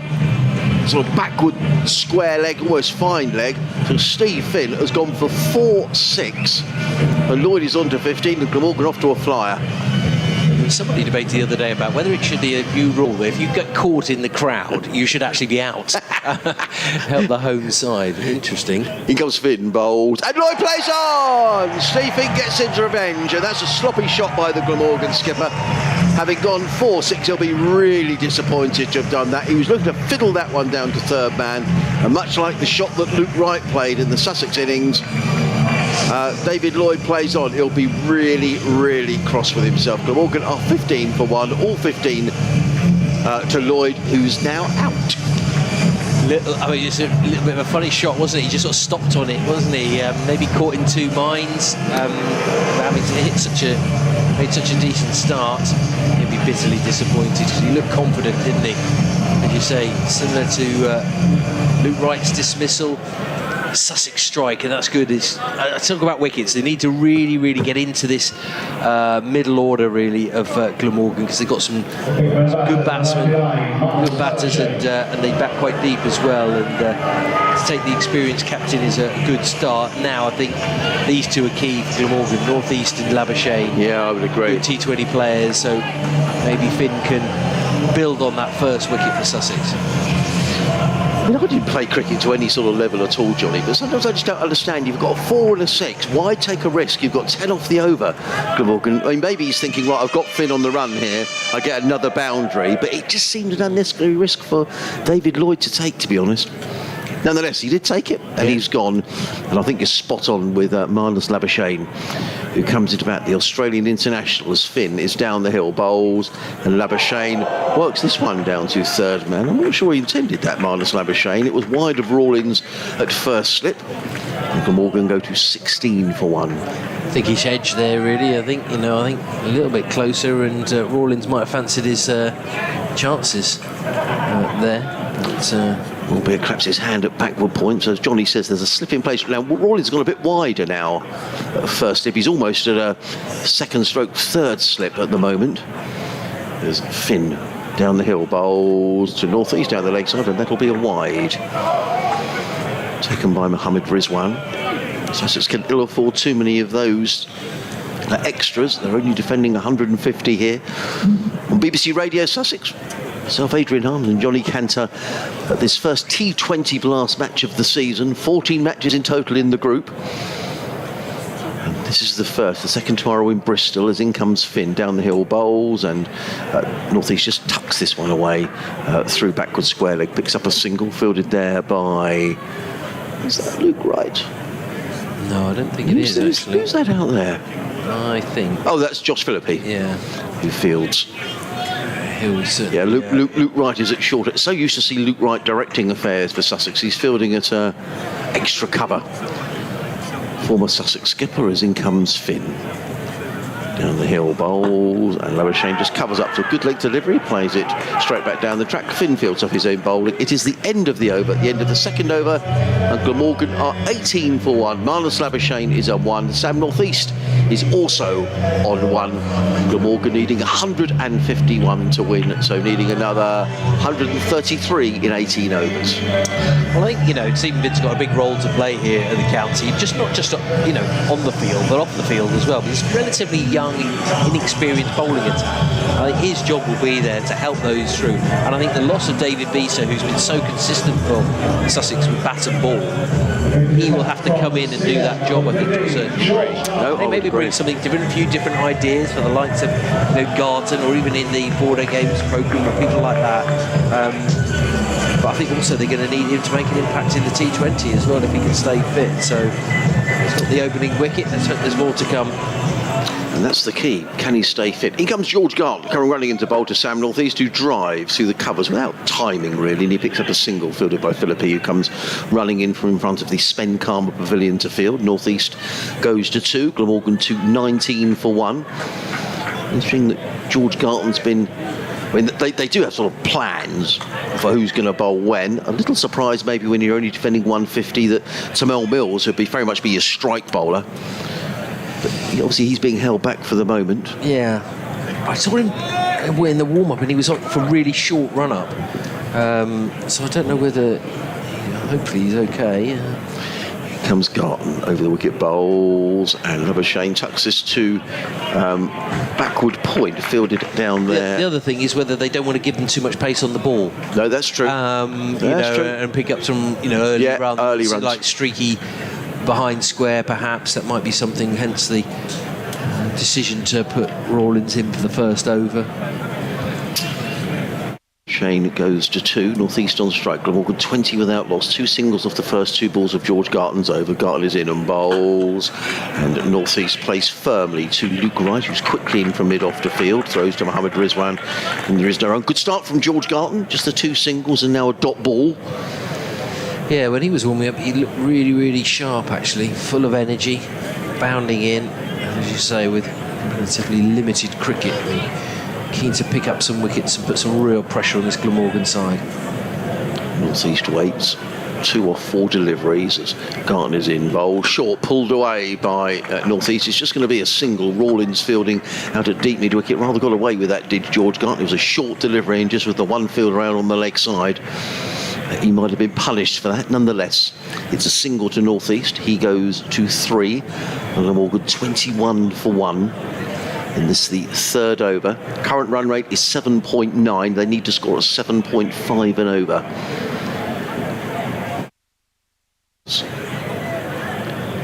sort of backward square leg, almost fine leg. So Steve Finn has gone for 4-6, and Lloyd is on to 15, and Glamorgan off to a flyer. Somebody debated the other day about whether it should be a new rule that if you get caught in the crowd, you should actually be out. Help the home side. Interesting. In comes Finn, bowled, and Lloyd plays on! Steve Finn gets his revenge, and that's a sloppy shot by the Glamorgan skipper. Having gone 4-6, he'll be really disappointed to have done that. He was looking to fiddle that one down to 3rd man, and much like the shot that Luke Wright played in the Sussex innings, David Lloyd plays on. He'll be really, really cross with himself. Glamorgan are 15 for 1, all 15 to Lloyd, who's now out. It's a little bit of a funny shot, wasn't it? He just sort of stopped on it, wasn't he? Maybe caught in two minds, having to hit made such a decent start. He'd be bitterly disappointed because he looked confident, didn't he? As you say, similar to Luke Wright's dismissal. Sussex strike, and that's good. I talk about wickets. They need to really, really get into this middle order, really, of Glamorgan, because they've got some good batsmen, good batters, and they bat quite deep as well. And to take the experienced captain is a good start. Now, I think these two are key for Glamorgan, North East and Labuschagne. Yeah, I would agree. Good T20 players, so maybe Finn can build on that first wicket for Sussex. I mean, I didn't play cricket to any sort of level at all, Johnny, but sometimes I just don't understand. You've got a 4 and a 6. Why take a risk? You've got 10 off the over, Glamorgan. I mean, maybe he's thinking, right, I've got Finn on the run here. I get another boundary. But it just seemed an unnecessary risk for David Lloyd to take, to be honest. Nonetheless, he did take it, and he's gone. And I think you're spot on with Marnus Labuschagne, who comes into bat. The Australian international, as Finn is down the hill, bowls, and Labuschagne works this one down to third man. I'm not sure he intended that, Marnus Labuschagne. It was wide of Rawlins at first slip. And Glamorgan go to 16 for 1. I think he's edged there, really. I think a little bit closer, and Rawlins might have fancied his chances there. But, albeit claps his hand at backward point. So as Johnny says, there's a slip in place. Now, Rawlins gone a bit wider now at first slip. He's almost at a second stroke third slip at the moment. There's Finn down the hill, bowls to North East down the leg side, and that'll be a wide. Taken by Mohammad Rizwan. Sussex can ill afford too many of those extras. They're only defending 150 here. On BBC Radio Sussex, myself, Adrian Harms, and Johnny Cantor at this first T20 Blast match of the season. 14 matches in total in the group. And this is the first. The second tomorrow in Bristol, as in comes Finn down the hill, bowls, and North East just tucks this one away through backward square leg. Picks up a single, fielded there by... Is that Luke Wright? No, I don't think it is, actually. Who's that out there? I think... Oh, that's Josh Phillipe. Yeah. Who fields. Yeah, Luke Wright is at short. So used to see Luke Wright directing affairs for Sussex. He's fielding at extra cover. Former Sussex skipper, as in comes Finn. Down the hill, bowls, and Labuschagne just covers up for a good leg delivery, plays it straight back down the track. Finn fields off his own bowling. It is the end of the over, the end of the second over, and Glamorgan are 18 for 1. Marnus Labuschagne is on 1. Sam North East is also on 1. Glamorgan needing 151 to win, so needing another 133 in 18 overs. Well, I think, Stephen Finn's got a big role to play here at the county, not just on the field, but off the field as well. But he's relatively young, inexperienced bowling attack. I think his job will be there to help those through. And I think the loss of David Beeser, who's been so consistent for Sussex with bat and ball, he will have to come in and do that job, I think, to a certain degree. They maybe bring something different, a few different ideas for the likes of Garton, or even in the 4-day games programme, or people like that. But I think also they're going to need him to make an impact in the T20 as well if he can stay fit. So it's not the opening wicket. Let's hope there's more to come. And that's the key. Can he stay fit? In comes George Garton, coming running into bowl to Sam North East, who drives through the covers without timing, really, and he picks up a single fielded by Phillippe, who comes running in from in front of the Spen Karma Pavilion to field. North East goes to 2, Glamorgan to 19 for 1. Interesting that George Garton's been... I mean, they do have sort of plans for who's going to bowl when. A little surprised maybe when you're only defending 150 that Tamel Mills would very much be your strike bowler. But obviously he's being held back for the moment. Yeah. I saw him in the warm-up and he was on for a really short run-up. So I don't know whether... hopefully he's okay. Here comes Garton over the wicket, bowls, and Labuschagne tucks this to backward point, fielded down there. The other thing is whether they don't want to give them too much pace on the ball. No, that's true. That's true. And pick up some, early runs, like streaky behind square, perhaps. That might be something, hence the decision to put Rawlins in for the first over. Shane goes to 2, North East on strike. Glamorgan 20 without loss, 2 singles off the first 2 balls of George Garton's over. Garton is in and bowls, and North East plays firmly to Luke Wright, who's quickly in from mid-off to field, throws to Mohammad Rizwan, and there is no run. Good start from George Garton, just the 2 singles and now a dot ball. Yeah, when he was warming up, he looked really, really sharp, actually, full of energy, bounding in, as you say, with relatively limited cricket. Keen to pick up some wickets and put some real pressure on this Glamorgan side. North East waits. 2 or 4 deliveries as Gartner's in bowl. Short pulled away by North East. It's just going to be a single. Rawlins fielding out at deep mid wicket. Rather got away with that, did George Gartner. It was a short delivery and just with the one fielder out on the leg side. He might have been punished for that. Nonetheless, it's a single to North East. He goes to 3. And Glamorgan 21 for 1. And this is the 3rd over. Current run rate is 7.9. They need to score a 7.5 and over.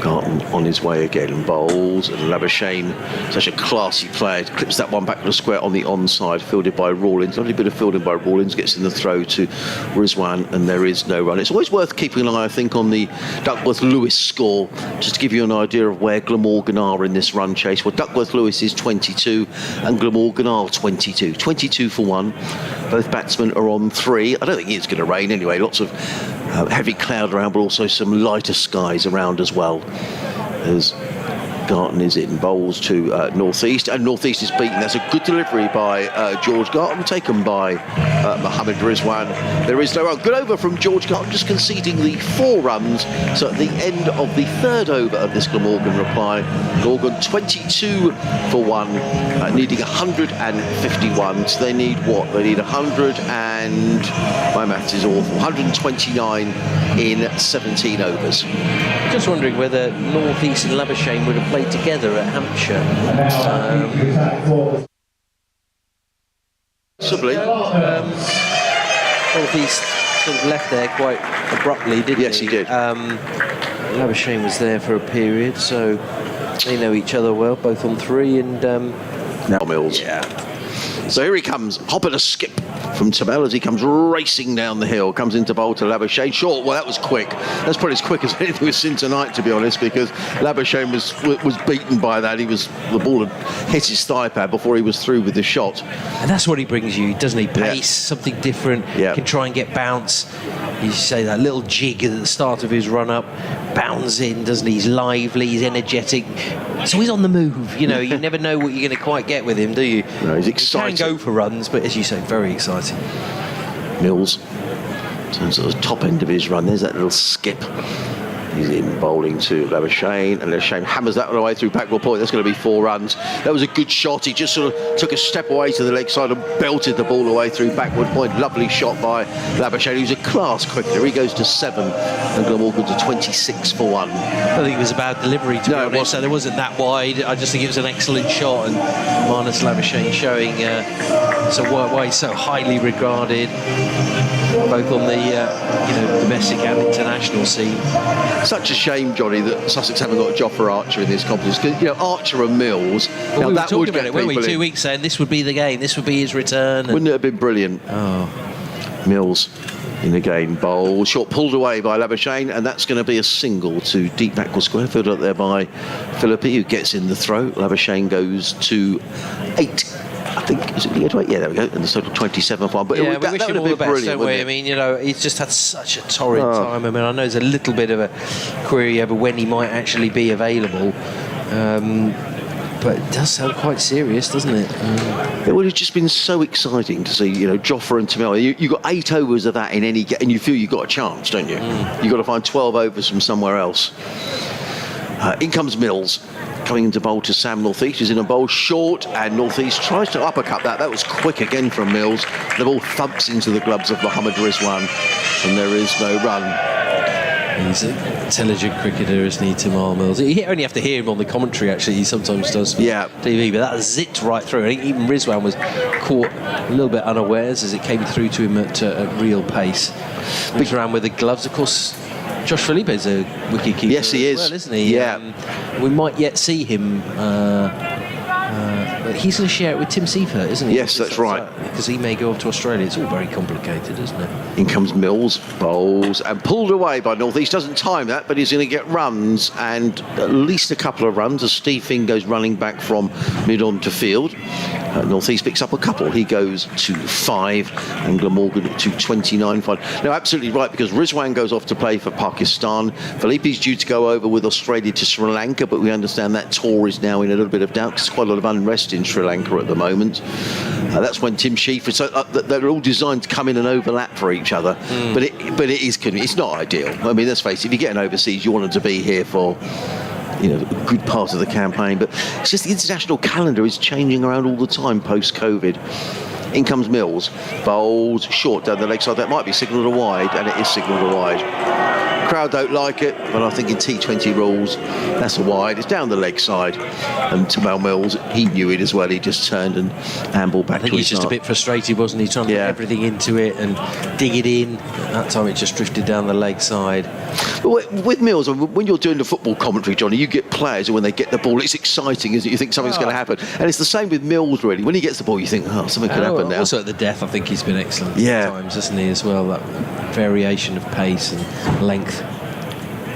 Garton on his way again, bowls, and Labuschagne, such a classy player, clips that one back to the square on the onside, fielded by Rawlins. Lovely bit of fielding by Rawlins, gets in the throw to Rizwan, and there is no run. It's always worth keeping an eye, I think, on the Duckworth-Lewis score, just to give you an idea of where Glamorgan are in this run chase. Well, Duckworth-Lewis is 22, and Glamorgan are 22. 22 for 1. Both batsmen are on 3. I don't think it's going to rain anyway. Lots of heavy cloud around, but also some lighter skies around as well. As Garton is in bowls to North East, and North East is beaten. That's a good delivery by George Garton, taken by Mohammad Rizwan. There is no run. Good over from George Garton, just conceding the 4 runs. So at the end of the 3rd over of this Glamorgan reply, Glamorgan 22 for 1, needing 151. So they need what? They need 100 and, my maths is awful, 129 in 17 overs. Just wondering whether North East and Labuschagne would have played together at Hampshire. Possibly. North East sort of left there quite abruptly, didn't he? Yes, he did. Labuschagne was there for a period, so they know each other well, both on 3, and now Mills. Yeah. So here he comes, hop and a skip from Tabel as he comes racing down the hill, comes into bowl to Labuschagne. Short, well, that was quick. That's probably as quick as anything we've seen tonight, to be honest, because Labuschagne was beaten by that. The ball had hit his thigh pad before he was through with the shot. And that's what he brings you, doesn't he? Pace, something different, can try and get bounce. You say that little jig at the start of his run-up, bounds in, doesn't he? He's lively, he's energetic. So he's on the move, you know. You never know what you're going to quite get with him, do you? No, he's exciting. He can go for runs, but as you say, very exciting. Mills turns at the top end of his run. There's that little skip. He's in bowling to Labuschagne, and Labuschagne hammers that one away through backward point. That's going to be 4 runs. That was a good shot. He just sort of took a step away to the leg side and belted the ball away through backward point. Lovely shot by Labuschagne, who's a class cricketer. He goes to 7, and Glamorgan to 26 for 1. I think it was a bad delivery, to be honest. So there wasn't that wide. I just think it was an excellent shot, and Marnus Labuschagne showing why he's so highly regarded, both on the domestic and international scene. Such a shame, Johnny, that Sussex haven't got Jofra Archer in this competition. Because, Archer and Mills. Well, now, we were talking about it, weren't we, 2 weeks saying this would be the game, this would be his return. Wouldn't it have been brilliant? Oh. Mills in again, bowl. Short pulled away by Labuschagne, and that's going to be a single to deep backward square, fielded up there by Phillippe, who gets in the throw. Labuschagne goes to 8. I think, is it the 8? Yeah, there we go. And the total 27 for 1. But we wish him all the best, don't we? I mean, he's just had such a torrid time. I mean, I know there's a little bit of a query over when he might actually be available. But it does sound quite serious, doesn't it? It would have just been so exciting to see, Jofra and Tamil. You got 8 overs of that in any game, and you feel you've got a chance, don't you? You've got to find 12 overs from somewhere else. In comes Mills, coming into bowl to Sam North East. He's in a bowl short, and North East tries to uppercut that. That was quick again from Mills. The ball thumps into the gloves of Mohammad Rizwan, and there is no run. He's an intelligent cricketer, isn't he, Tamil Mills? You only have to hear him on the commentary, actually. He sometimes does TV, but that zipped right through. I think even Rizwan was caught a little bit unawares as it came through to him at real pace. Moves around with the gloves. Of course, Josh Phillipe is a wicket keeper. Yes, he is. Well, isn't he? Yeah. We might yet see him. he's going to share it with Tim Seifert, isn't he? Yes, that's right. Because he may go off to Australia. It's all very complicated, isn't it? In comes Mills, bowls, and pulled away by North East. Doesn't time that, but he's going to get runs, and at least a couple of runs as Steve Finn goes running back from mid-on to field. North East picks up a couple. He goes to 5, and Glamorgan to 29.5. Now, absolutely right, because Rizwan goes off to play for Pakistan. Phillippe's due to go over with Australia to Sri Lanka, but we understand that tour is now in a little bit of doubt because there's quite a lot of unrest in Sri Lanka at the moment. That's when Tim Sheaffer, so they're all designed to come in and overlap for each other. But it's not ideal. I mean, let's face it, if you're getting overseas, you want them to be here for a good part of the campaign, but it's just the international calendar is changing around all the time post-COVID. In comes Mills, bowls short down the leg side. That might be signalled a wide, and it is signalled a wide. Crowd don't like it, but I think in T20 rules, that's a wide. It's down the leg side, and Tamal Mills, he knew it as well. He just turned and handballed back. I think he's just a bit frustrated, wasn't he? Trying to put everything into it and dig it in. At that time, it just drifted down the leg side. But with Mills, when you're doing the football commentary, Johnny, you get players, and when they get the ball, it's exciting, isn't it? You think something's going to happen, and it's the same with Mills. Really, when he gets the ball, you think, something could happen now. Also at the death, I think he's been excellent at times, hasn't he, as well? That variation of pace and length.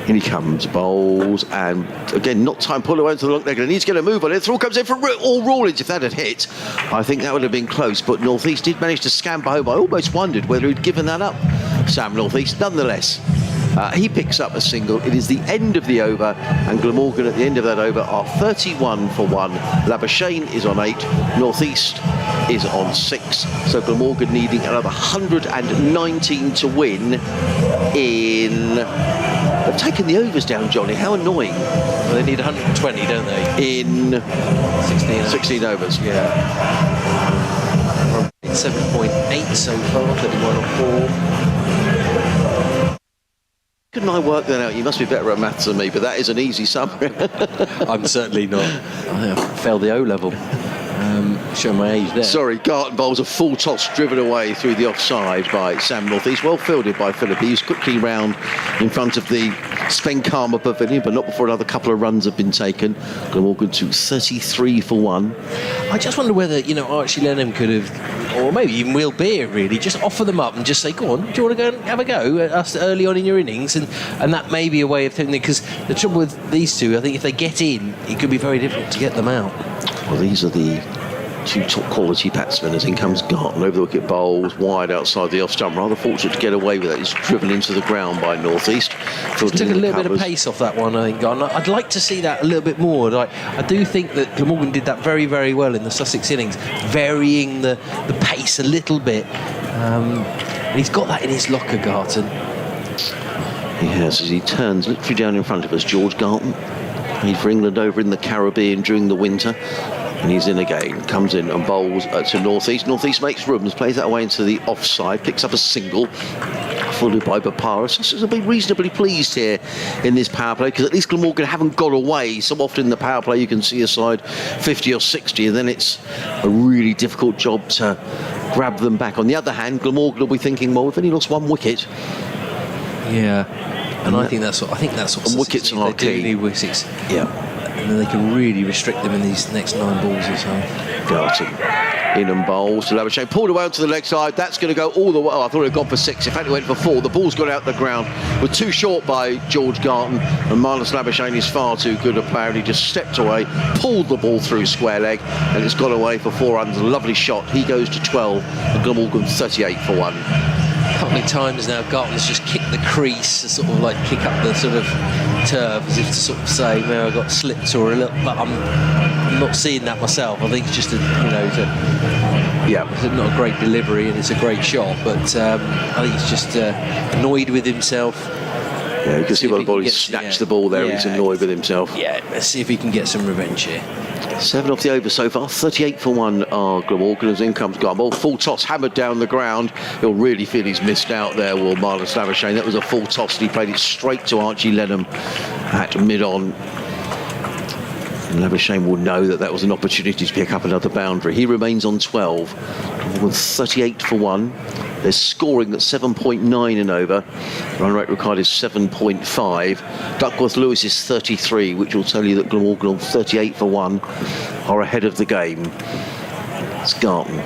In he comes, bowls, and again, not time, pull away into the long leg, and he's going to move on it. Throw comes in for all Rawlins. If that had hit, I think that would have been close, but North East did manage to scamper home. I almost wondered whether he'd given that up, Sam North East. Nonetheless, he picks up a single. It is the end of the over, and Glamorgan at the end of that over are 31 for 1. Labuschagne is on 8, North East is on 6, so Glamorgan needing another 119 to win in... They've taken the overs down, Johnny. How annoying. Well, they need 120, don't they? In 16 overs. Yeah. 7.8 so far, 31 or 4. Couldn't I work that out? You must be better at maths than me, but that is an easy sum. I'm certainly not. I failed the O-level. Showing my age there. Sorry, Garton bowls a full toss driven away through the offside by Sam North East. Well fielded by Phillippe. He's quickly round in front of the Spenkama Pavilion, but not before another couple of runs have been taken. Glamorgan to 33 for 1. I just wonder whether, Archie Lenham could have, or maybe even Will Beer, really, just offer them up and just say, go on, do you want to go and have a go at us early on in your innings? And that may be a way of thinking, because the trouble with these two, I think if they get in, it could be very difficult to get them out. Well, these are the two top quality batsmen. As in comes Garton over the wicket, bowls wide outside the off stump. Rather fortunate to get away with that. He's driven into the ground by North East. Just took a little bit of pace off that one, I think. I'd like to see that a little bit more. I do think that Glamorgan did that very, very well in the Sussex innings, varying the pace a little bit. He's got that in his locker, Garton. He has, as he turns literally down in front of us. George Garton played for England over in the Caribbean during the winter. And he's in again, comes in and bowls to North East. North East makes rooms, plays that away into the offside, picks up a single, followed by Bapara. Sussex will be reasonably pleased here in this power play, because at least Glamorgan haven't got away. So often in the power play you can see a side 50 or 60, and then it's a really difficult job to grab them back. On the other hand, Glamorgan will be thinking, well, we've only lost 1 wicket. Yeah, and I think that's what and wickets are key. Need wickets. Yeah. And then they can really restrict them in these next 9 balls or so. Garton in and bowls to Labuschagne, pulled away onto the leg side. That's going to go all the way. I thought it had gone for 6. In fact, it went for 4. The ball's gone out the ground. With too short by George Garton, and Marnus Labuschagne is far too good a player. He just stepped away, pulled the ball through square leg, and it's gone away for 4 runs. A lovely shot. He goes to 12, and Glamorgan 38 for 1. A couple of times now, Garton's just kicked the crease, sort of like kick up the sort of turf, as if to sort of say, well, I got slipped or a little, but I'm not seeing that myself. I think it's just it's not a great delivery and it's a great shot, but I think he's just annoyed with himself. Yeah, you can see by the ball, he snatched the ball there. He's annoyed with himself. Yeah, let's see if he can get some revenge here. 7 off the over so far, 38 for 1 are Glamorgan. As in comes Garton. Full toss hammered down the ground. He'll really feel he's missed out there, will Marnus Labuschagne. That was a full toss, and he played it straight to Archie Lenham at mid-on. And Labuschagne will know that was an opportunity to pick up another boundary. He remains on 12 with 38 for 1. They're scoring at 7.9 and over. Run rate required is 7.5. Duckworth Lewis is 33, which will tell you that Glamorgan on 38 for 1. are ahead of the game. It's Garton.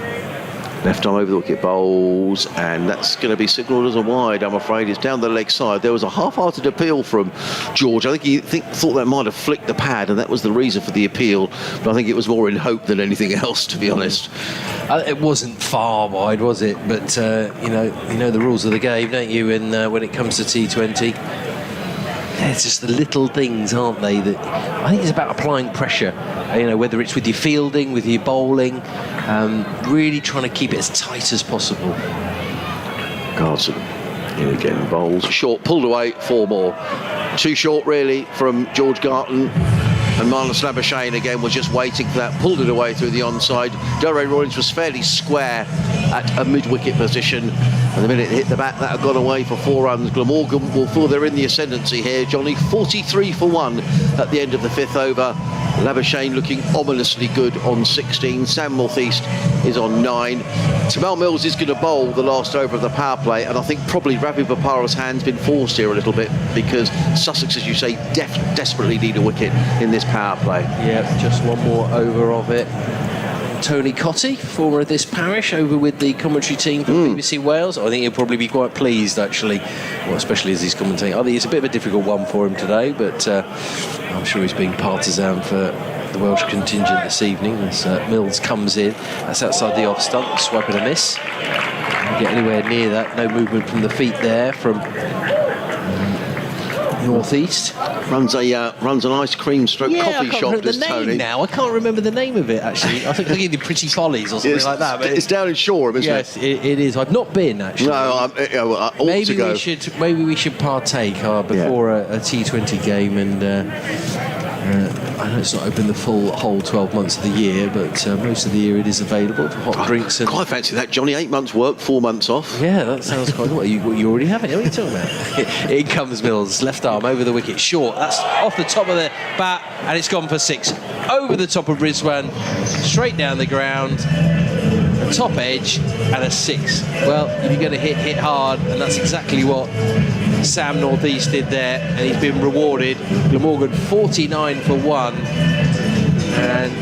Left arm over the wicket, bowls, and that's going to be signalled as a wide, I'm afraid. It's down the leg side. There was a half-hearted appeal from George. I think he thought that might have flicked the pad, and that was the reason for the appeal. But I think it was more in hope than anything else, to be honest. It wasn't far wide, was it? But you know the rules of the game, don't you? And when it comes to T20, it's just the little things, aren't they? That I think it's about applying pressure. Whether it's with your fielding, with your bowling, really trying to keep it as tight as possible. Garson, here again, bowls. Short, pulled away, 4 more. Too short, really, from George Garton. And Marnus Labuschagne again was just waiting for that, pulled it away through the onside. Delray Rawlings was fairly square at a mid-wicket position. And the minute it hit the bat, that had gone away for 4 runs. Glamorgan will feel they're in the ascendancy here. Johnny, 43 for 1 at the end of the 5th over. Labuschagne looking ominously good on 16. Sam Northeast is on 9. Tamal Mills is going to bowl the last over of the power play, and I think probably Ravi Bopara's hand's been forced here a little bit because Sussex, as you say, desperately need a wicket in this power play. Yeah, just one more over of it. Tony Cotty, former of this parish, over with the commentary team for BBC Wales. I think he'll probably be quite pleased, actually, especially as he's commentating. I think it's a bit of a difficult one for him today, but I'm sure he's being partisan for the Welsh contingent this evening as Mills comes in. That's outside the off stump, swipe and a miss. Don't get anywhere near that. No movement from the feet there from Northeast. Runs an ice cream stroke coffee shop, does Tony. Now I can't remember the name of it, actually. I think I gave you Pretty Follies or something like that. But it's down in Shoreham, isn't it? Yes, it is. I've not been, actually. No, I ought to go. Maybe we should partake before a T20 game, and I know it's not open the whole 12 months of the year, but most of the year it is available for hot drinks. And quite fancy that, Johnny. 8 months work, 4 months off. Yeah, that sounds quite good. You already have it. What are you talking about? In comes Mills, left arm over the wicket, short. That's off the top of the bat, and it's gone for 6. Over the top of Rizwan, straight down the ground, a top edge, and a 6. Well, if you're going to hit hard, and that's exactly what Sam Northeast did there, and he's been rewarded. Glamorgan 49 for 1, and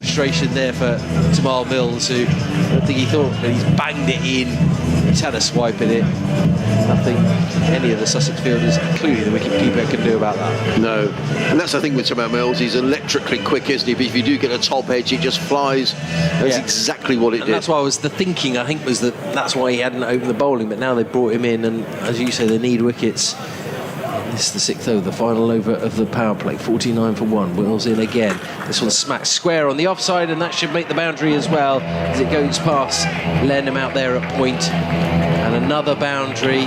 frustration there for Tamal Mills, who I don't think he thought, but he's banged it in. He's had a swipe at it. Nothing any of the Sussex fielders, including the wicketkeeper, can do about that. No, and that's the thing with Tamal Mills. He's electrically quick, isn't he? But if you do get a top edge, he just flies. That's exactly what it did. That's why the thinking, I think, was that's why he hadn't opened the bowling, but now they brought him in, and as you say, they need wickets. This is the 6th over, the final over of the power play. 49 for 1. Wills in again. This one smacks square on the offside, and that should make the boundary as well as it goes past Lenham out there at point. And another boundary.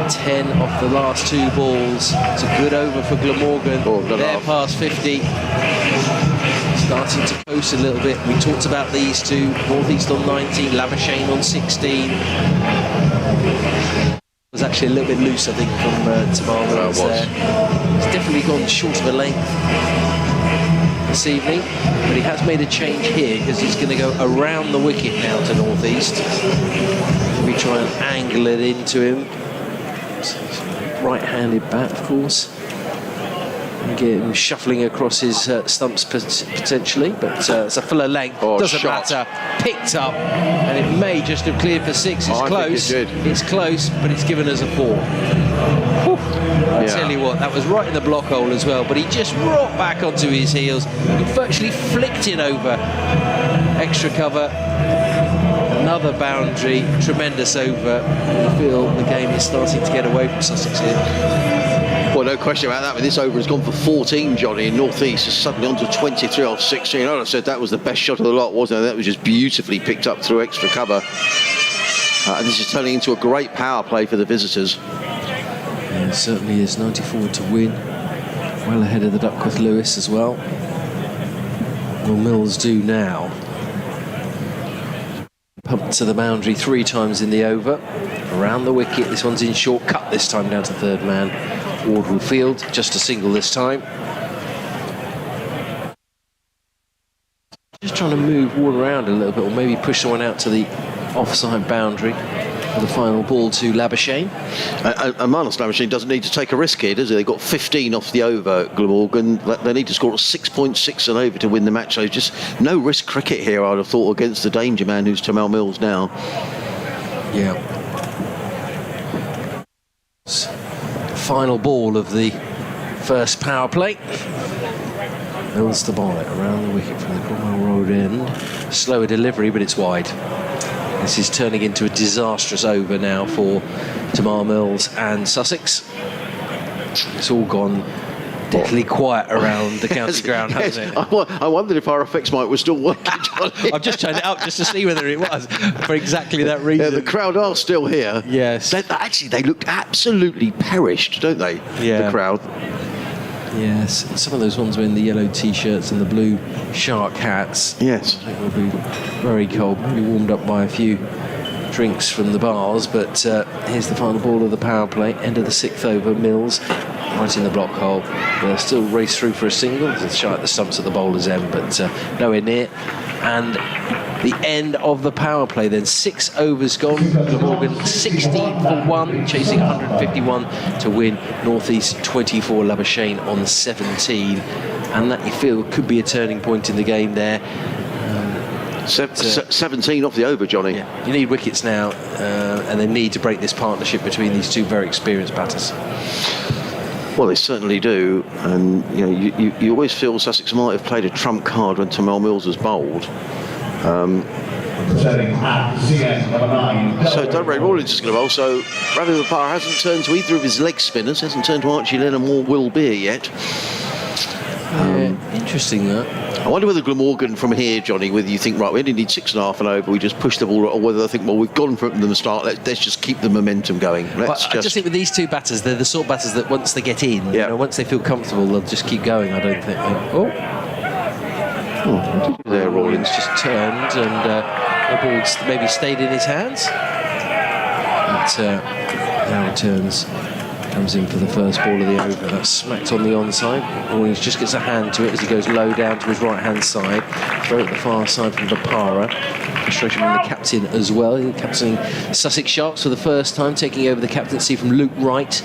10 off the last 2 balls. It's a good over for Glamorgan. They're past 50. Starting to coast a little bit. We talked about these two. Northeast on 19, Labuschagne on 16. Was actually a little bit loose, I think, from Tamal Mills there. He's definitely gone short of a length this evening, but he has made a change here because he's going to go around the wicket now to Northeast. We try and angle it into him. Right-handed bat, of course. And get him shuffling across his stumps potentially, but it's a fuller length. Doesn't matter. Picked up, and it may just have cleared for 6. It's close. It's close, but it's given us a 4. I tell you what, that was right in the block hole as well, but he just rocked back onto his heels. He virtually flicked it over. Extra cover. Another boundary. Tremendous over. I feel the game is starting to get away from Sussex here. Well, no question about that. But this over has gone for 14, Johnny, in Northeast is suddenly on to 23 off 16. I said that was the best shot of the lot, wasn't it? That was just beautifully picked up through extra cover. And this is turning into a great power play for the visitors. Yeah, it certainly is. 94 to win. Well ahead of the Duckworth Lewis as well. Will Mills do now? Pumped to the boundary 3 times in the over. Around the wicket. This one's in short, cut this time down to third man. Ward will field, just a single this time. Just trying to move Ward around a little bit, or maybe push someone out to the offside boundary. for the final ball to Labuschagne. And Marnus Labuschagne doesn't need to take a risk here, does he? They've got 15 off the over, Glamorgan. They need to score 6.6 and over to win the match. So just no risk cricket here, I'd have thought, against the danger man who's Tamal Mills now. Yeah. Final ball of the first power play. Mills to bowl it around the wicket from the Cromwell Road end. Slower delivery, but it's wide. This is turning into a disastrous over now for Tamal Mills and Sussex. It's all gone deadly quiet around the county ground, hasn't it? I wondered if our effects mic was still working, Johnny. I've just turned it up just to see whether it was, for exactly that reason. Yeah, the crowd are still here. Yes. They looked absolutely perished, don't they? Yeah. The crowd. Yes, some of those ones were in the yellow T-shirts and the blue shark hats. Yes. I think will be very cold, maybe warmed up by a few drinks from the bars, but here's the final ball of the power play, end of the 6th over. Mills right in the block hole. They'll still race through for a single. There's a shot at the stumps at the bowler's end, but nowhere near. And the end of the power play then. 6 overs gone. Glamorgan 60 for 1, chasing 151 to win. North East 24, Labuschagne on 17. And that, you feel, could be a turning point in the game there. 17 off the over, Johnny. Yeah. You need wickets now, and they need to break this partnership between these two very experienced batters. Well, they certainly do, and you know, you always feel Sussex might have played a trump card when Tamal Mills was bowled. So Delray Rawlings is going to bowl. So Ravi Bopara hasn't turned to either of his leg spinners, hasn't turned to Archie Lennon or Will Beer yet. Interesting that. I wonder whether Glamorgan from here, Johnny, whether you think, right, we only need 6.5 and over, we just push the ball, or whether I think, well, we've gone from the start, let's just keep the momentum going. I just think with these two batters, they're the sort of batters that once they get in, you know, once they feel comfortable, they'll just keep going. I don't think there, Rawlings just turned and the ball maybe stayed in his hands. But now it turns. Comes in for the first ball of the over. That's smacked on the onside. Rawlings just gets a hand to it as he goes low down to his right-hand side. Throw at the far side from Bopara. Frustration from the captain as well. He's captaining Sussex Sharks for the first time, taking over the captaincy from Luke Wright.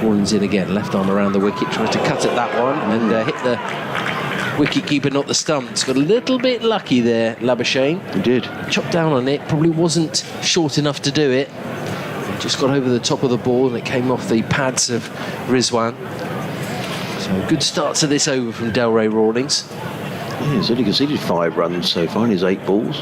Rawlings in again, left arm around the wicket, tries to cut at that one and hit the wicket-keeper, not the stumps. Got a little bit lucky there, Labuschagne. He did. Chopped down on it, probably wasn't short enough to do it. Just got over the top of the ball and it came off the pads of Rizwan. So good start to this over from Delray Rawlings. Yeah, he's only conceded 5 runs so far in his 8 balls.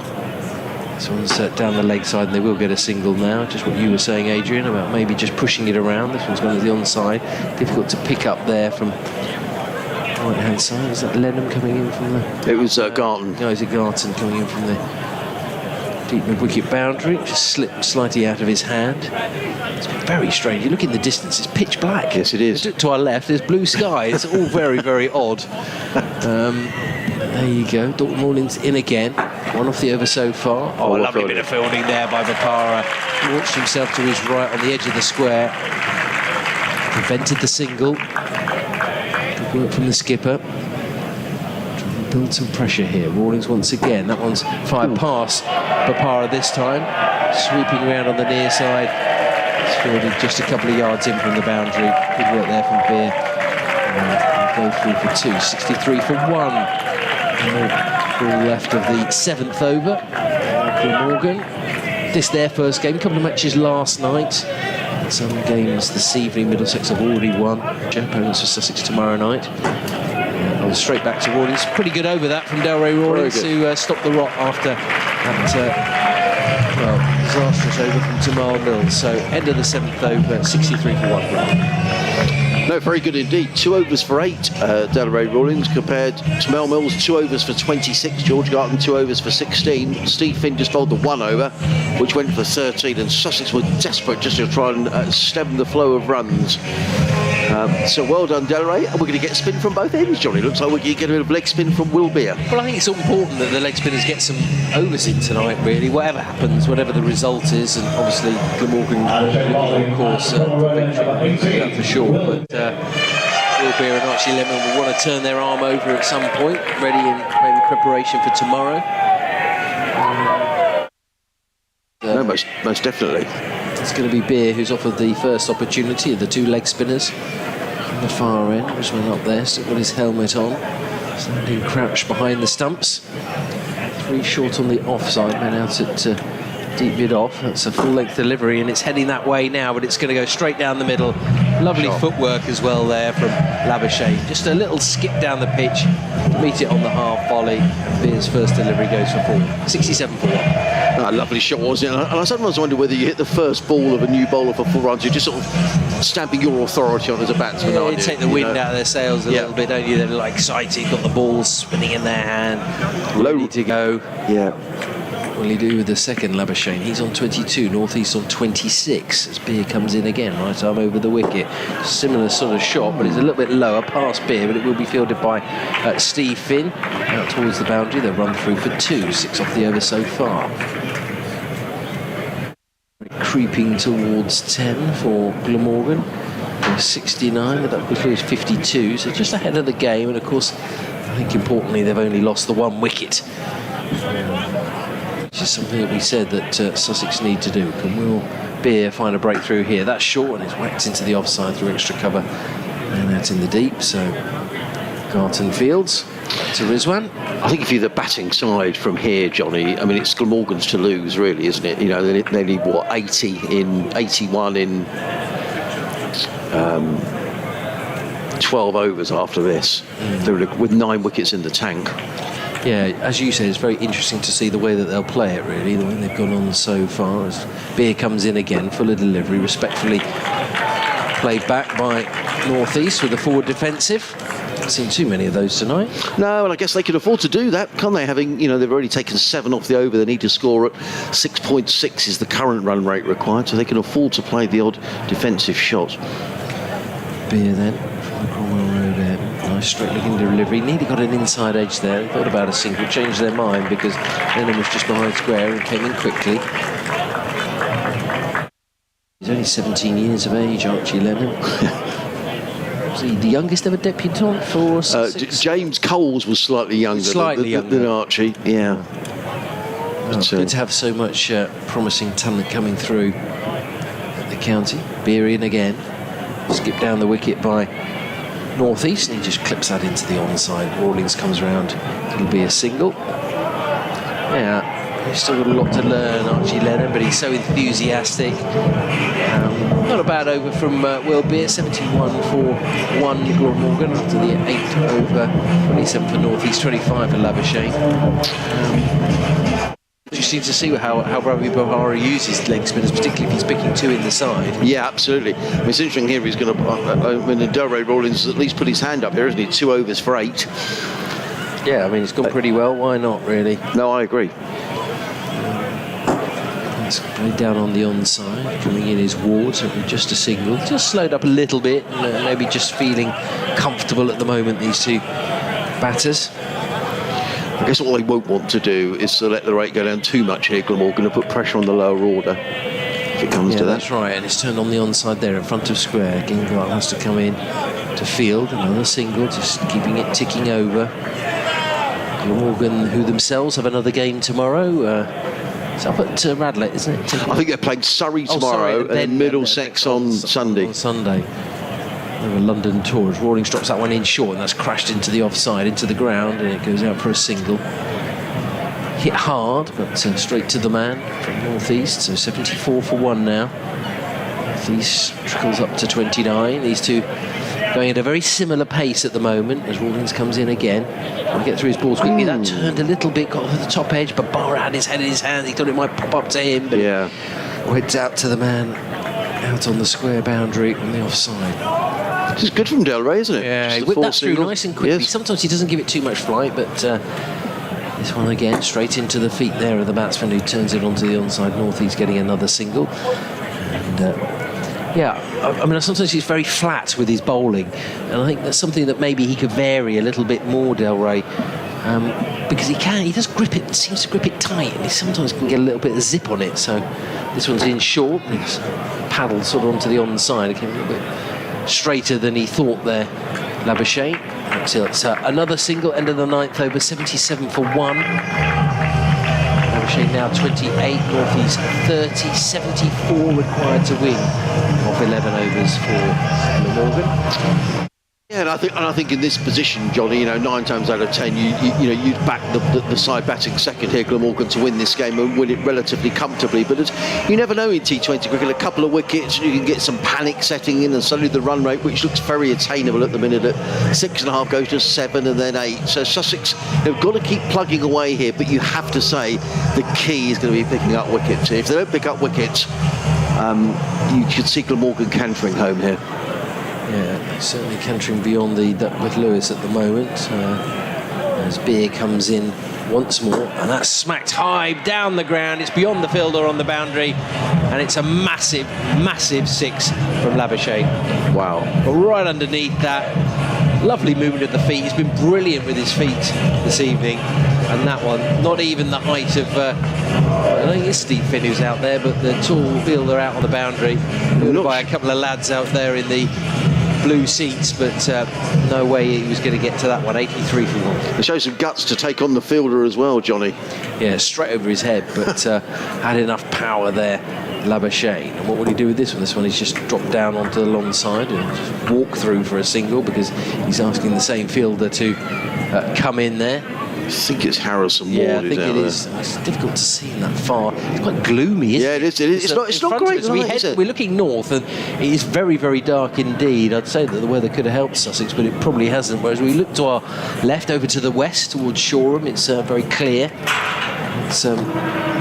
This one's down the leg side and they will get a single now. Just what you were saying, Adrian, about maybe just pushing it around. This one's gone to the onside. Difficult to pick up there from right-hand side. Is that Lenham coming in from the... It was Garton. No, is it Garton coming in from the deep mid-wicket boundary? Just slipped slightly out of his hand. It's very strange. You look in the distance, it's pitch black. Yes, it is. To our left, there's blue sky. It's all very, very odd. There you go. Dalton Rawlings in again. 1 off the over so far. Oh, a lovely bit of fielding there by Bopara. Launched himself to his right on the edge of the square. Prevented the single. Good work from the skipper. Trying to build some pressure here. Rawlings once again. That one's fired past Bopara this time. Sweeping around on the near side. It's fielded just a couple of yards in from the boundary. Good work there from Beer. Go through for 2. 63 for 1. Ball left of the 7th over. Glamorgan. This their first game. A couple of matches last night. Some games this evening. Middlesex have already won. Opponents for Sussex tomorrow night. I was straight back to Rawlings. Pretty good over that from Delray Rawlings to stop the rot after that disastrous over from Tamal Mills. So end of the 7th over, 63 for 1. No, very good indeed. 2 overs for 8, Delray Rawlings, compared to Tamal Mills, 2 overs for 26, George Garton 2 overs for 16. Steve Finn just bowled the 1 over, which went for 13, and Sussex were desperate just to try and stem the flow of runs. So well done, Delray. And we're going to get spin from both ends, Johnny. Looks like we're going to get a bit of leg spin from Will Beer. Well, I think it's all important that the leg spinners get some overs in tonight, really. Whatever happens, whatever the result is, and obviously Glamorgan, of course, victory, that for sure. But Will Beer and Archie Lemon will want to turn their arm over at some point, ready in maybe preparation for tomorrow. most definitely. It's going to be Beer who's offered the first opportunity of the two leg spinners. On the far end, just went up there, still got his helmet on. Standing crouched behind the stumps. 3 short on the offside, man out at deep mid off. That's a full-length delivery and it's heading that way now, but it's going to go straight down the middle. Lovely footwork as well there from Labuschagne. Just a little skip down the pitch, meet it on the half volley. And Beer's first delivery goes for 4. 67 for 1. A lovely shot, wasn't it? And I sometimes wonder whether you hit the first ball of a new bowler for 4 runs, you're just sort of stamping your authority on as a batsman. Yeah, you take the wind out of their sails a little bit, don't you? They're like excited, got the ball spinning in their hand, ready to go. Yeah. What will he do with the second Labuschagne? He's on 22, North East on 26 as Beer comes in again, right arm over the wicket. Similar sort of shot, but it's a little bit lower past Beer, but it will be fielded by Steve Finn out towards the boundary. They'll run through for 2, 6 off the over so far. Creeping towards 10 for Glamorgan. 69, that was 52, so just ahead of the game. And of course, I think importantly, they've only lost the 1 wicket. Which is something that we said that Sussex need to do. Can Will Beer find a breakthrough here? That's short and it's whacked into the offside through extra cover. And out in the deep, so Garton Fields to Rizwan. I think if you're the batting side from here, Johnny, I mean, it's Glamorgan's to lose, really, isn't it? You know, they need, what, 81 in 12 overs after this. They're with 9 wickets in the tank. Yeah, as you say, it's very interesting to see the way that they'll play it, really, the way they've gone on so far. As Beer comes in again, full of delivery, respectfully played back by North East with a forward defensive. Haven't seen too many of those tonight. No, and I guess they can afford to do that, can't they? Having, you know, they've already taken 7 off the over. They need to score at 6.6 is the current run rate required, so they can afford to play the odd defensive shot. Beer then from the Cromwell Road there. Nice straight looking delivery. Nearly got an inside edge there. Thought about a single, changed their mind because Lennon was just behind square and came in quickly. He's only 17 years of age, Archie Lennon. Was he the youngest ever debutant for Sussex? James Coles was slightly younger, than Archie. Yeah. It's good to have so much promising talent coming through at the county. Beer in again. Skip down the wicket by North East, and he just clips that into the onside. Rawlings comes round. It'll be a single. Yeah, he's still got a lot to learn, Archie Lennon, but he's so enthusiastic. Not a bad over from Will Beer. 71 for 1 Glamorgan after the 8th over. 27 for North East, 25 for Labuschagne. Interesting to see how Ravi Bhavara uses leg spinners, particularly if he's picking 2 in the side. Yeah, absolutely. I mean, it's interesting here. He's going to. Delray Rawlings at least put his hand up here, isn't he? 2 overs for 8. Yeah, I mean, it's gone pretty well. Why not, really? No, I agree. It's played down on the onside, coming in his Ward, so just a single. Just slowed up a little bit, maybe just feeling comfortable at the moment, these 2 batters. I guess what they won't want to do is to let the rate go down too much here. Glamorgan to put pressure on the lower order if it comes to that. That's right, and it's turned on the onside there in front of square. Gingard has to come in to field. Another single, just keeping it ticking over. Glamorgan, who themselves have another game tomorrow. It's up at Radlett, isn't it? I think they're playing Surrey tomorrow and then Middlesex on Sunday. On Sunday. Over London tour. Rawlings drops that one in short, and that's crashed into the offside, into the ground, and it goes out for a single. Hit hard, but straight to the man from North East. So 74 for 1 now. North East trickles up to 29. These 2 going at a very similar pace at the moment as Rawlings comes in again. He'll get through his balls quickly. That turned a little bit, got to the top edge, but Barra had his head in his hands. He thought it might pop up to him, but went out to the man out on the square boundary on the offside. Which is good from Delray, isn't it? Yeah, he whipped that through nice and quickly. Yes. Sometimes he doesn't give it too much flight, but this one again, straight into the feet there of the batsman who turns it onto the onside. North East getting another single. And I mean, sometimes he's very flat with his bowling, and I think that's something that maybe he could vary a little bit more, Delray, because he does grip it, seems to grip it tight, and he sometimes can get a little bit of zip on it. So this one's in short, and it's paddled sort of onto the onside. It came a little bit straighter than he thought there, Labuschagne. It's another single, end of the 9th over, 77 for 1. Labuschagne now now 28, Northeast 30, 74 required to win off 11 overs for Glamorgan. Yeah, and I think in this position, Johnny, 9 times out of 10, you'd back the side batting second here, Glamorgan, to win this game and win it relatively comfortably. But you never know in T20 cricket, a couple of wickets, you can get some panic setting in, and suddenly the run rate, which looks very attainable at the minute, at 6.5 goes to 7 and then 8. So Sussex have got to keep plugging away here, but you have to say the key is going to be picking up wickets. If they don't pick up wickets, you could see Glamorgan cantering home here. Yeah, certainly cantering beyond the Duckworth Lewis at the moment. As Beer comes in once more, and that's smacked high down the ground. It's beyond the fielder on the boundary, and it's a massive, massive 6 from Labuschagne. Wow. But right underneath that, lovely movement of the feet. He's been brilliant with his feet this evening, and that one, not even the height of, I think it's Steve Finn who's out there, but the tall fielder out on the boundary, by a couple of lads out there in the blue seats, but no way he was going to get to that one. 83 for 1. It shows some guts to take on the fielder as well, Johnny. Yeah, straight over his head, but had enough power there, Labuschagne. And what would he do with this one? This one he's just dropped down onto the long side and just walk through for a single, because he's asking the same fielder to come in there. I think it's Harrison Ward. Yeah, I think it is. It's difficult to see him that far. It's quite gloomy, isn't it? Yeah, it is. It's not great. We're looking north, and it is very, very dark indeed. I'd say that the weather could have helped Sussex, but it probably hasn't. Whereas we look to our left, over to the west, towards Shoreham, it's very clear. It's a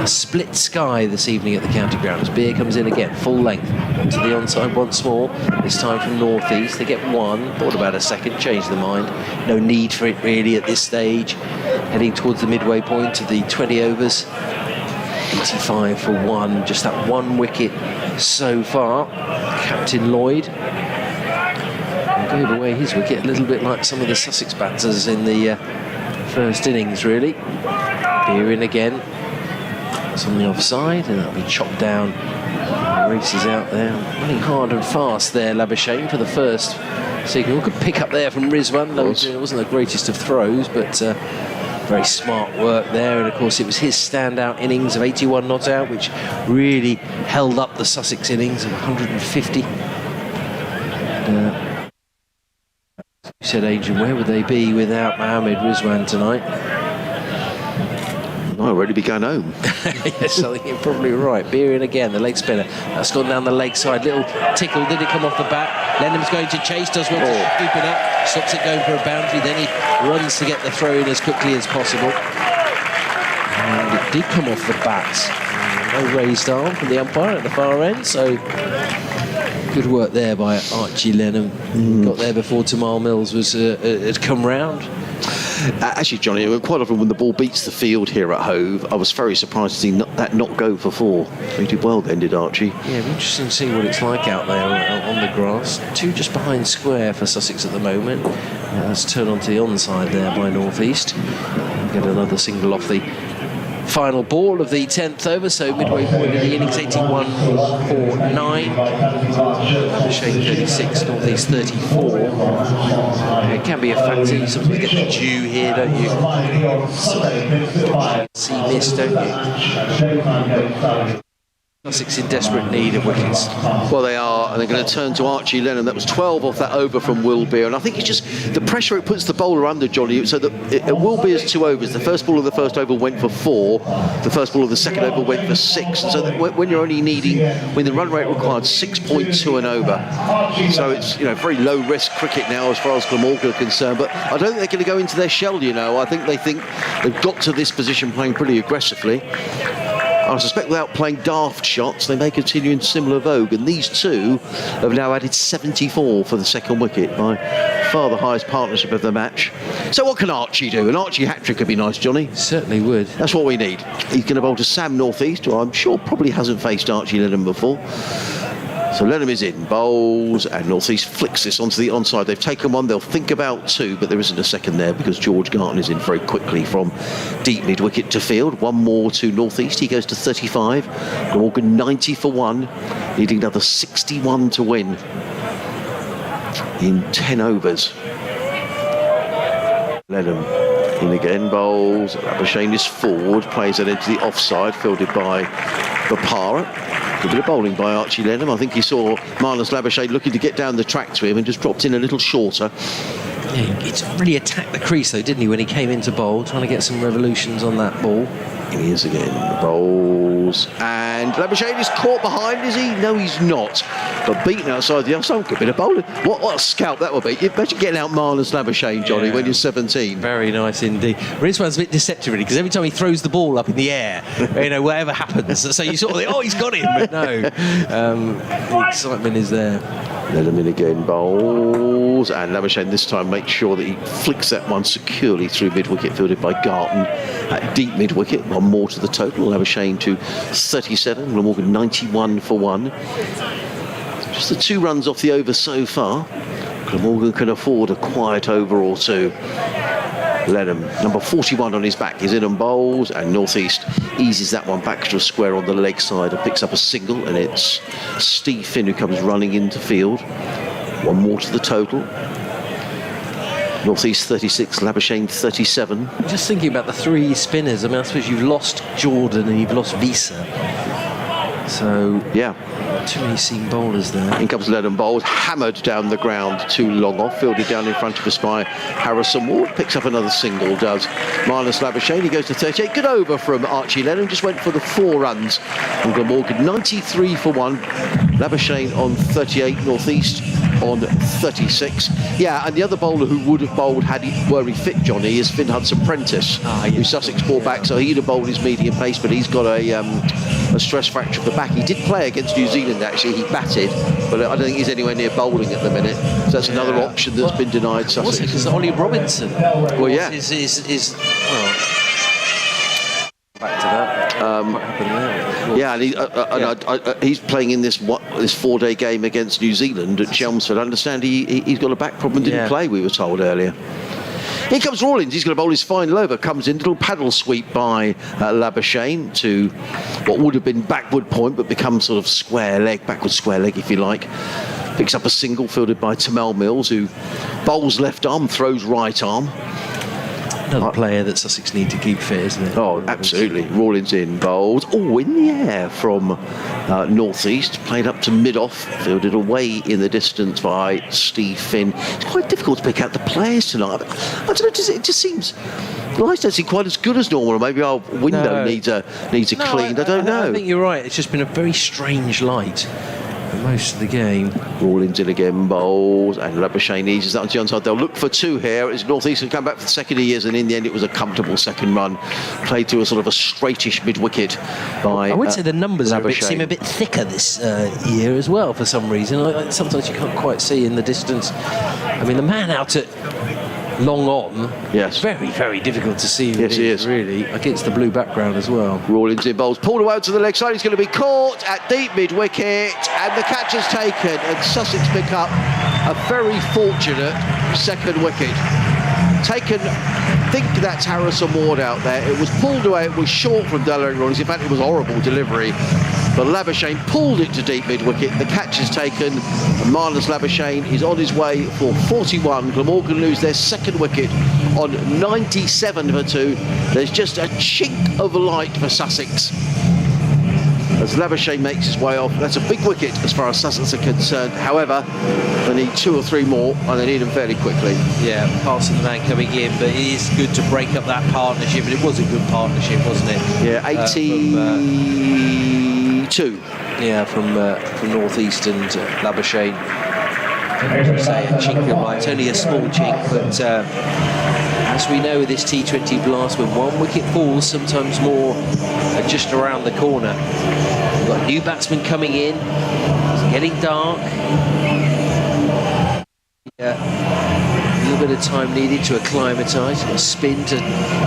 split sky this evening at the county ground as Beer comes in again, full length, to the onside once more, this time from northeast. They get one, thought about a second, changed their mind. No need for it really at this stage. Heading towards the midway point of the 20 overs. 85 for 1, just that 1 wicket so far. Captain Lloyd gave away his wicket, a little bit like some of the Sussex batters in the first innings, really. Beer in again. It's on the offside, and that'll be chopped down. Races out there, running hard and fast there, Labuschagne for the first signal. Could pick up there from Rizwan, though it wasn't the greatest of throws, but very smart work there. And of course it was his standout innings of 81 not out, which really held up the Sussex innings of 150. And, you said, Adrian, where would they be without Mohammad Rizwan tonight? I'll already be going home. Yes, I think you're probably right. Beer in again, the leg spinner. That's gone down the leg side. Little tickle, did it come off the bat? Lenham's going to chase, does well to scoop it up. Stops it going for a boundary, then he runs to get the throw in as quickly as possible. And it did come off the bat. No raised arm from the umpire at the far end, so good work there by Archie Lenham. Got there before Tamal Mills had come round. Actually, Johnny, quite often when the ball beats the field here at Hove, I was very surprised to see that not go for 4. He did well then, did Archie? Yeah, interesting to see what it's like out there on the grass. 2 just behind square for Sussex at the moment. Let's turn onto the onside there by northeast. Get another single off the final ball of the 10th over, so midway point of the innings, 81 for 9. Labuschagne 36, northeast 34. It can be a factor. You sometimes get the dew here, don't you? See mist, don't you? Sussex in desperate need of wickets. Well, they are, and they're going to turn to Archie Lenham. That was 12 off that over from Will Beer, and I think it's just the pressure it puts the bowler under, Johnny. So that Will Beer's 2 overs. The first ball of the first over went for 4. The first ball of the second over went for 6. And so that when you're only needing, when the run rate required 6.2 and over, so it's very low risk cricket now as far as Glamorgan are concerned. But I don't think they're going to go into their shell. I think they've got to this position playing pretty aggressively. I suspect without playing daft shots, they may continue in similar vogue. And these 2 have now added 74 for the second wicket, by far the highest partnership of the match. So what can Archie do? An Archie hat-trick would be nice, Johnny. Certainly would. That's what we need. He's going to bowl to Sam Northeast, who I'm sure probably hasn't faced Archie Lenham before. So Lenham is in, bowls, and Northeast flicks this onto the onside. They've taken 1, they'll think about 2, but there isn't a second there because George Garton is in very quickly from deep mid-wicket to field. 1 more to Northeast, he goes to 35. Glamorgan 90 for 1, needing another 61 to win in 10 overs. Lenham In again, bowls. Labuschagne is forward, plays it into the offside, fielded by Bapara. Good bit of bowling by Archie Lenham. I think he saw Marnus Labuschagne looking to get down the track to him and just dropped in a little shorter. Yeah, he really attacked the crease though, didn't he, when he came into bowl, trying to get some revolutions on that ball. Here he is again, bowls, and Labuschagne is caught behind, is he? No, he's not. But beaten outside the offside, good bit of bowling. What a scalp that would be. Imagine getting out Marnus Labuschagne, Johnny, when you're 17. Very nice indeed. Rizwan's a bit deceptive really, because every time he throws the ball up in the air, whatever happens, so you sort of think, oh, he's got him, but no. The excitement is there. Let him in again, bowls, and Labuschagne this time makes sure that he flicks that one securely through mid-wicket, fielded by Garton at deep mid-wicket. One more to the total. Labuschagne to 37, Glamorgan 91 for 1. Just the 2 runs off the over so far. Glamorgan can afford a quiet over or two. Lenham, number 41 on his back, is in and bowls, and North East eases that one back to a square on the leg side and picks up a single, and it's Steve Finn who comes running into field. One more to the total. North East 36, Labuschagne 37. Just thinking about the 3 spinners, I mean, I suppose you've lost Jordan and you've lost Visa. So, yeah, too many seam bowlers there. In comes Lenham bowled, hammered down the ground, too long off, fielded down in front of us by Harrison Ward, picks up another single, does Marnus Labuschagne. He goes to 38. Good over from Archie Lenham, just went for the 4 runs. And Glamorgan 93 for 1. Labuschagne on 38, North East on 36. Yeah, and the other bowler who would have bowled were he fit, Johnny, is Finn Hudson-Prentice, who Sussex brought back, so he'd have bowled his medium pace, but he's got a stress fracture of the back. He did play against New Zealand, actually. He batted, but I don't think he's anywhere near bowling at the minute. So that's another option that's been denied Sussex. Because Ollie Robinson well, yeah. is back to that. What happened there? Yeah, and he's playing in this 4-day game against New Zealand at Chelmsford. I understand he's got a back problem, didn't play, we were told earlier. Here comes Rawlins, he's going to bowl his final over, comes in, little paddle sweep by Labuschagne to what would have been backward point, but becomes sort of backward square leg if you like. Picks up a single fielded by Tamel Mills, who bowls left arm, throws right arm. Another player that Sussex need to keep fit, isn't it? Oh, absolutely. Rawlins in, bowls. Oh, in the air from North East. Played up to mid-off. Fielded away in the distance by Steve Finn. It's quite difficult to pick out the players tonight. I don't know, it just seems... The lights don't seem quite as good as normal. Maybe our window needs a cleaned. I don't know. I think you're right. It's just been a very strange light for most of the game. Rawlins in again, bowls, and Labuschagne eases that on the onside. They'll look for 2 here as North East can come back for the second he is, and in the end it was a comfortable second run. Played to a sort of a straightish mid-wicket by I would say the numbers seem a bit thicker this year as well for some reason. Sometimes you can't quite see in the distance. I mean, the man out at long on, yes, very, very difficult to see. Yes, he is. Really, against the blue background as well. Rawlins in bowls, pulled away to the leg side. He's going to be caught at deep mid-wicket, and the catch is taken, and Sussex pick up a very fortunate second wicket. Taken, I think that's Harrison Ward out there. It was pulled away, it was short from Delaware Rawlins. In fact, it was a horrible delivery. But Labuschagne pulled it to deep mid-wicket. The catch is taken, and Marnus Labuschagne is on his way for 41. Glamorgan lose their second wicket on 97 for 2. There's just a chink of light for Sussex as Labuschagne makes his way off. That's a big wicket as far as Sussex are concerned. However, they need 2 or 3 more, and they need them fairly quickly. Yeah, passing the man coming in, but it is good to break up that partnership, and it was a good partnership, wasn't it? Yeah, 82. Yeah, from North East and Labuschagne. As you say, a chink of light. It's only a small chink, but as we know with this T20 blast, when 1 wicket falls, sometimes more are just around the corner. We've got a new batsman coming in. It's getting dark. Yeah. A little bit of time needed to acclimatise. A spin to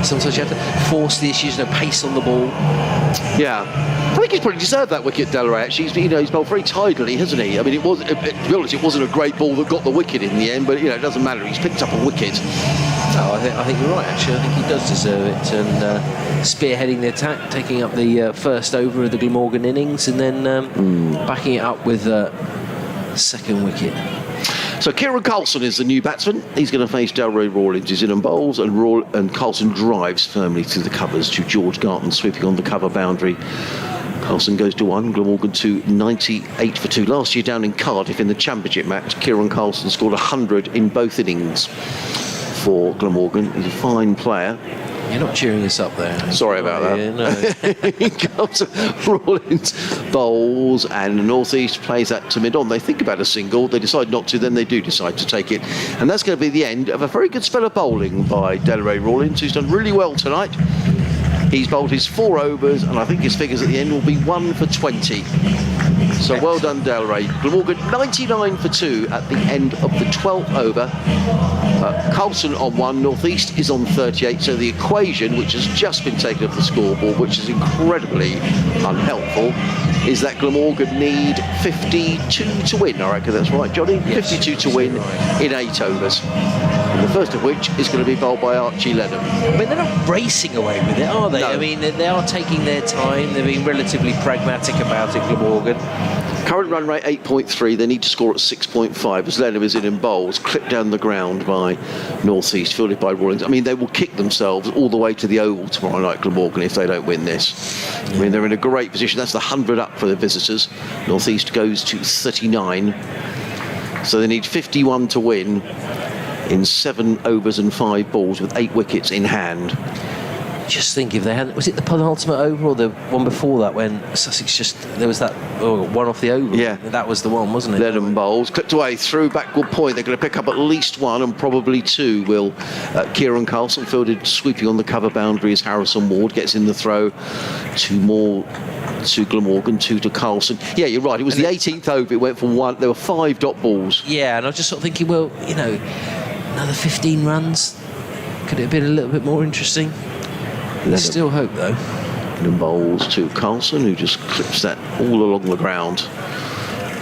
sometimes you have to force the issues, no pace on the ball. Yeah, I think he's probably deserved that wicket, Delray. Actually, he's bowled very tidily, hasn't he? I mean, to be honest, it wasn't a great ball that got the wicket in the end, but it doesn't matter. He's picked up a wicket. No, I think you're right. Actually, I think he does deserve it. And spearheading the attack, taking up the first over of the Glamorgan innings, and then backing it up with second wicket. So Kieran Carlson is the new batsman. He's going to face Delray Rawlins. He's in and bowls, and Carlson drives firmly through the covers to George Garton, sweeping on the cover boundary. Carlson goes to 1, Glamorgan to 98 for 2. Last year down in Cardiff in the Championship match, Kieran Carlson scored 100 in both innings for Glamorgan. He's a fine player. You're not cheering us up there. Sorry about that. No. Rawlins bowls, and the North East plays that to mid-on. They think about a single, they decide not to, then they do decide to take it. And that's going to be the end of a very good spell of bowling by Delray Rawlins, who's done really well tonight. He's bowled his 4 overs, and I think his figures at the end will be 1 for 20. So well done, Delray. Glamorgan 99 for 2 at the end of the 12th over. Carlson on 1, North East is on 38. So the equation, which has just been taken off the scoreboard, which is incredibly unhelpful, is that Glamorgan need 52 to win. I reckon that's right, Johnny. Yes, 52 to win in 8 overs. And the first of which is going to be bowled by Archie Lenham. I mean, they're not racing away with it, are they? No. I mean, they are taking their time. They're being relatively pragmatic about it, Glamorgan. Current run rate 8.3. They need to score at 6.5 as Lenham is in and bowls, clipped down the ground by North East, Phillippe by Rawlins. I mean, they will kick themselves all the way to the Oval tomorrow night, Glamorgan, if they don't win this. I mean, they're in a great position. That's the 100 up for the visitors. North East goes to 39. So they need 51 to win in 7 overs and 5 balls with 8 wickets in hand. Just think if they had, was it the penultimate over or the one before that when Sussex there was that one off the over? Yeah. That was the one, wasn't it? Lenham bowls, clipped away through backward point. They're going to pick up at least 1 and probably 2 will Kieran Carlson, fielded sweeping on the cover boundary as Harrison Ward gets in the throw. 2 more to Glamorgan, 2 to Carlson. Yeah, you're right. It was the 18th over. It went for 1. There were 5 dot balls. Yeah, and I was just sort of thinking, well, you know, another 15 runs. Could it have been a little bit more interesting? Still hope, though. And bowls to Carlson, who just clips that all along the ground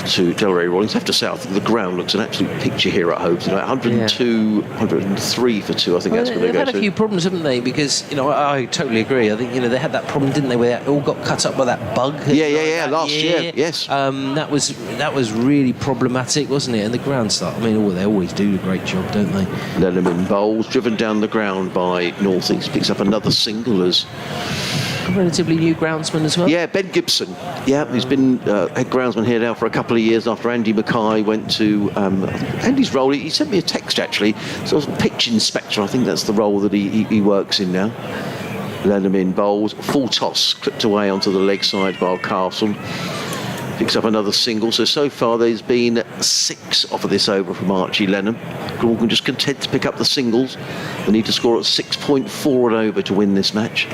to Delray Rawlins. I have to say, I think the ground looks an absolute picture here at Hove tonight. 102, 103 for 2, I think that's going to go to. They've had a few problems, haven't they? Because, you know, I totally agree. I think, you know, they had that problem, didn't they, where it all got cut up by that bug? Last year, yes. That was really problematic, wasn't it? And the ground start, I mean, they always do a great job, don't they? Lenham in bowls, driven down the ground by North East, picks up another single as... A relatively new groundsman as well. Yeah, Ben Gibson. Yeah, he's been head groundsman here now for a couple of years after Andy Mackay went to Andy's role. He sent me a text actually. So pitch inspector, I think that's the role that he works in now. Lenham in bowls, full toss, clipped away onto the leg side by Carlson. Picks up another single. So far there's been 6 off of this over from Archie Lenham. Glamorgan just content to pick up the singles. They need to score at 6.4 and over to win this match.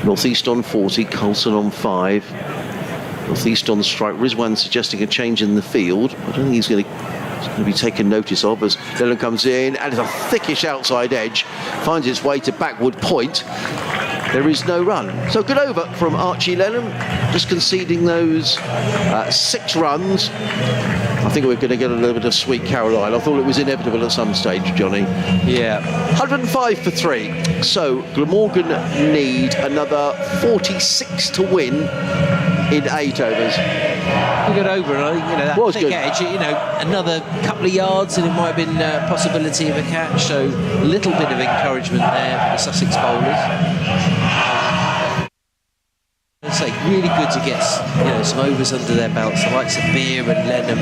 North East on 40, Carlson on 5. North East on strike. Rizwan suggesting a change in the field. I don't think he's going to be taken notice of as Lenham comes in and it's a thickish outside edge, finds its way to backward point. There is no run. So good over from Archie Lenham, just conceding those 6 runs. I think we're going to get a little bit of Sweet Caroline. I thought it was inevitable at some stage, Johnny. Yeah. 105 for 3. So Glamorgan need another 46 to win in 8 overs. We got over, and I think, you know, that thick edge, you know, another couple of yards and it might have been a possibility of a catch. So a little bit of encouragement there for the Sussex bowlers. I'd say really good to get, you know, some overs under their belts, the likes of Beer and Lenham.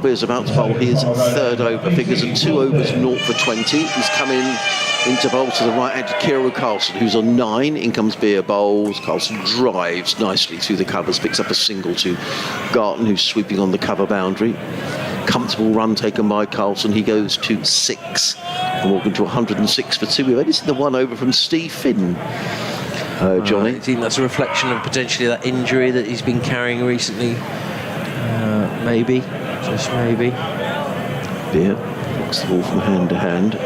Beer's about to bowl his 3rd over, figures in 2 overs, 0 for 20. He's coming into bowl to the right hand to Kieran Carlson, who's on 9. In comes Beer, bowls. Carlson drives nicely through the covers, picks up a single to Garton, who's sweeping on the cover boundary. Comfortable run taken by Carlson. He goes to 6. Glamorgan to 106 for 2. We've only seen the 1 over from Steve Finn. Johnny? I think that's a reflection of potentially that injury that he's been carrying recently. Maybe, just maybe. Beer knocks the ball from hand to hand.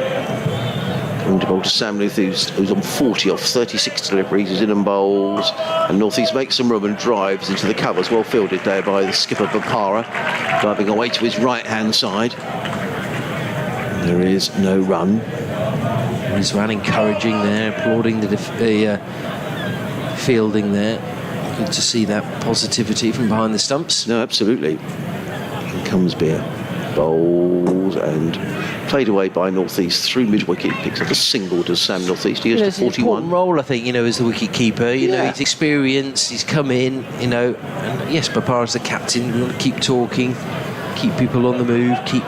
Coming to bowl to Sam Luth, who's on 40 off 36 deliveries. He's in and bowls. And North East makes some room and drives into the covers. Well fielded there by the skipper Bapara, driving away to his right-hand side. There is no run. Rizwan encouraging there, applauding the fielding there. Good to see that positivity from behind the stumps. No, absolutely. comes Beer. Bowls and played away by North East through mid-wicket. Picks up a single, does Sam North East. He goes to 41. It's an important role, I think, as the wicket keeper. You know, he's experienced, he's come in, and yes, Papara's the captain. We want to keep talking, keep people on the move, keep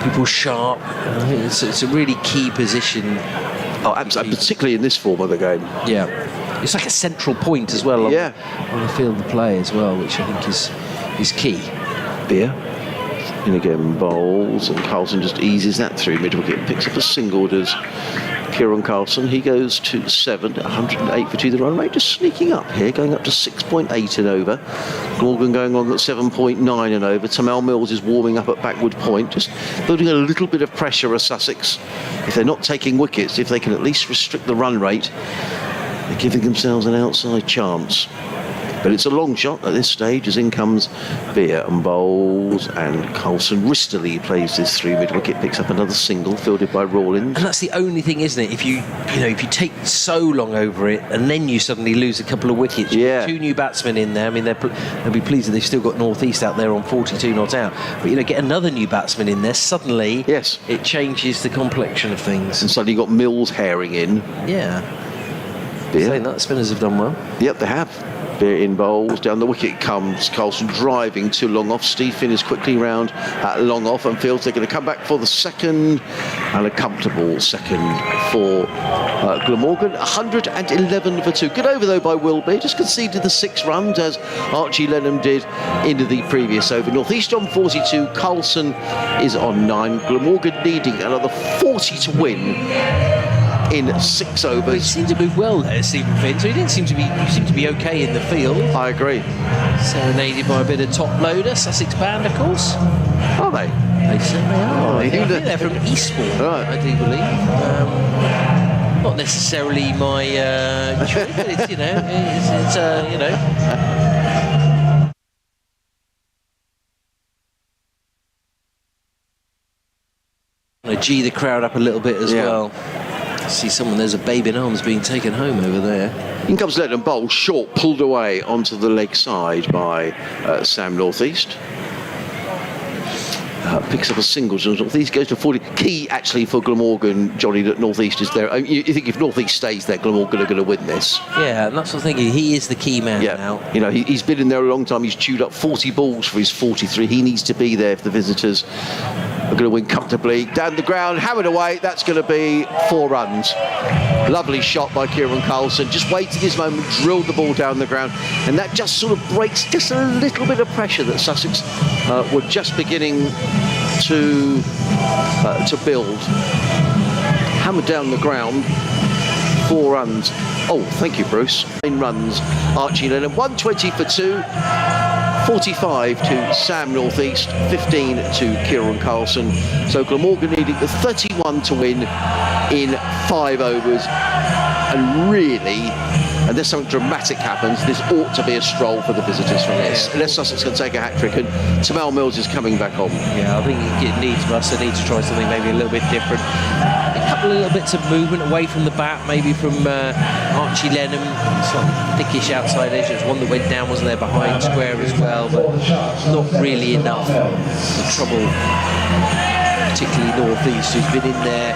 people sharp. I think it's a really key position. Oh, absolutely, particularly in this form of the game. Yeah. It's like a central point as well on the field of play as well, which I think is key. Beer. In again, Bowles, and Carlson just eases that through mid-wicket and picks up a single, does Kieran Carlson. He goes to 7, 108 for 2. The run rate just sneaking up here, going up to 6.8 and over. Glamorgan going on at 7.9 and over. Tamal Mills is warming up at backward point, just building a little bit of pressure as Sussex. If they're not taking wickets, if they can at least restrict the run rate, they're giving themselves an outside chance. But it's a long shot at this stage, as in comes Beer and Bowles, and Carlson wristily plays this through mid-wicket, picks up another single fielded by Rawlins. And that's the only thing, isn't it? If you take so long over it, and then you suddenly lose a couple of wickets. Yeah. 2 new batsmen in there. I mean, they'll be pleased that they've still got North East out there on 42 not out. But get another new batsman in there. Suddenly, it changes the complexion of things. And suddenly you got Mills herring in. Yeah. Beer. Saying that, spinners have done well. Yep, they have. Beer in Bowles, down the wicket comes Carlson driving to long off. Steve Finn is quickly round at long off and feels they're going to come back for the second, and a comfortable second for Glamorgan. 111 for 2. Good over though by Wilby, just conceded the 6 runs as Archie Lenham did into the previous over. North East on 42, Carlson is on 9. Glamorgan needing another 40 to win in 6 overs. Well, he seemed to move well there, Stephen Finn, so he seemed to be okay in the field. I agree. Serenaded by a bit of top loader, Sussex band, of course. Are they? They certainly are. I think they're from Eastbourne, I do believe. Not necessarily my choice, but it's G the crowd up a little bit as well. See there's a babe in arms being taken home over there. In comes Lenham Bowl, short, pulled away onto the leg side by Sam North East. Picks up a single. North East goes to 40. Key actually for Glamorgan, Johnny, that North East is there. You think if North East stays there, Glamorgan are going to win this? Yeah, and that's what I'm thinking. He is the key man now. He's been in there a long time. He's chewed up 40 balls for his 43. He needs to be there if the visitors are going to win comfortably. Down the ground, hammered away. That's going to be 4 runs. Lovely shot by Kieran Carlson. Just waited his moment, drilled the ball down the ground, and that just sort of breaks just a little bit of pressure that Sussex were just beginning to build. Hammered down the ground. 4 runs. Oh, thank you, Bruce. 9 runs. Archie Lenham, 120 for 2. 45 to Sam North East, 15 to Kieran Carlson. So Glamorgan needing the 31 to win in 5 overs. And really, unless something dramatic happens, this ought to be a stroll for the visitors from this. Unless Sussex can take a hat-trick, and Tamal Mills is coming back on. Yeah, I think it needs Russ. They need to try something maybe a little bit different. A couple of little bits of movement away from the bat, maybe from Archie Lenham. Slightly thickish outside edge. There's one that went down, wasn't there, behind square as well, but not really enough. The trouble, particularly North East, who's been in there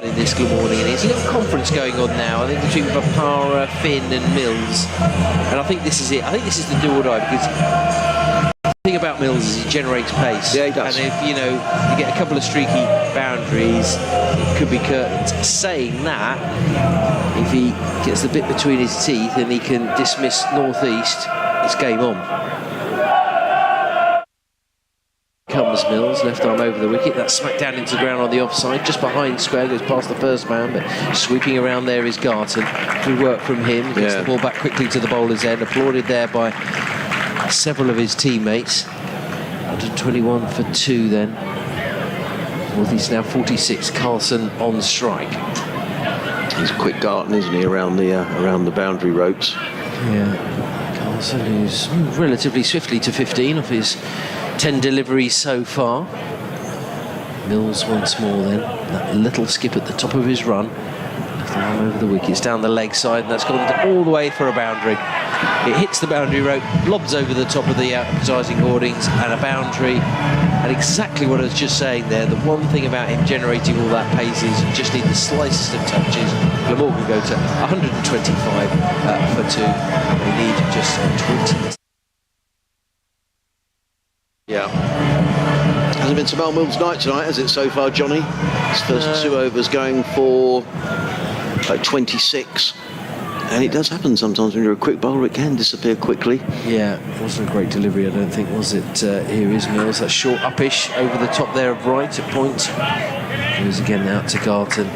in this Glamorgan, and there's a little conference going on now, I think, between Bapara, Finn and Mills, and I think this is it. I think this is the do or die, because the thing about Mills is he generates pace. Yeah, he does. And if you get a couple of streaky boundaries, it could be curtains. Saying that, if he gets the bit between his teeth and he can dismiss North East, it's game on. Comes Mills, left arm over the wicket. That's smacked down into the ground on the offside, just behind square, goes past the first man, but sweeping around there is Garton. Good work from him. Gets the ball back quickly to the bowler's end. Applauded there by several of his teammates. 121 for 2 then. North East now 46. Carlson on strike. He's a quick Garton, isn't he, around the boundary ropes? Yeah. Carlson, who's relatively swiftly to 15 of his 10 deliveries so far. Mills once more then. That little skip at the top of his run. Left Slam over the wickets, down the leg side, and that's gone all the way for a boundary. It hits the boundary rope, lobs over the top of the advertising hoardings, and a boundary. And exactly what I was just saying there, the one thing about him generating all that pace is you just need the slightest of touches. Glamorgan go to 125 for 2. They need just 20. Yeah. Hasn't been Samal Mills' night tonight, has it, so far, Johnny? His first 2 overs going for 26. And it does happen sometimes when you're a quick bowler, it can disappear quickly. Yeah, it wasn't a great delivery, I don't think, was it? Here is Mills, that short uppish over the top there of right at point. Goes again out to Garton.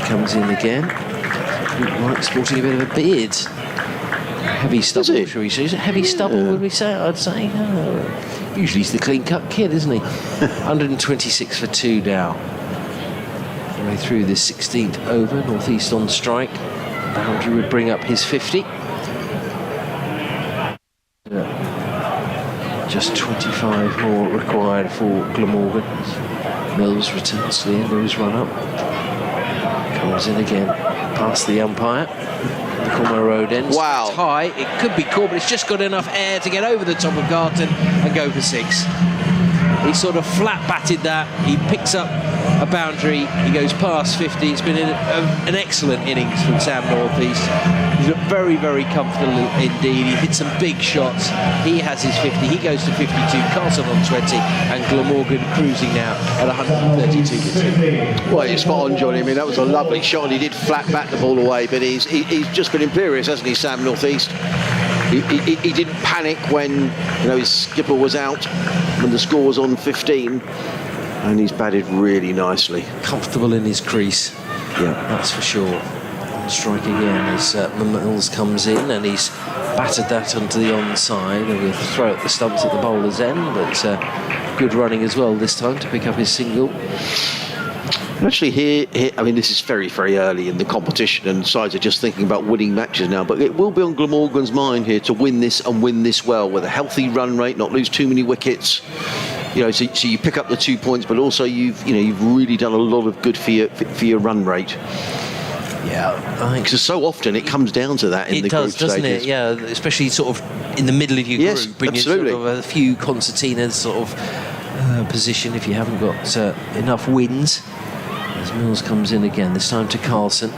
Comes in again. Right, sporting a bit of a beard. Heavy stubble, shall we say? Is it heavy stubble, would we say? I'd say. Usually he's the clean-cut kid, isn't he? 126 for 2 now. All the way through this 16th over, northeast on strike. Boundary would bring up his 50. Just 25 more required for Glamorgan. Mills returns to the end of his run-up. Comes in again, past the umpire. The corner road ends. Wow. It's high, it could be caught, but it's just got enough air to get over the top of Garton and go for 6. He sort of flat-batted that. He picks up a boundary. He goes past 50. It's been an excellent innings from Sam Northeast. He's looked very, very comfortable indeed. He hit some big shots. He has his 50. He goes to 52. Carlson on 20. And Glamorgan cruising now at 132 for 2. Well, you're spot on, Johnny. I mean, that was a lovely shot. He did flat-bat the ball away, but he's just been imperious, hasn't he, Sam Northeast? He didn't panic when his skipper was out, when the score was on 15, and he's batted really nicely. Comfortable in his crease, yeah, that's for sure. On strike again as Mills comes in, and he's battered that onto the onside, and we'll throw at the stumps at the bowler's end, but good running as well this time to pick up his single. Actually, here, I mean, this is very, very early in the competition, and sides are just thinking about winning matches now. But it will be on Glamorgan's mind here to win this and win this well with a healthy run rate, not lose too many wickets. So you pick up the 2 points, but also you've really done a lot of good for your run rate. Yeah, I think because so often it comes down to that in the group stages. It does, doesn't it? Yeah, especially sort of in the middle of your group, and absolutely. Sort of a few concertinas sort of position if you haven't got enough wins. As Mills comes in again, this time to Carlson.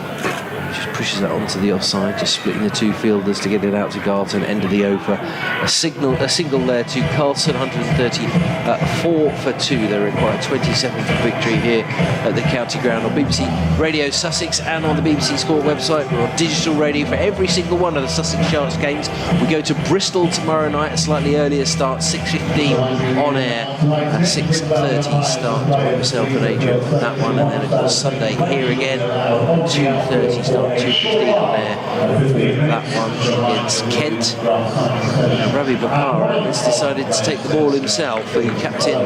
Just pushes that onto the offside, just splitting the 2 fielders to get it out to Garton, end of the over. A single there to Carlson, 134 for 2. They require 27 for victory here at the county ground on BBC Radio Sussex and on the BBC Sport website. We're on digital radio for every single one of the Sussex Sharks games. We go to Bristol tomorrow night, a slightly earlier start, 6:15 on air, a 6:30 start by myself and Adrian for that one, and then of course Sunday here again, 2:30 start. 2:15 on air for that one against Kent. And Ravi Bapara has decided to take the ball himself. The captain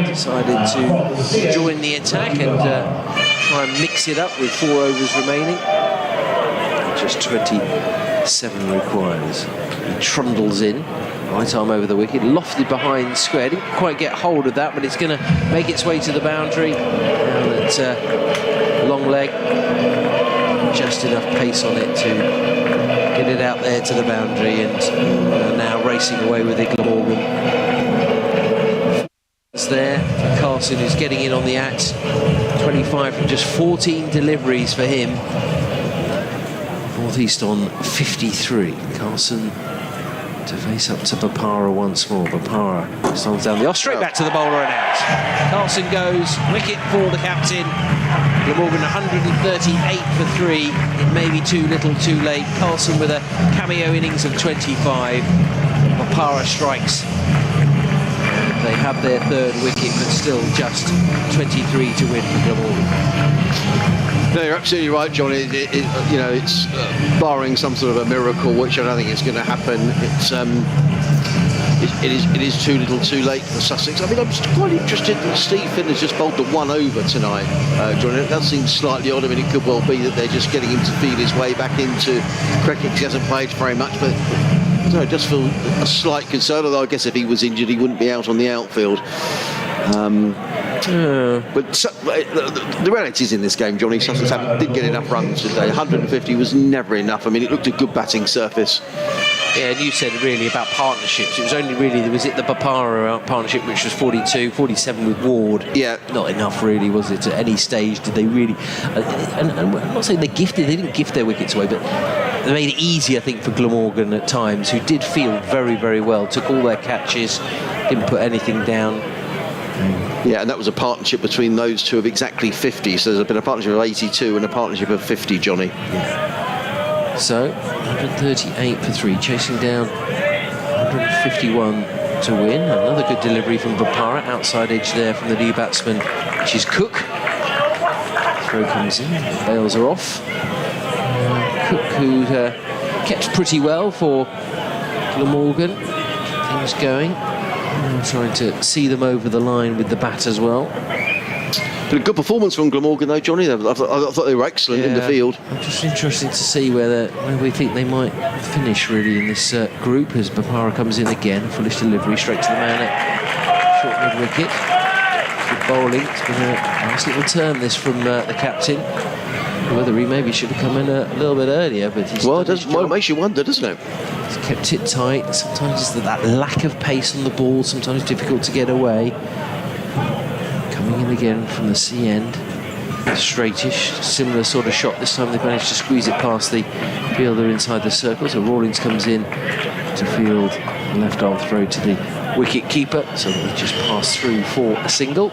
decided to join the attack and try and mix it up with 4 overs remaining. Just 27 requires. He trundles in. Right arm over the wicket, lofted behind square. Didn't quite get hold of that, but it's going to make its way to the boundary. And it's long leg, just enough pace on it to get it out there to the boundary, and now racing away with it, Glamorgan. It's there for Carlson, who's getting in on the act. 25 from just 14 deliveries for him. Northeast on 53. Carlson to face up to Bapara once more. Bapara stands down the off, straight back to the bowler and out. Carlson goes, wicket for the captain. Glamorgan 138 for 3. It may be too little too late. Carlson with a cameo innings of 25. Bapara strikes. And they have their 3rd wicket, but still just 23 to win for Glamorgan. No, you're absolutely right, John. It's barring some sort of a miracle, which I don't think is going to happen. It is too little too late for Sussex. I mean, I'm just quite interested that Steve Finn has just bowled the 1 over tonight, John. It does seem slightly odd. I mean, it could well be that they're just getting him to feel his way back into cricket, because he hasn't played very much, but I just feel a slight concern, although I guess if he was injured, he wouldn't be out on the outfield. But the reality is in this game, Johnny, Sussex didn't get enough runs today. 150 was never enough. I mean, it looked a good batting surface. Yeah, and you said really about partnerships. It was only really, was it the Bopara partnership, which was 42, 47 with Ward? Yeah. Not enough, really, was it? At any stage, did they really... And I'm not saying they didn't gift their wickets away, but they made it easy, I think, for Glamorgan at times, who did field very, very well, took all their catches, didn't put anything down. Yeah, and that was a partnership between those two of exactly 50. So there's been a partnership of 82 and a partnership of 50, Johnny. Yeah. So, 138 for 3, chasing down 151 to win. Another good delivery from Bopara, outside edge there from the new batsman, which is Cook. Throw comes in, bails are off. Cook, who kept pretty well for Glamorgan. Things going. Trying to see them over the line with the bat as well. But a good performance from Glamorgan, though, Johnny. I thought they were excellent in the field. I'm just interested to see where we think they might finish, really, in this group, as Bopara comes in again. Foolish delivery straight to the man at short mid-wicket. Good bowling. It's been a nice little turn, this, from the captain. Whether he maybe should have come in a little bit earlier, but he's it makes you wonder, doesn't it? He's kept it tight. Sometimes it's that lack of pace on the ball, sometimes difficult to get away. Coming in again from the sea end. Straightish, similar sort of shot. This time they've managed to squeeze it past the fielder inside the circle. So Rawlings comes in to field a left arm throw to the wicket keeper. So they just pass through for a single.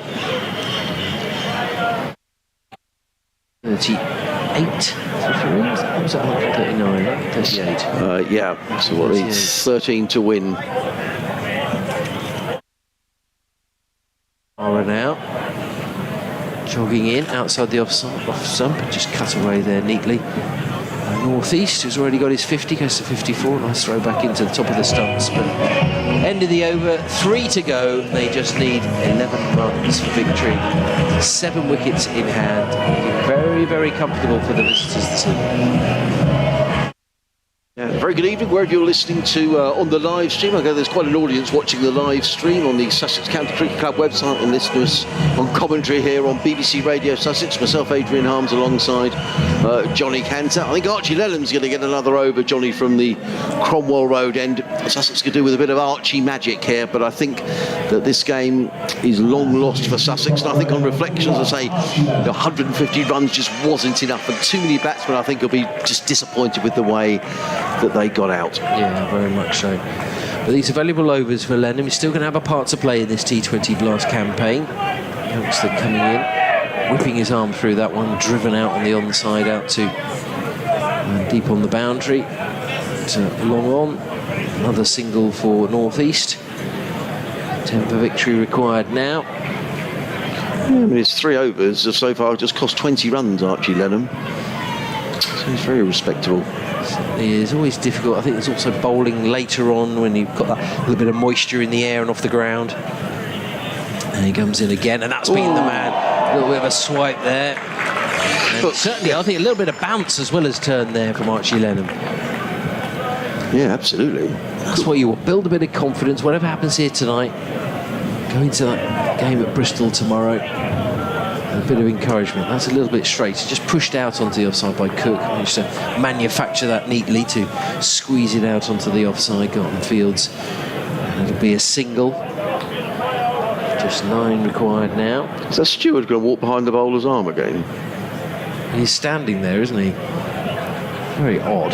38 for 3. What was that? 39, 38. Yeah, so what it's 13 to win. Ara now jogging in outside the off stump, just cut away there neatly. Northeast, who's already got his 50, goes to 54. Nice throw back into the top of the stumps. But end of the over, 3 to go. They just need 11 runs for victory. 7 wickets in hand. Very, very comfortable for the visitors this evening. Very good evening, wherever you're listening to on the live stream. I know there's quite an audience watching the live stream on the Sussex County Cricket Club website, and listeners on commentary here on BBC Radio Sussex. Myself, Adrian Harms, alongside Johnny Cantor. I think Archie Lellam's going to get another over, Johnny, from the Cromwell Road end. Sussex could do with a bit of Archie magic here, but I think that this game is long lost for Sussex. And I think on reflections, I say 150 runs just wasn't enough, and too many batsmen, I think, will be just disappointed with the way that they got out. Yeah, very much so. But these are valuable overs for Lennon. He's still going to have a part to play in this T20 Blast campaign. Youngster coming in, whipping his arm through that one, driven out on the onside, out to deep on the boundary. To long on, another single for Northeast. 10 for victory required now. Yeah, I mean, his 3 overs have so far just cost 20 runs, Archie Lennon. So he's very respectable. It is always difficult. I think there's also bowling later on when you've got that little bit of moisture in the air and off the ground. And he comes in again, and that's been the man. A little bit of a swipe there. And certainly, I think a little bit of bounce as well as turn there from Archie Lennon. Yeah, absolutely. That's what you want. Build a bit of confidence. Whatever happens here tonight, go into that game at Bristol tomorrow. A bit of encouragement. That's a little bit straight. Just pushed out onto the offside by Cook. Managed to manufacture that neatly to squeeze it out onto the offside. Got on Fields. And it'll be a single. Just 9 required now. Is that Stewart going to walk behind the bowler's arm again? He's standing there, isn't he? Very odd.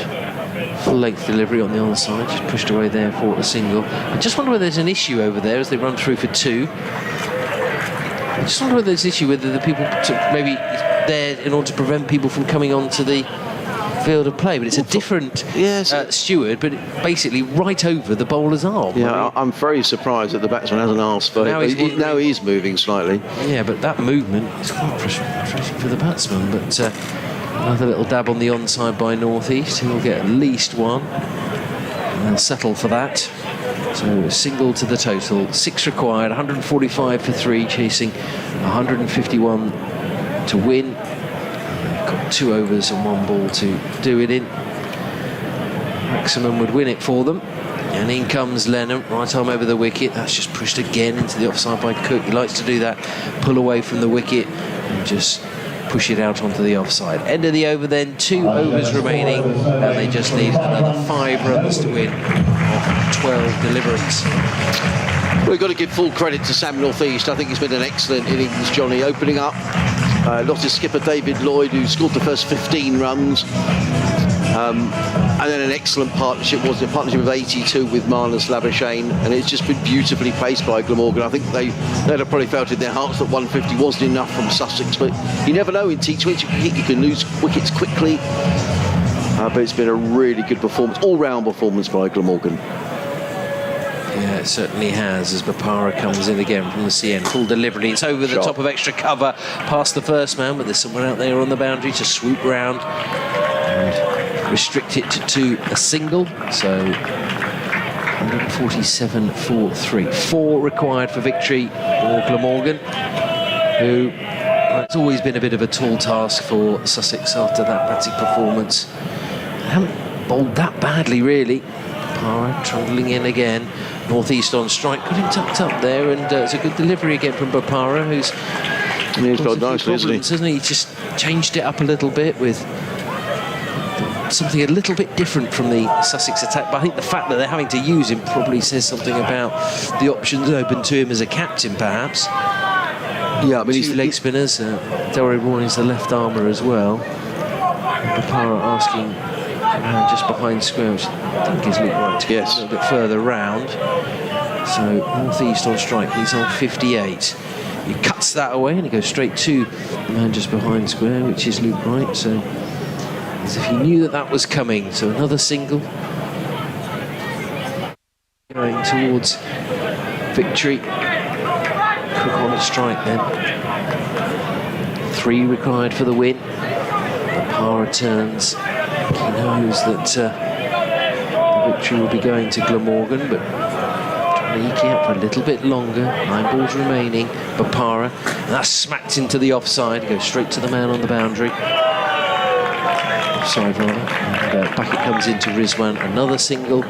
Full length delivery on the onside. Just pushed away there for a single. I just wonder whether there's an issue over there as they run through for 2. I just wonder whether there's an issue whether the people maybe there in order to prevent people from coming onto the field of play, but it's a different steward, but basically right over the bowler's arm. Yeah, I'm very surprised that the batsman hasn't asked for it. Now he's moving slightly. Yeah, but that movement is quite frustrating for the batsman. But another little dab on the onside by Northeast, who will get at least 1, and they'll settle for that. So a single to the total, 6 required, 145 for 3, chasing 151 to win. They've got 2 overs and 1 ball to do it in. Maximum would win it for them. And in comes Lennon, right arm over the wicket. That's just pushed again into the offside by Cook. He likes to do that, pull away from the wicket and just push it out onto the offside. End of the over then, 2 overs remaining, and they just need another 5 runs to win off 12 deliveries. We've got to give full credit to Sam North East. I think it's been an excellent innings, Johnny, opening up. Lost his skipper David Lloyd, who scored the first 15 runs. And then an excellent partnership, was a partnership of 82 with Marnus Labuschagne, and it's just been beautifully placed by Glamorgan. I think they'd have probably felt in their hearts that 150 wasn't enough from Sussex, but you never know in T20, you can lose wickets quickly. But it's been a really good performance, all-round performance by Glamorgan. Yeah, it certainly has, as Bopara comes in again from the CN. Full delivery. It's over the top of extra cover, past the first man, but there's someone out there on the boundary to swoop round and restrict it to a single. So 147 for 3. 4 required for victory for Glamorgan, who it's always been a bit of a tall task for Sussex after that batting performance. They haven't bowled that badly, really. Bopara trundling in again. North East on strike, got him tucked up there, and it's a good delivery again from Bopara, who's got nicely, isn't he? He just changed it up a little bit with something a little bit different from the Sussex attack, but I think the fact that they're having to use him probably says something about the options open to him as a captain, perhaps. Yeah, I mean, 2 leg spinners, Delray Rawlings the left armour as well. Bopara asking just behind square, which I think is Luke Wright to get a little bit further round. So North East on strike, he's on 58. He cuts that away and he goes straight to the man just behind square, which is Luke Wright. So as if he knew that was coming. So another single going towards victory. Cook on strike then. 3 required for the win. Bopara turns. He knows that the victory will be going to Glamorgan, but trying to eke out for a little bit longer. 9 balls remaining. Bopara, and that's smacked into the offside. Goes straight to the man on the boundary. Offside rather. And back it comes into Rizwan. Another single.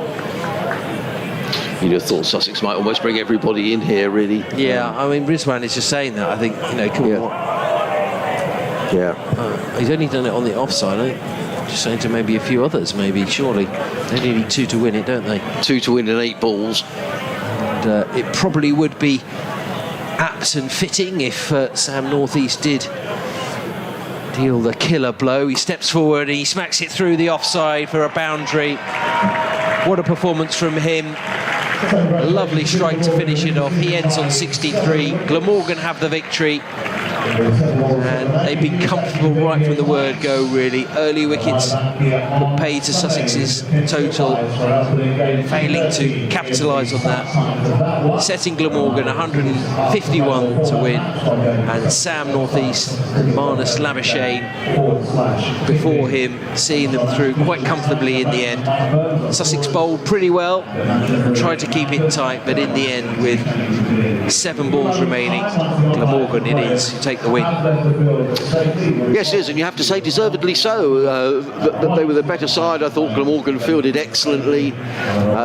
You'd have thought Sussex might almost bring everybody in here, really. Yeah, I mean, Rizwan is just saying that. I think, come on. Yeah. He's only done it on the offside, I think. Just saying to maybe a few others, maybe, surely. They only need 2 to win it, don't they? 2 to win and 8 balls. And it probably would be apt and fitting if Sam North East did deal the killer blow. He steps forward, he smacks it through the offside for a boundary. What a performance from him. A lovely strike to finish it off. He ends on 63. Glamorgan have the victory. And they've been comfortable right from the word go, really. Early wickets that paid to Sussex's total, failing to capitalise on that. Setting Glamorgan 151 to win, and Sam North East and Marnus Labuschagne before him, seeing them through quite comfortably in the end. Sussex bowled pretty well, tried to keep it tight, but in the end, with 7 balls remaining, Glamorgan it is who take the win. Yes, it is, and you have to say deservedly so. That they were the better side. I thought Glamorgan fielded excellently.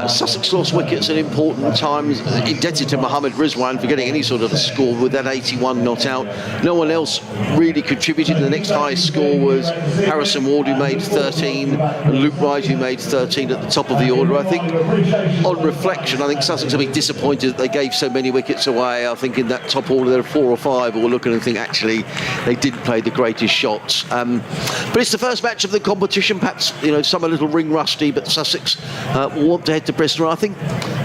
Sussex lost wickets at important times, indebted to Mohammad Rizwan for getting any sort of a score with that 81 not out. No one else really contributed. The next highest score was Harrison Ward, who made 13, and Luke Wright, who made 13 at the top of the order. I think, on reflection, I think Sussex have been disappointed that they gave so many wickets away. I think in that top order there are 4 or 5 who will look and think, actually, they didn't play the greatest shots. But it's the first match of the competition. Perhaps, some a little ring rusty, but Sussex will want to head to Bristol. I think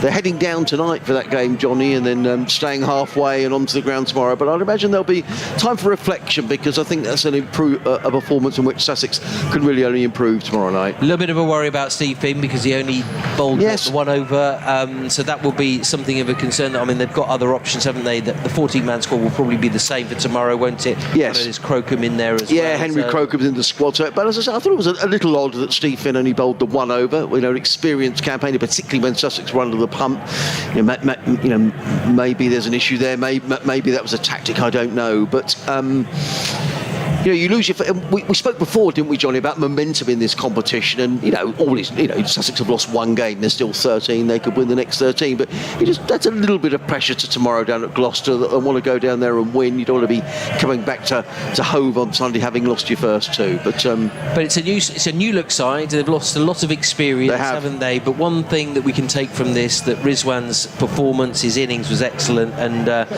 they're heading down tonight for that game, Johnny, and then staying halfway and onto the ground tomorrow. But I'd imagine there'll be time for reflection, because I think that's a performance in which Sussex can really only improve tomorrow night. A little bit of a worry about Steve Finn, because he only bowled the 1 over, so that will be something of a concern. I mean, they've got other options, haven't they? The 14-man squad will probably be the same for tomorrow, won't it? Yes. There's Crocombe in there as well. Yeah, Henry Crocombe's in the squad. So, but as I said, I thought it was a little odd that Steve Finn only bowled the 1 over. An experienced campaigner, particularly when Sussex were under the pump. Maybe there's an issue there. Maybe that was a tactic. I don't know. But you lose your. We spoke before, didn't we, Johnny, about momentum in this competition, and Sussex have lost one game. They're still 13. They could win the next 13, but that's a little bit of pressure to tomorrow down at Gloucester. That want to go down there and win. You don't want to be coming back to Hove on Sunday having lost your first two. But it's a new look side. They've lost a lot of experience, haven't they? But one thing that we can take from this, that Rizwan's performance, his innings was excellent, and that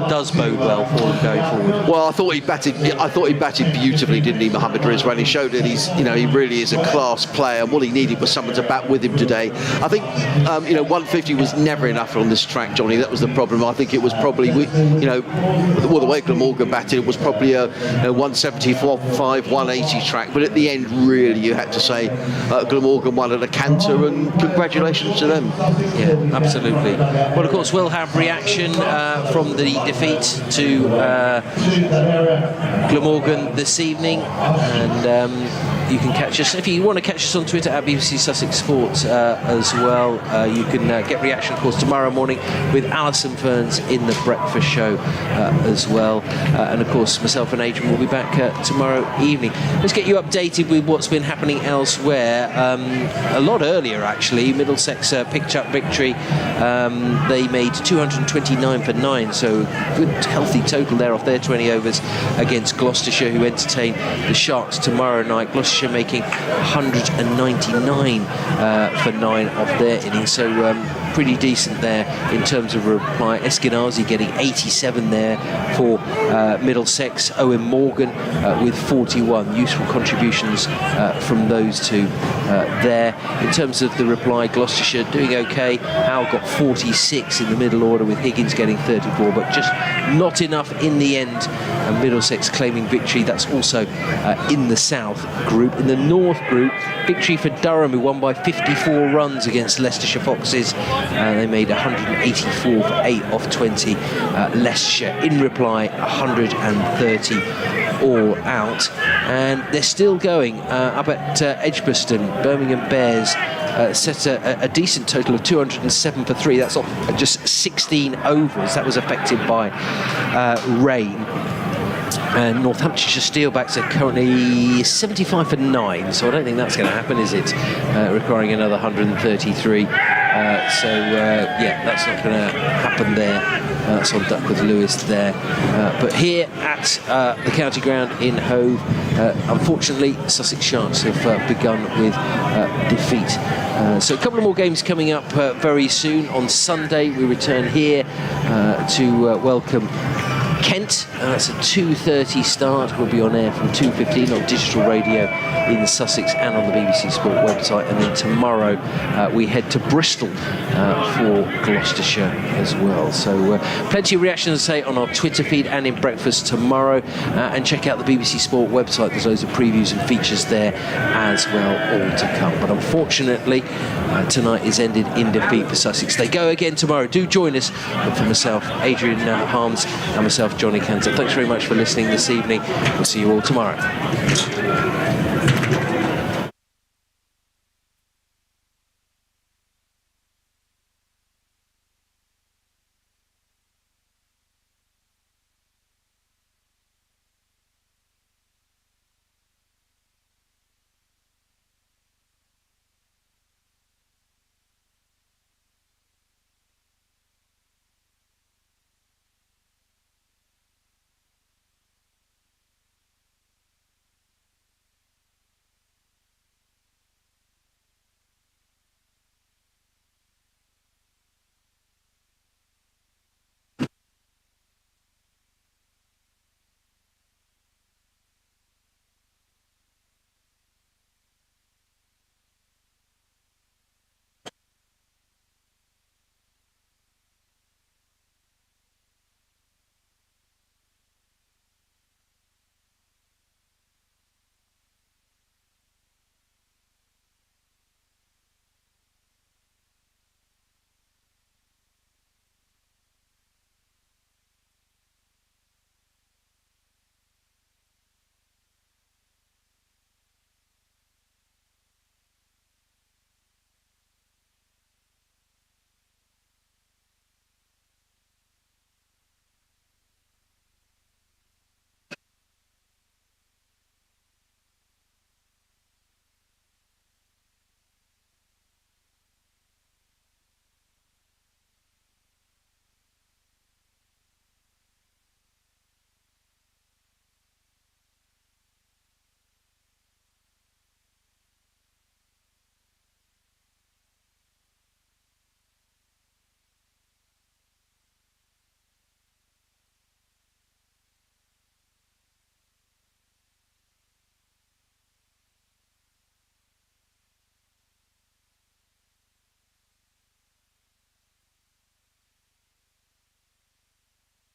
does bode well for him going forward. Well, I thought he batted beautifully, didn't he, Mohammad Rizwan? He showed that he really is a class player, and what he needed was someone to bat with him today. I think 150 was never enough on this track, Johnny. That was the problem. I think it was probably the way Glamorgan batted, it was probably a 175, 180 track. But at the end, really, you had to say Glamorgan won at a canter, and congratulations to them. Yeah, absolutely. Well, of course, we'll have reaction from the defeat to Glamorgan this evening, and you can catch us, if you want to catch us on Twitter, at BBC Sussex Sports as well. You can get reaction, of course, tomorrow morning with Alison Ferns in the breakfast show as well. And of course, myself and Adrian will be back tomorrow evening. Let's get you updated with what's been happening elsewhere. A lot earlier, actually, Middlesex picked up victory. They made 229 for 9, so good, healthy total there off their 20 overs against Gloucestershire, who entertain the Sharks tomorrow night. Gloucestershire making 199 for 9 of their innings, so pretty decent there in terms of reply. Eskinazi getting 87 there for Middlesex. Owen Morgan with 41. Useful contributions from those two there. In terms of the reply, Gloucestershire doing okay. Howe got 46 in the middle order, with Higgins getting 34, but just not enough in the end. And Middlesex claiming victory. That's also in the South group. In the North group, victory for Durham, who won by 54 runs against Leicestershire Foxes. They made 184 for 8 off 20. Leicestershire, in reply, 130 all out. And they're still going up at Edgbaston. Birmingham Bears set a decent total of 207 for 3. That's off just 16 overs. That was affected by rain. And Northamptonshire Steelbacks are currently 75 for 9, so I don't think that's going to happen, is it? Requiring another 133. That's not going to happen there. That's on Duckworth Lewis there. But here at the county ground in Hove, unfortunately, Sussex Sharks have begun with defeat. So a couple of more games coming up very soon. On Sunday, we return here to welcome Kent. That's a 2:30 start. We'll be on air from 2:15 on digital radio in Sussex and on the BBC Sport website. And then tomorrow we head to Bristol for Gloucestershire as well. So plenty of reactions, say, on our Twitter feed and in breakfast tomorrow. And check out the BBC Sport website. There's loads of previews and features there as well, all to come. But unfortunately, tonight is ended in defeat for Sussex. They go again tomorrow. Do join us. But for myself, Adrian Harms, and myself, Johnny Cantor, thanks very much for listening this evening. We'll see you all tomorrow.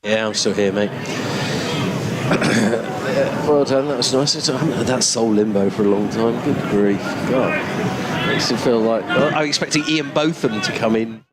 Yeah, I'm still here, mate. Well done, that was nice. I haven't had that soul limbo for a long time. Good grief. God. Makes it feel like... I'm expecting Ian Botham to come in.